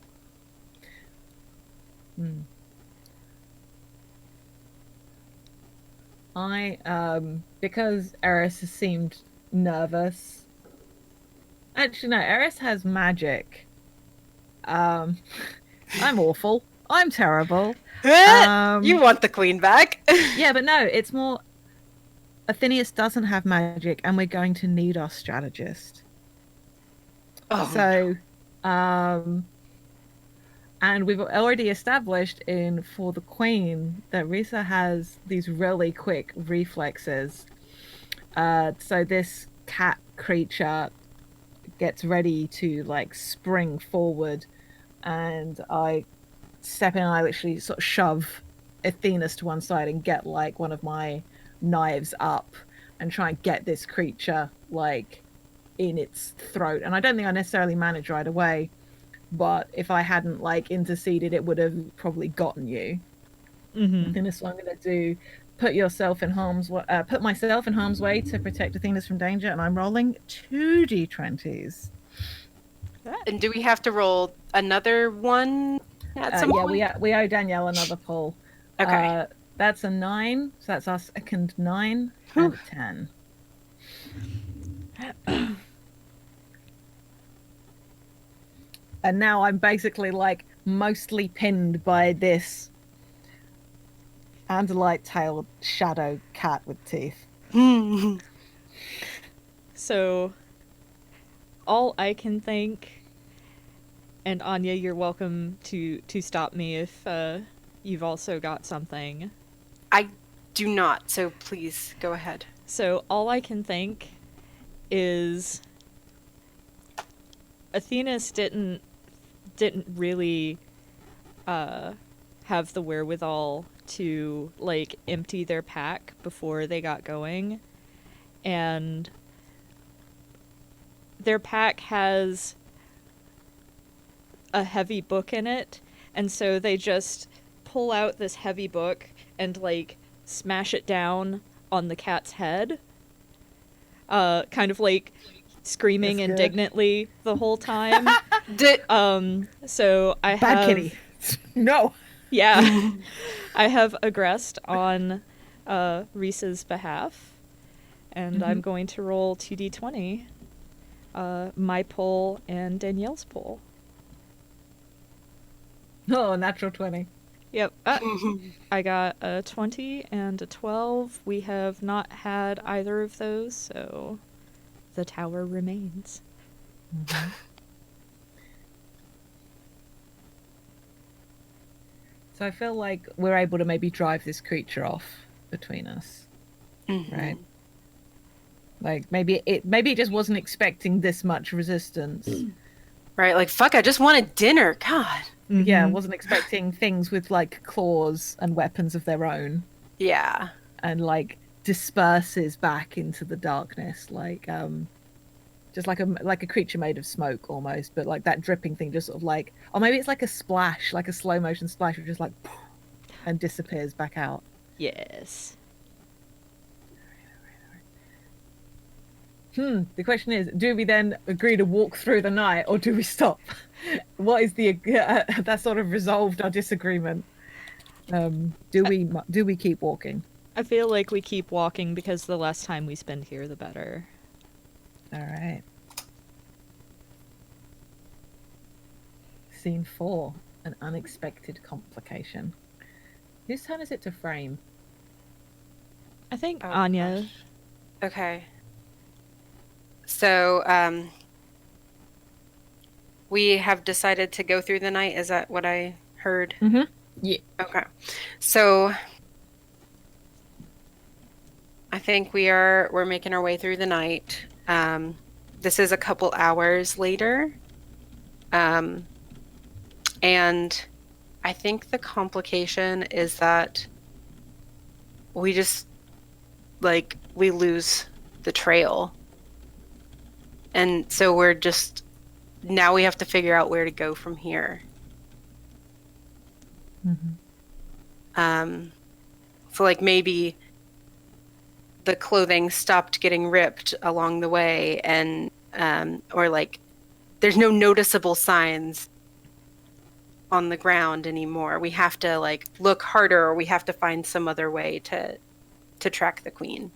Because Eris seemed nervous. Actually, no, Eris has magic. I'm awful. I'm terrible. You want the queen back? Yeah, but no, it's more. Athenius doesn't have magic, and we're going to need our strategist. And we've already established for the queen that Risa has these really quick reflexes. So this cat creature gets ready to like spring forward, and I step in and I literally sort of shove Athena's to one side and get like one of my knives up and try and get this creature like in its throat. And I don't think I necessarily managed right away, but if I hadn't like interceded, it would have probably gotten you. And that's what I'm going to do. Put myself in harm's way to protect Athena's from danger, and I'm rolling 2 d20s. And do we have to roll another one at some point? Yeah, we owe Danielle another pull. Okay. That's a 9, so that's our second 9 and a 10. And now I'm basically like mostly pinned by this Andalite-tailed shadow cat with teeth. So, all I can think, and Anya, you're welcome to stop me if you've also got something. I do not, so please go ahead. So all I can think is Athena's didn't really have the wherewithal to like empty their pack before they got going, and their pack has a heavy book in it, and so they just pull out this heavy book and like smash it down on the cat's head, kind of like screaming indignantly the whole time. So I Bad have kitty. No. Yeah. I have aggressed on Reese's behalf, and I'm going to roll 2d20. My pull and Danielle's pull. Oh, natural 20. Yep. I got a 20 and a 12. We have not had either of those, so the tower remains. So I feel like we're able to maybe drive this creature off between us, right? Like maybe it just wasn't expecting this much resistance. Right, like, fuck, I just wanted dinner. God. Yeah, wasn't expecting things with like claws and weapons of their own, Yeah. and like disperses back into the darkness, like just like a creature made of smoke almost, but like that dripping thing just sort of like, or maybe it's like a splash, like a slow motion splash, which just like and disappears back out. Yes. The question is, do we then agree to walk through the night, or do we stop? What is the that sort of resolved our disagreement? Do we keep walking? I feel like we keep walking because the less time we spend here, the better. All right. Scene 4, an unexpected complication. Whose turn is it to frame? I think Oh, Anya. gosh. Okay. So, we have decided to go through the night. Is that what I heard? Yeah. Okay. So, I think we're making our way through the night. This is a couple hours later. And I think the complication is that we just, like, we lose the trail. And so we're just, now we have to figure out where to go from here. So like maybe the clothing stopped getting ripped along the way, and or like there's no noticeable signs on the ground anymore. We have to like look harder, or we have to find some other way to track the queen.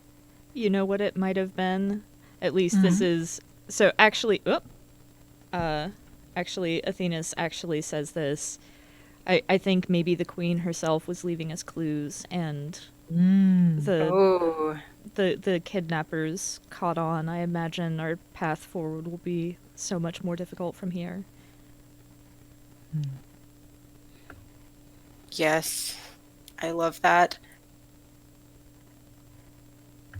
You know what it might have been? At least this is... So actually... actually, Athena's actually says this. I think maybe the queen herself was leaving us clues, and Oh. the kidnappers caught on. I imagine our path forward will be so much more difficult from here. Yes. I love that.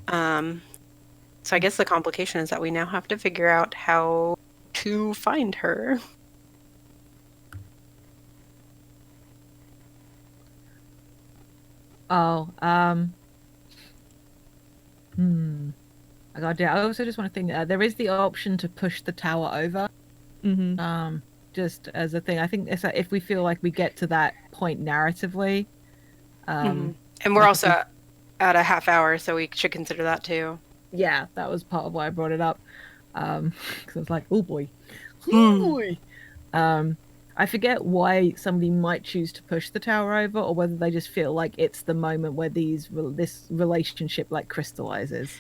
So I guess the complication is that we now have to figure out how to find her. Oh, I got it. I also just want to think there is the option to push the tower over. Just as a thing. I think it's if we feel like we get to that point narratively. And we're like also at a half hour, so we should consider that too. Yeah, that was part of why I brought it up. Because I was like, oh boy. Oh boy. I forget why somebody might choose to push the tower over, or whether they just feel like it's the moment where this relationship like crystallizes.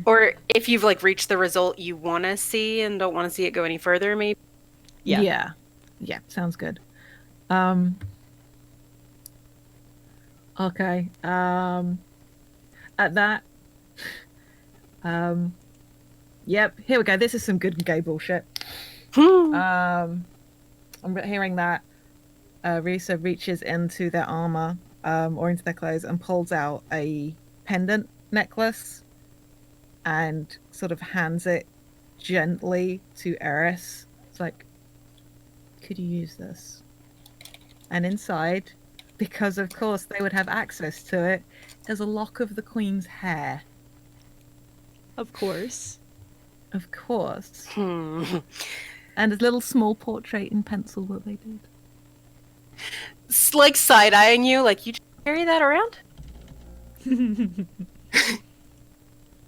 Or if you've like reached the result you want to see and don't want to see it go any further, maybe. Yeah, sounds good. Okay. At that. Yep. Here we go. This is some good gay bullshit. I'm hearing that Risa reaches into their armor or into their clothes and pulls out a pendant necklace and sort of hands it gently to Eris. It's like, could you use this? And inside, because of course they would have access to it, there's a lock of the queen's hair. Of course. Of course. And a little small portrait in pencil that they did. It's like side-eyeing you, like, you just carry that around?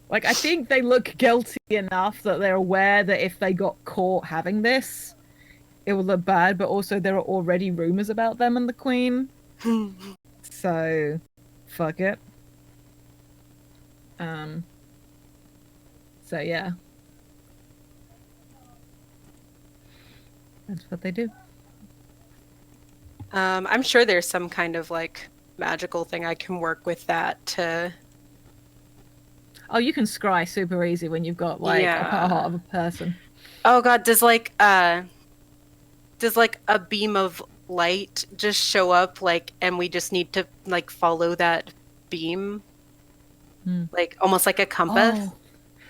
Like, I think they look guilty enough that they're aware that if they got caught having this, it will look bad, but also there are already rumors about them and the queen. So, fuck it. So yeah. That's what they do. I'm sure there's some kind of like magical thing I can work with that to. Oh, you can scry super easy when you've got like a Yeah. part of a person. Oh God, does like a beam of light just show up like and we just need to like follow that beam? Like almost like a compass? Oh,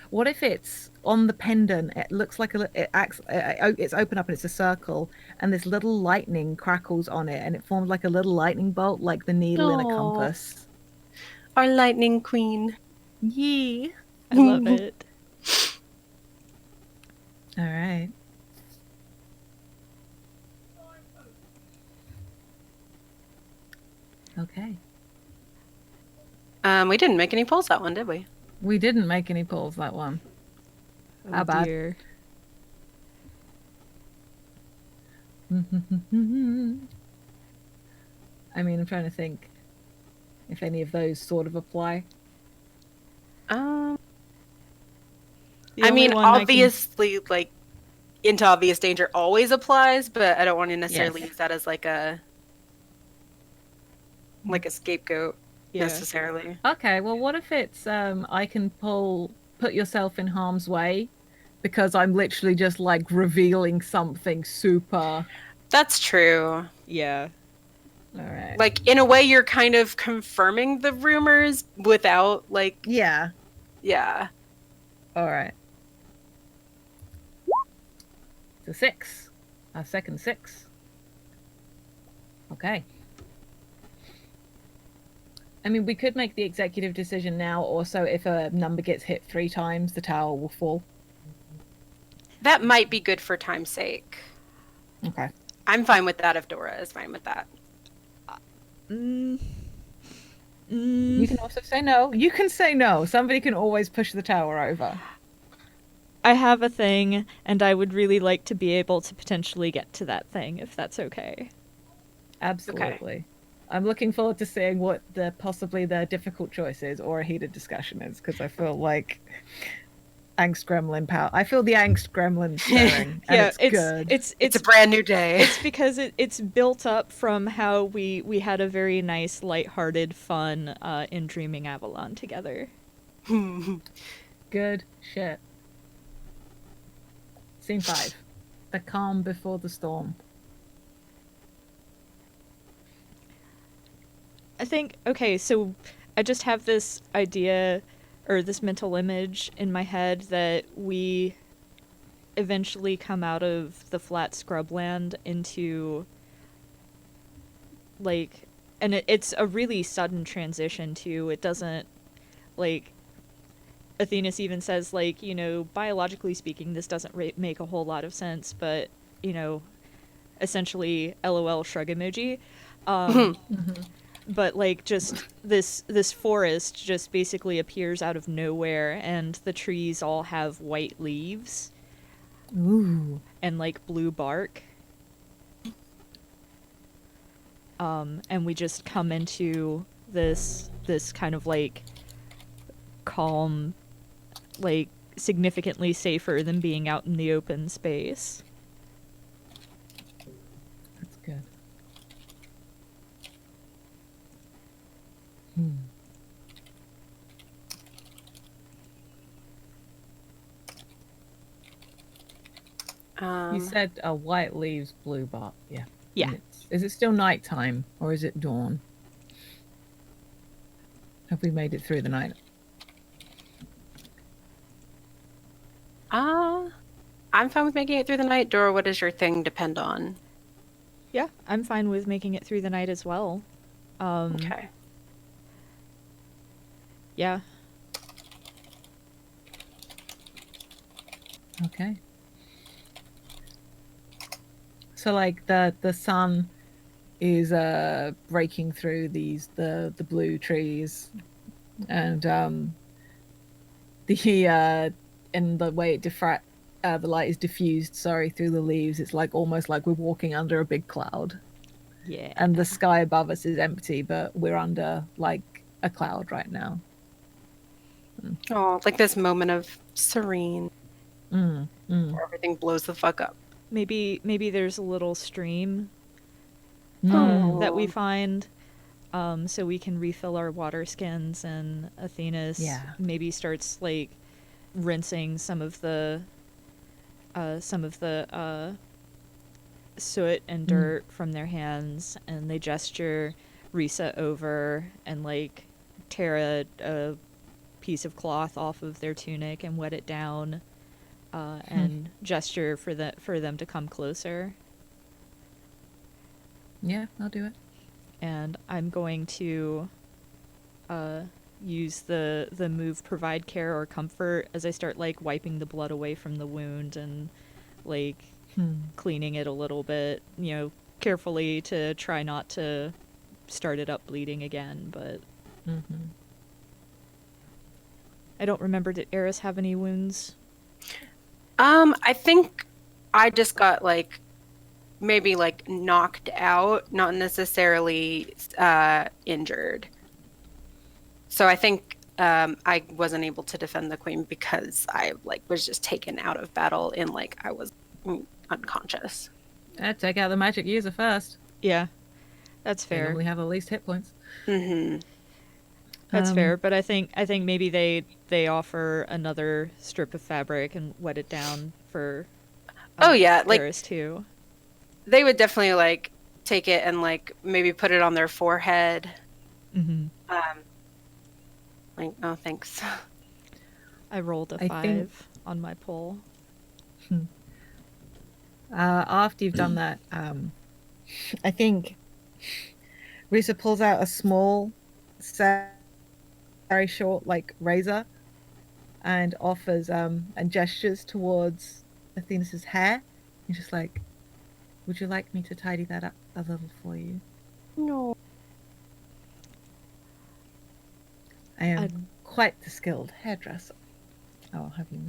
what if it's on the pendant? It looks like it's open up and it's a circle, and this little lightning crackles on it, and it forms like a little lightning bolt, like the needle in a Aw. compass. Our lightning queen. Yee. I love it. All right. Okay. We didn't make any polls that one, did we? We didn't make any polls that one. Oh, How bad? dear. I mean, I'm trying to think if any of those sort of apply. The I only mean, one I can- obviously, like into obvious danger always applies, but I don't want to necessarily Yes. use that as like a scapegoat Yeah. necessarily. Okay, well, what if it's I can put yourself in harm's way because I'm literally just like revealing something super. That's true. Yeah. All right. Like in a way, you're kind of confirming the rumors without like, Yeah. yeah. All right. It's a 6. A second 6. Okay. I mean, we could make the executive decision now. Also, if a number gets hit 3 times, the tower will fall. That might be good for time's sake. Okay. I'm fine with that if Dora is fine with that. Mm. You can also say no. You can say no. Somebody can always push the tower over. I have a thing, and I would really like to be able to potentially get to that thing, if that's okay. Absolutely. I'm looking forward to seeing what possibly the difficult choice is or a heated discussion is, because I feel like angst gremlin power. I feel the angst gremlin stirring, and Yeah, it's good. It's a brand new day. It's because it's built up from how we had a very nice, lighthearted fun in Dreaming Avalon together. Good shit. Scene 5. The calm before the storm. I think, okay, so I just have this idea or this mental image in my head that we eventually come out of the flat scrubland into like, and it's a really sudden transition too. It doesn't, like, Athena's even says, like, you know, biologically speaking, this doesn't make a whole lot of sense, but, you know, essentially LOL shrug emoji. But like just this forest just basically appears out of nowhere, and the trees all have white leaves. Ooh. And like blue bark. And we just come into this kind of like calm, like significantly safer than being out in the open space. That's good. You said white leaves, blue bark. Yeah. Yeah. Is it still nighttime or is it dawn? Have we made it through the night? I'm fine with making it through the night. Dora, what does your thing depend on? Yeah, I'm fine with making it through the night as well. Okay. Yeah. Okay. So like the sun is breaking through the blue trees, and the and the way it the light is diffused, sorry, through the leaves. It's like almost like we're walking under a big cloud. Yeah. And the sky above us is empty, but we're under like a cloud right now. Oh, like this moment of serene Mm, where everything blows the fuck up. Maybe there's a little stream mm. that we find, so we can refill our water skins, and Athena's Yeah. maybe starts like rinsing some of the soot and dirt from their hands, and they gesture Risa over and like tear a piece of cloth off of their tunic and wet it down, and gesture for them to come closer. Yeah, I'll do it. And I'm going to use the move provide care or comfort as I start like wiping the blood away from the wound and like cleaning it a little bit, carefully to try not to start it up bleeding again. But I don't remember, did Eris have any wounds? I think I just got like maybe like knocked out, not necessarily injured. So I think I wasn't able to defend the queen because I like was just taken out of battle and like I was unconscious. Take out the magic user first. Yeah, that's They fair. normally have the least hit points. Mm-hmm. That's fair, but I think maybe they offer another strip of fabric and wet it down for oh yeah, like Eris too. they would definitely like take it and like maybe put it on their forehead. Like, oh, thanks. I rolled a 5 on my pull. After you've done that, I think Risa pulls out a small, very short, like razor, and offers and gestures towards Athena's hair. He's just like, "Would you like me to tidy that up a little for you?" No. I am quite the skilled hairdresser. I'll have you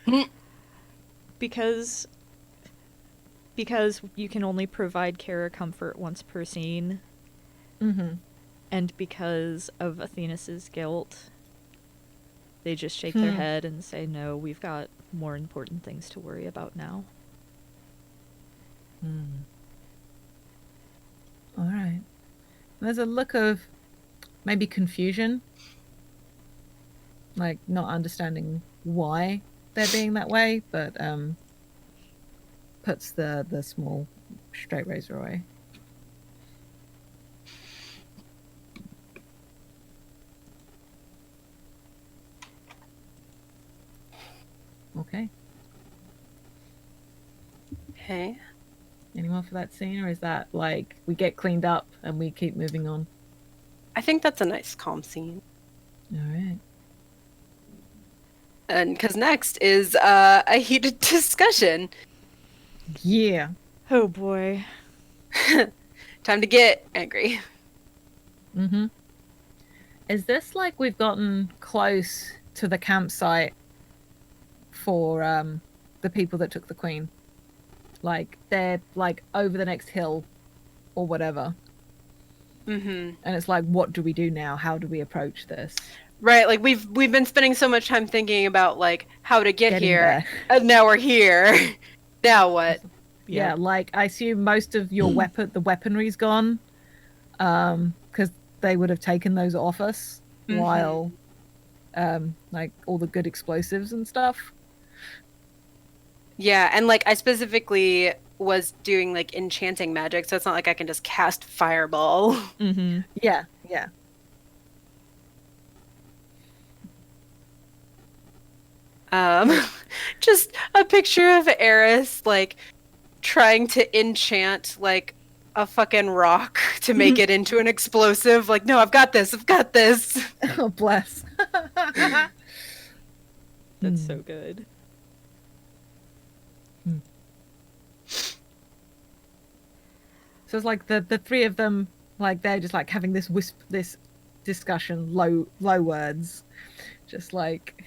know. Because you can only provide care or comfort once per scene, and because of Athena's guilt, they just shake their head and say, no, we've got more important things to worry about now. All right. There's a look of maybe confusion, like not understanding why they're being that way, but puts the small straight razor away. Okay. Okay. Any more for that scene, or is that like we get cleaned up and we keep moving on? I think that's a nice calm scene. All right. And because next is a heated discussion. Yeah. Oh boy. Time to get angry. Is this like we've gotten close to the campsite for the people that took the queen? Like they're like over the next hill or whatever. And it's like, what do we do now? How do we approach this? Right, like we've been spending so much time thinking about like how to get Getting here, there. and now we're here. Now what? Yeah, like I assume most of your the weaponry's gone, because they would have taken those off us, while, like all the good explosives and stuff. Yeah, and like I specifically was doing like enchanting magic, so it's not like I can just cast fireball. Yeah. Just a picture of Eris like trying to enchant like a fucking rock to make it into an explosive. Like, no, I've got this. Oh, bless. That's so good. So it's like the three of them, like they're just like having this discussion, low words, just like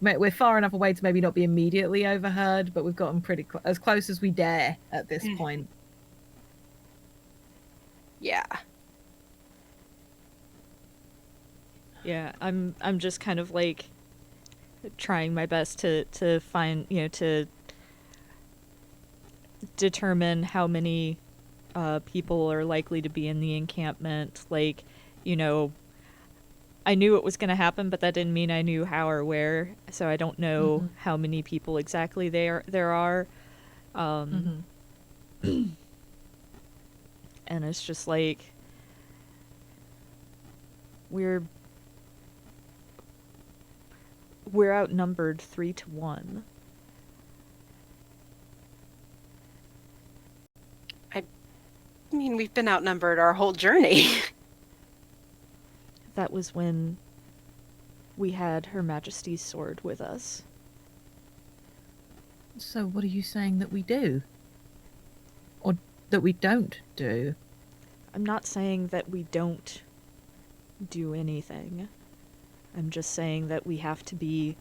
We're far enough away to maybe not be immediately overheard, but we've gotten pretty as close as we dare at this point. Yeah. Yeah, I'm just kind of like trying my best to find, to determine how many people are likely to be in the encampment. Like, I knew it was going to happen, but that didn't mean I knew how or where. So I don't know how many people exactly there are. And it's just like we're outnumbered 3-1. I mean, we've been outnumbered our whole journey. That was when we had Her Majesty's sword with us. So what are you saying that we do? Or that we don't do? I'm not saying that we don't do anything. I'm just saying that we have to be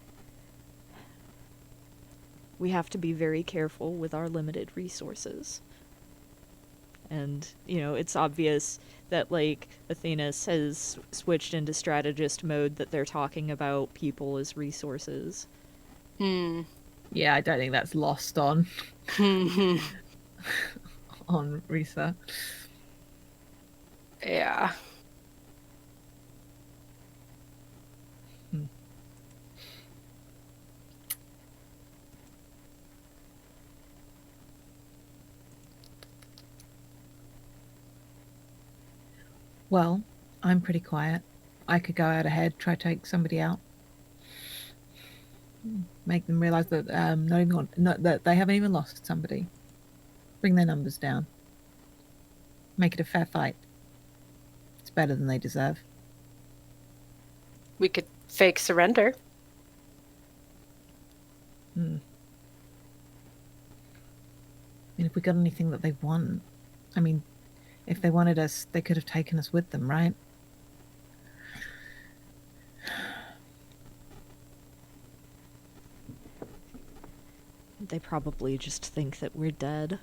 very careful with our limited resources. And, it's obvious that, like, Athenas has switched into strategist mode, that they're talking about people as resources. Yeah, I don't think that's lost on on Risa. Yeah. Well, I'm pretty quiet. I could go out ahead, try to take somebody out. Make them realize that that they haven't even lost somebody. Bring their numbers down. Make it a fair fight. It's better than they deserve. We could fake surrender. I mean, if we got anything that they want, I mean, if they wanted us, they could have taken us with them, right? They probably just think that we're dead.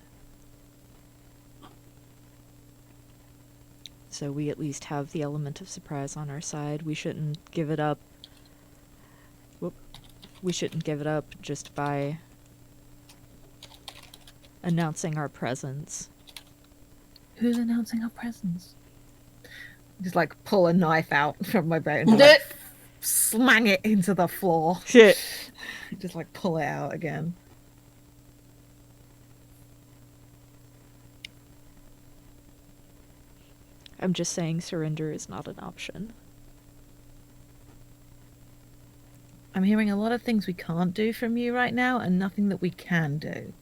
So we at least have the element of surprise on our side. We shouldn't give it up. We shouldn't give it up just by announcing our presence. Who's announcing our presence? Just like pull a knife out from my belt and like, slang it into the floor. Shit. Just like pull it out again. I'm just saying surrender is not an option. I'm hearing a lot of things we can't do from you right now and nothing that we can do.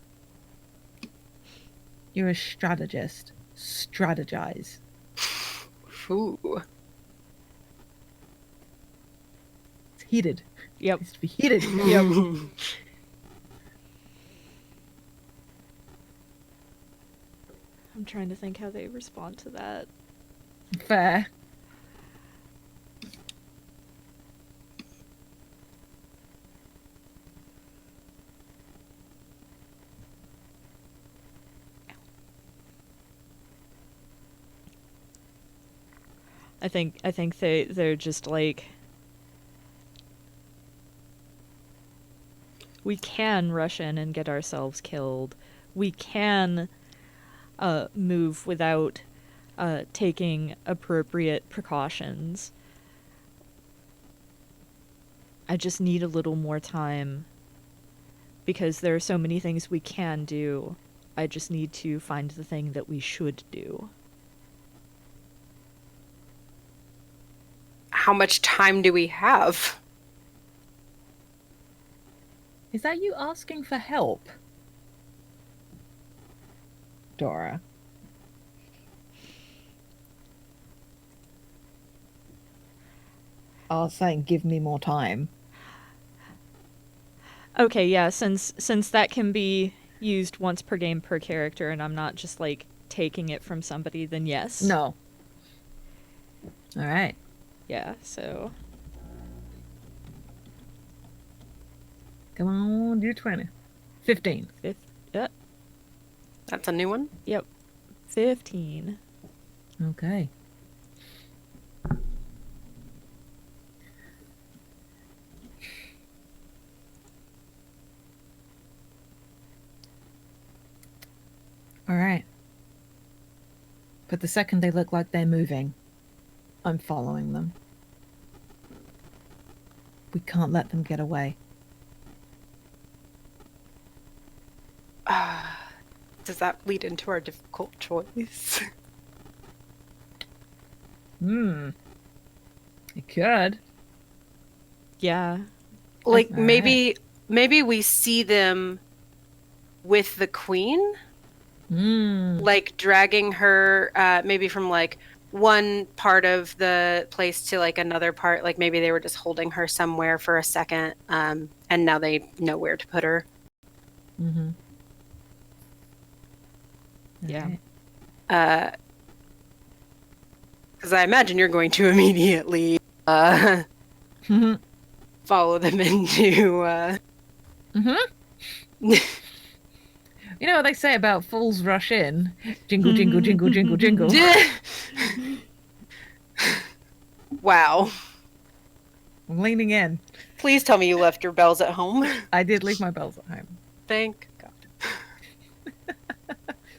You're a strategist. Strategize. Ooh. It's heated. Yep. It needs to be heated. Yep. I'm trying to think how they respond to that. Fair. I think they're just like, we can rush in and get ourselves killed. We can move without taking appropriate precautions. I just need a little more time because there are so many things we can do. I just need to find the thing that we should do. How much time do we have? Is that you asking for help? Dora. I was saying give me more time. Okay, yeah, since that can be used once per game per character and I'm not just like taking it from somebody, then yes. No. All right. Yeah, so Come on, do 20. 15. That's a new one. Yep. 15. Okay. All right. But the second they look like they're moving, I'm following them. We can't let them get away. Does that lead into our difficult choice? It could. Yeah. Like All maybe we see them with the queen, like dragging her maybe from like one part of the place to like another part. Like maybe they were just holding her somewhere for a second, and now they know where to put her. Mm-hmm. Yeah. Right. Because I imagine you're going to immediately follow them into. You know what they say about fools rush in? Jingle, jingle, jingle, jingle, jingle. Wow. I'm leaning in. Please tell me you left your bells at home. I did leave my bells at home. Thank God.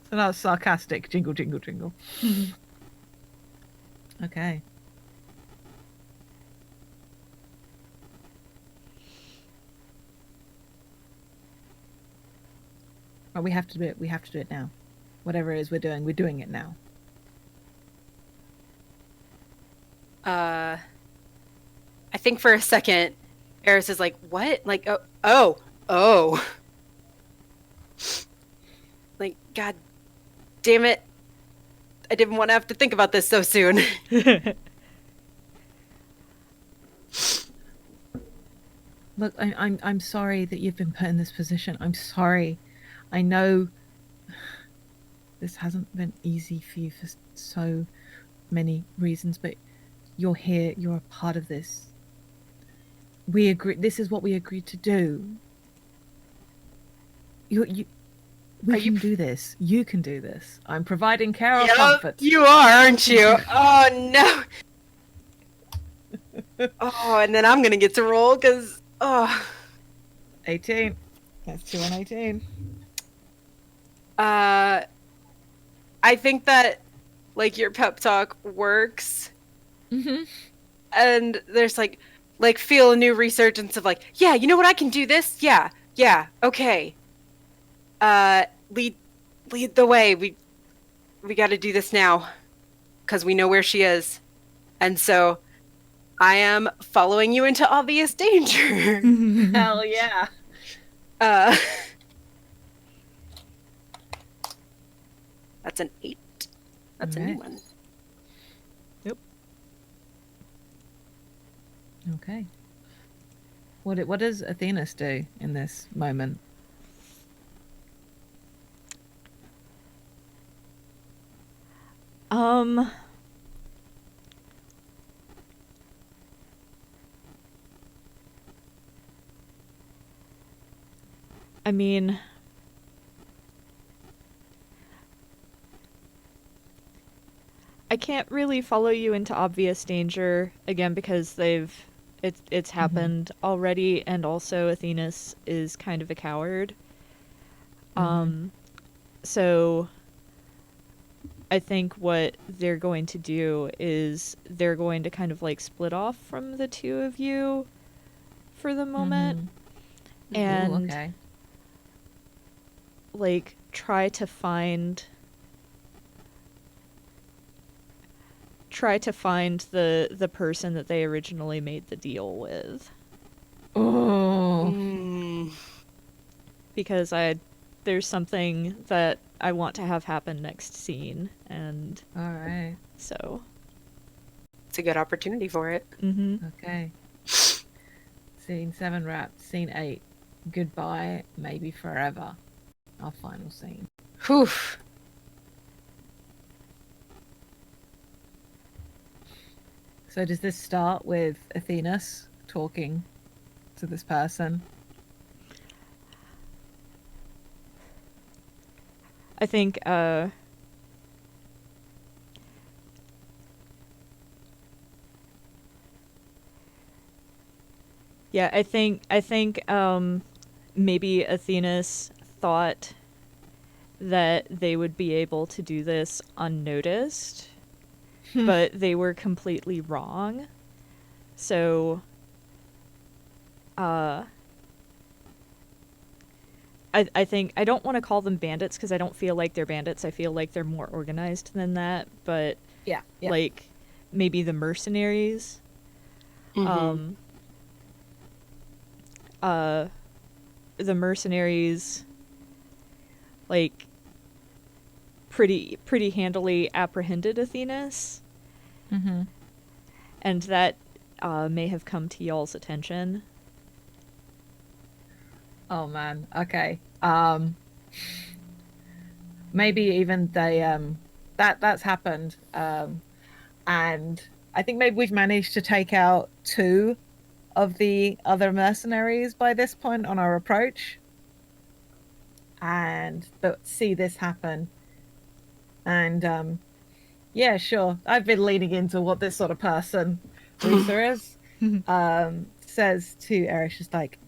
So that was sarcastic. Jingle, jingle, jingle. Okay. Oh, we have to do it. We have to do it now. Whatever it is we're doing it now. I think for a second, Eris is like, "What? Like, oh." Like, God damn it! I didn't want to have to think about this so soon. Look, I'm sorry that you've been put in this position. I'm sorry. I know this hasn't been easy for you for so many reasons, but you're here. You're a part of this. We agree. This is what we agreed to do. We can do this. You can do this. I'm providing care or comfort. You are, aren't you? Oh no. Oh, and then I'm gonna get to roll because 18. That's 2 on 18. I think that like your pep talk works. And there's like feel a new resurgence of like, yeah, you know what, I can do this. Yeah, okay. Lead the way. We got to do this now because we know where she is, and so I am following you into obvious danger. Hell yeah. That's an 8. That's a new one. Yep. Okay. What does Athena's do in this moment? I mean, I can't really follow you into obvious danger again because it's happened already, and also Athena's is kind of a coward. So I think what they're going to do is they're going to kind of like split off from the two of you for the moment. And Ooh, okay. like try to find the person that they originally made the deal with. Oh. Because there's something that I want to have happen next scene, and All right. so It's a good opportunity for it. Okay. Scene 7 wrapped. Scene 8. Goodbye, maybe forever. Our final scene. Whew. So does this start with Athena's talking to this person? I think yeah, I think maybe Athena's thought that they would be able to do this unnoticed, but they were completely wrong. So I think I don't want to call them bandits because I don't feel like they're bandits. I feel like they're more organized than that, but Yeah. like maybe the mercenaries. Mhm. The mercenaries like pretty handily apprehended Athenas, Mm-hmm. and that may have come to y'all's attention. Oh man. Okay. Maybe even they that's happened. And I think maybe we've managed to take out two of the other mercenaries by this point on our approach. And but see this happen. And yeah, sure. I've been leaning into what this sort of person Lisa is. Says to Eric, just like,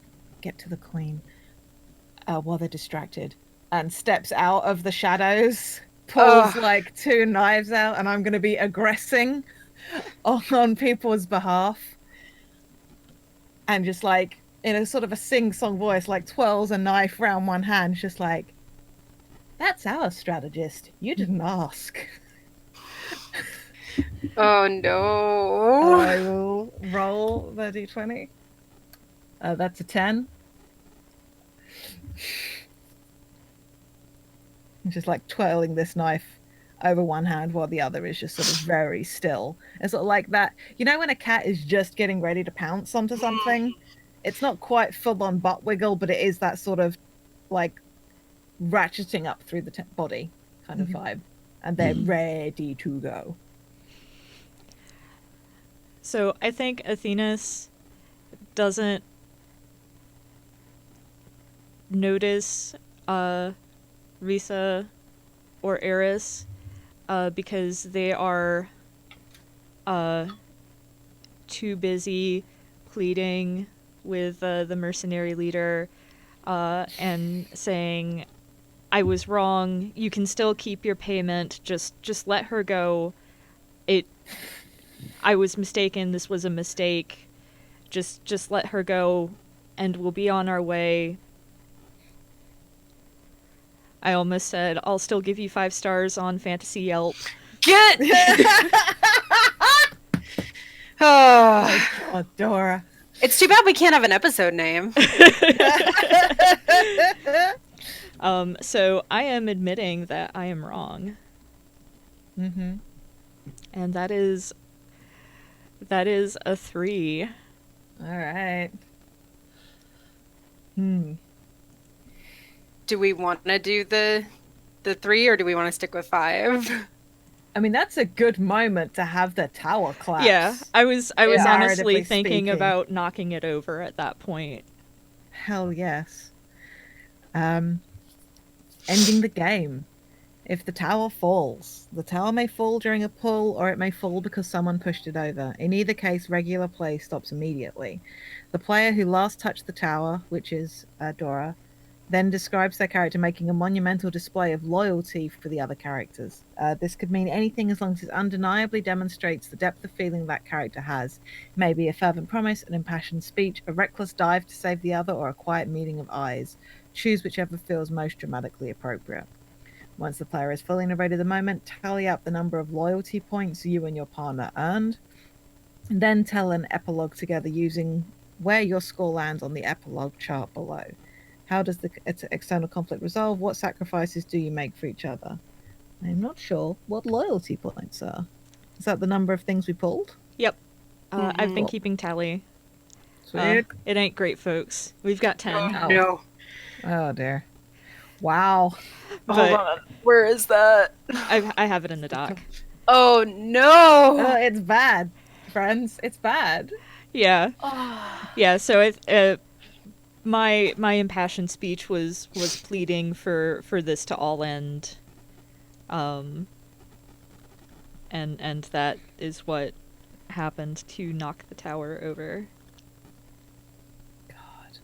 get to the queen while they're distracted, and steps out of the shadows, pulls Ugh. like two knives out, and I'm going to be aggressing on people's behalf, and just like in a sort of a sing-song voice, like twirls a knife round one hand, just like, that's our strategist. You didn't ask. Oh no. I will roll the d20. That's a 10. Just like twirling this knife over one hand while the other is just sort of very still. It's sort of like that. You know when a cat is just getting ready to pounce onto something? It's not quite full on butt wiggle, but it is that sort of like ratcheting up through the body kind of vibe. And they're ready to go. So I think Athena's doesn't notice Risa or Eris because they are too busy pleading with the mercenary leader and saying, I was wrong, you can still keep your payment, just let her go. I was mistaken, this was a mistake. Just let her go and we'll be on our way. I almost said, I'll still give you 5 stars on Fantasy Yelp. Get. Oh. Oh, Dora. It's too bad we can't have an episode name. So I am admitting that I am wrong. Mm-hmm. And that is a 3. All right. Do we want to do the 3 or do we want to stick with 5? I mean, that's a good moment to have the tower collapse. Yeah, I was honestly Narratively thinking speaking. about knocking it over at that point. Hell yes. Ending the game. If the tower falls, the tower may fall during a pull or it may fall because someone pushed it over. In either case, regular play stops immediately. The player who last touched the tower, which is Dora, then describes their character making a monumental display of loyalty for the other characters. This could mean anything as long as it undeniably demonstrates the depth of feeling that character has. Maybe a fervent promise, an impassioned speech, a reckless dive to save the other, or a quiet meeting of eyes. Choose whichever feels most dramatically appropriate. Once the player has fully narrated the moment, tally up the number of loyalty points you and your partner earned, and then tell an epilogue together using where your score lands on the epilogue chart below. How does the external conflict resolve? What sacrifices do you make for each other? I'm not sure what loyalty points are. Is that the number of things we pulled? Yep. I've been keeping tally. Sweet. It ain't great, folks. We've got 10. Oh, no. Oh dear. Wow. But Hold on. Where is that? I have it in the doc. Oh no. It's bad, friends. It's bad. Yeah. Yeah, so my impassioned speech was pleading for this to all end Um, and that is what happened to knock the tower over. God.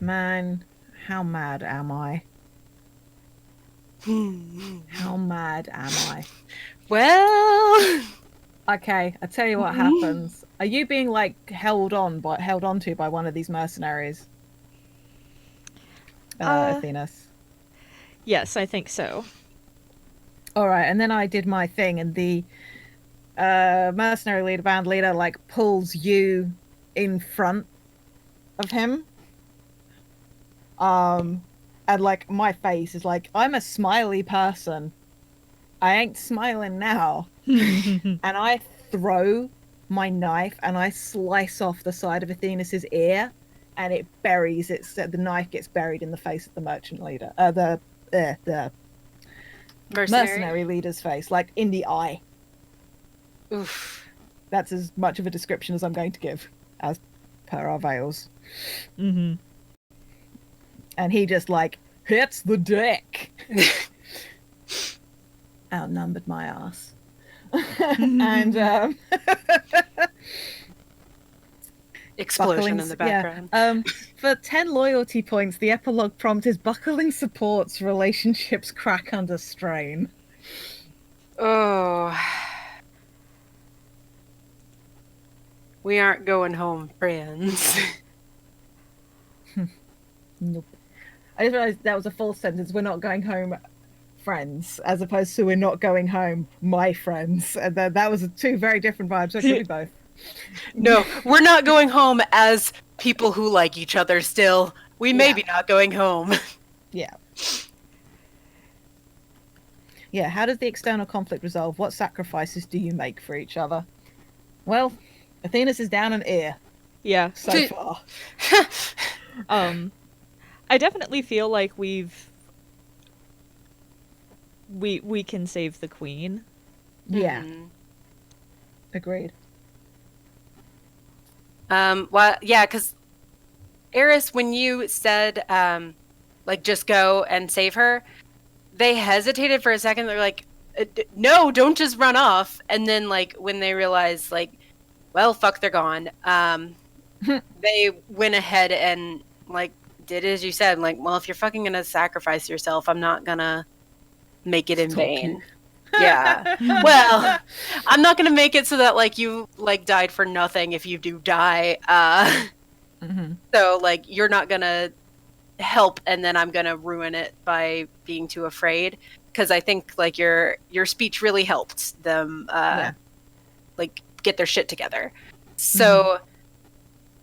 Man, how mad am I? How mad am I? Well, Okay, I tell you what happens. Are you being like held onto by one of these mercenaries? Athenas. Yes, I think so. All right, and then I did my thing, and the mercenary leader, band leader, like pulls you in front of him. And like my face is like, I'm a smiley person. I ain't smiling now. And I throw my knife and I slice off the side of Athenas's ear, and it buries the knife gets buried in the face of the merchant leader, the mercenary leader's face, like in the eye. Oof. That's as much of a description as I'm going to give, as per our veils. Mm-hmm. And he just like hits the deck. Outnumbered my ass. And Explosion in the background. Yeah. For 10 loyalty points, the epilogue prompt is buckling supports relationships crack under strain. Oh. We aren't going home, friends. Nope. I just realized that was a full sentence. We're not going home, friends, as opposed to we're not going home, my friends. And then that was two very different vibes. So it could be both. No, we're not going home as people who like each other still. We may be not going home. Yeah. Yeah, how does the external conflict resolve? What sacrifices do you make for each other? Well, Athena's is down an ear Yeah. so far. I definitely feel like we can save the queen. Yeah. Mm-hmm. Agreed. Well, yeah, because Eris, when you said, like, just go and save her, they hesitated for a second. They're like, no, don't just run off. And then, like, when they realized, like, well, fuck, they're gone, they went ahead and, like, did as you said. Like, well, if you're fucking gonna sacrifice yourself, I'm not gonna make it in vain. Yeah. Well, I'm not gonna make it so that like you like died for nothing if you do die. So like you're not gonna help, and then I'm gonna ruin it by being too afraid. Because I think like your speech really helped them like get their shit together. So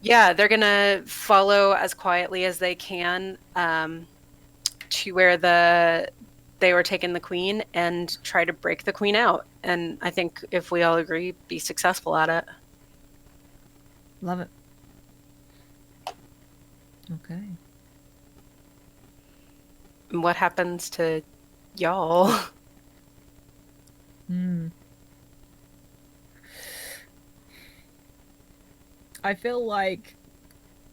yeah, they're gonna follow as quietly as they can to where they were taking the queen and try to break the queen out. And I think if we all agree, be successful at it. Love it. Okay. And what happens to y'all? I feel like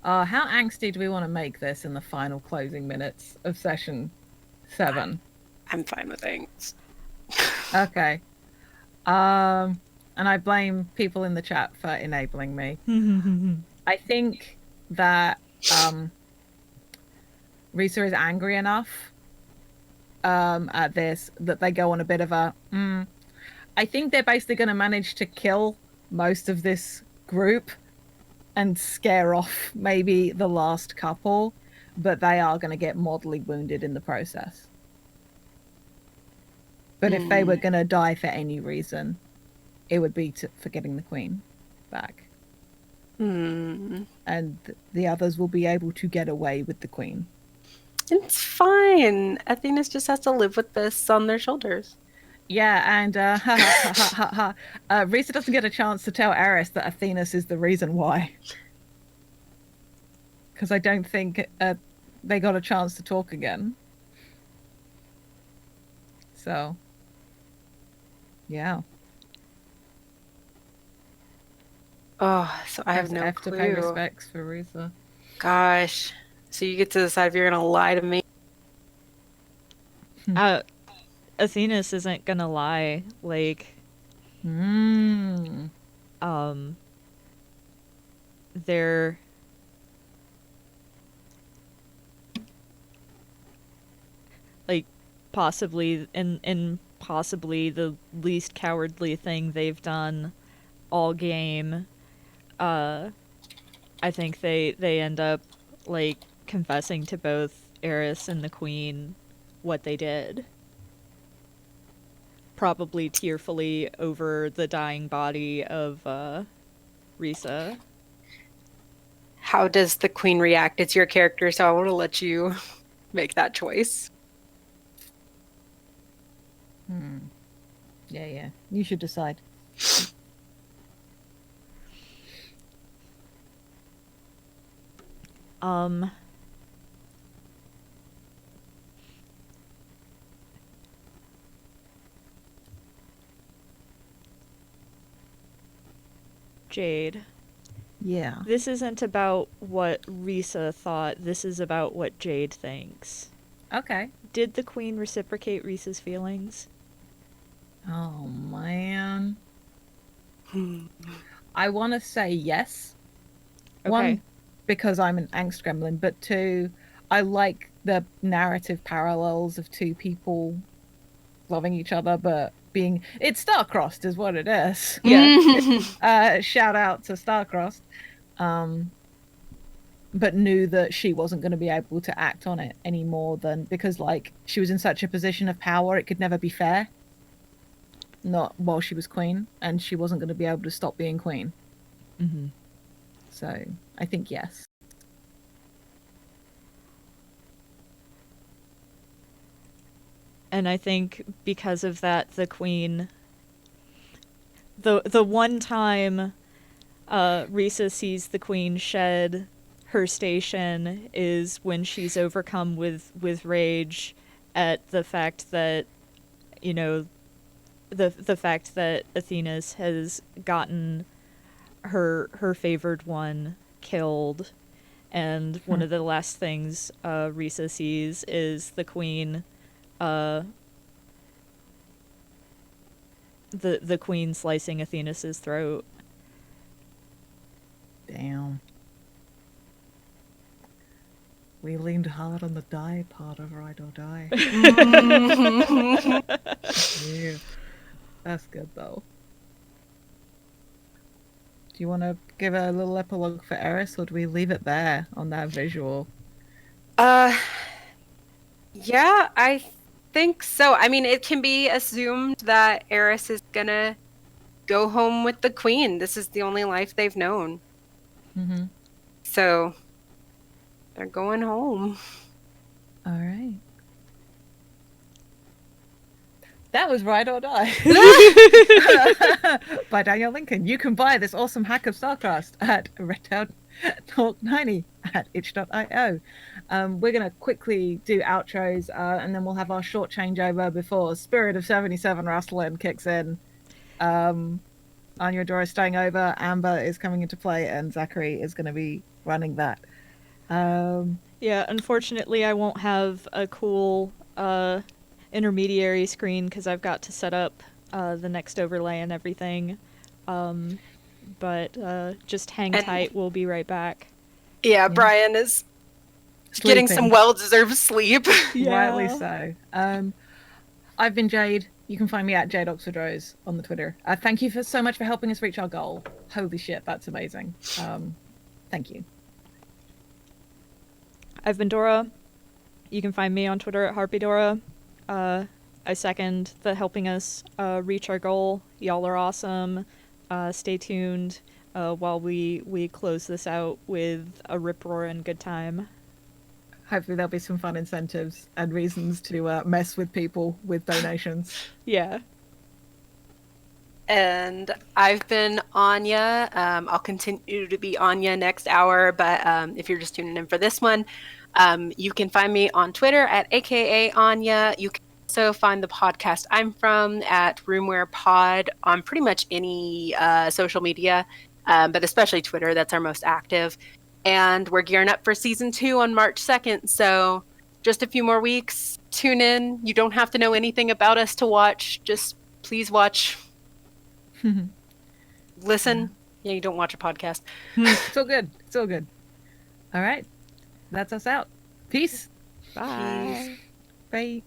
how angsty do we want to make this in the final closing minutes of session 7? I'm fine with things. Okay. And I blame people in the chat for enabling me. I think that Risa is angry enough at this that they go on a bit of a I think they're basically going to manage to kill most of this group and scare off maybe the last couple, but they are going to get mortally wounded in the process. But if they were going to die for any reason, it would be for getting the queen back. And the others will be able to get away with the queen. It's fine. Athena's just has to live with this on their shoulders. Yeah, and Risa doesn't get a chance to tell Eris that Athena's is the reason why. Because I don't think they got a chance to talk again. So, yeah. Oh, so I have no clue. To clue. pay respects for Risa. Gosh. So you get to decide if you're going to lie to me. Athena's isn't gonna lie. Like, Mm. they're like possibly and possibly the least cowardly thing they've done all game. I think they end up like confessing to both Eris and the Queen what they did. Probably tearfully over the dying body of Risa. How does the queen react? It's your character, so I want to let you make that choice. Yeah. You should decide. Jade. Yeah. This isn't about what Risa thought. This is about what Jade thinks. Okay. Did the Queen reciprocate Risa's feelings? Oh, man. I want to say yes. Okay. One, because I'm an angst gremlin, but two, I like the narrative parallels of two people loving each other, but being... It's star-crossed is what it is. Yeah. Shout out to star-crossed. But knew that she wasn't going to be able to act on it any more than... Because, like, she was in such a position of power, it could never be fair. Not while she was queen, and she wasn't going to be able to stop being queen. Mm-hmm. So, I think yes. And I think because of that, the Queen... The one time Risa sees the Queen shed her station is when she's overcome with rage at the fact that, you know, the fact that Athena's has gotten her favored one killed, and one of the last things Risa sees is the Queen, the Queen slicing Athena's throat. Damn. We leaned hard on the die part of Ride or Die. Yeah. That's good, though. Do you want to give a little epilogue for Eris, or do we leave it there on that visual? Yeah, I think so. I mean, it can be assumed that Eris is gonna go home with the queen. This is the only life they've known. Mm-hmm. So they're going home. All right. That was Ride or Die by Daniel Lincoln. You can buy this awesome hack of StarCraft at Redtown Talk 90 at itch.io. We're going to quickly do outros, and then we'll have our short changeover before Spirit of 77 Rustling kicks in. Anya Dora is staying over, Amber is coming into play, and Zachary is going to be running that. Yeah, unfortunately I won't have a cool intermediary screen because I've got to set up the next overlay and everything. But just hang tight, we'll be right back. Yeah, Brian is getting some well-deserved sleep. Yeah. Rightly so. I've been Jade. You can find me at Jade Oxford-Rose on the Twitter. Thank you so much for helping us reach our goal. Holy shit, that's amazing. Thank you. I've been Dora. You can find me on Twitter at HarpyDora. I second the helping us reach our goal. Y'all are awesome. Stay tuned while we close this out with a rip roar and good time. Hopefully there'll be some fun incentives and reasons to mess with people with donations. Yeah. And I've been Anya. I'll continue to be Anya next hour, but if you're just tuning in for this one, you can find me on Twitter at AKA Anya. You can also find the podcast I'm from at Roomware Pod on pretty much any social media, but especially Twitter. That's our most active. And we're gearing up for season 2 on March 2nd. So just a few more weeks. Tune in. You don't have to know anything about us to watch. Just please watch. Listen. Yeah, you don't watch a podcast. So good. So good. All right. That's us out. Peace. Bye. Bye.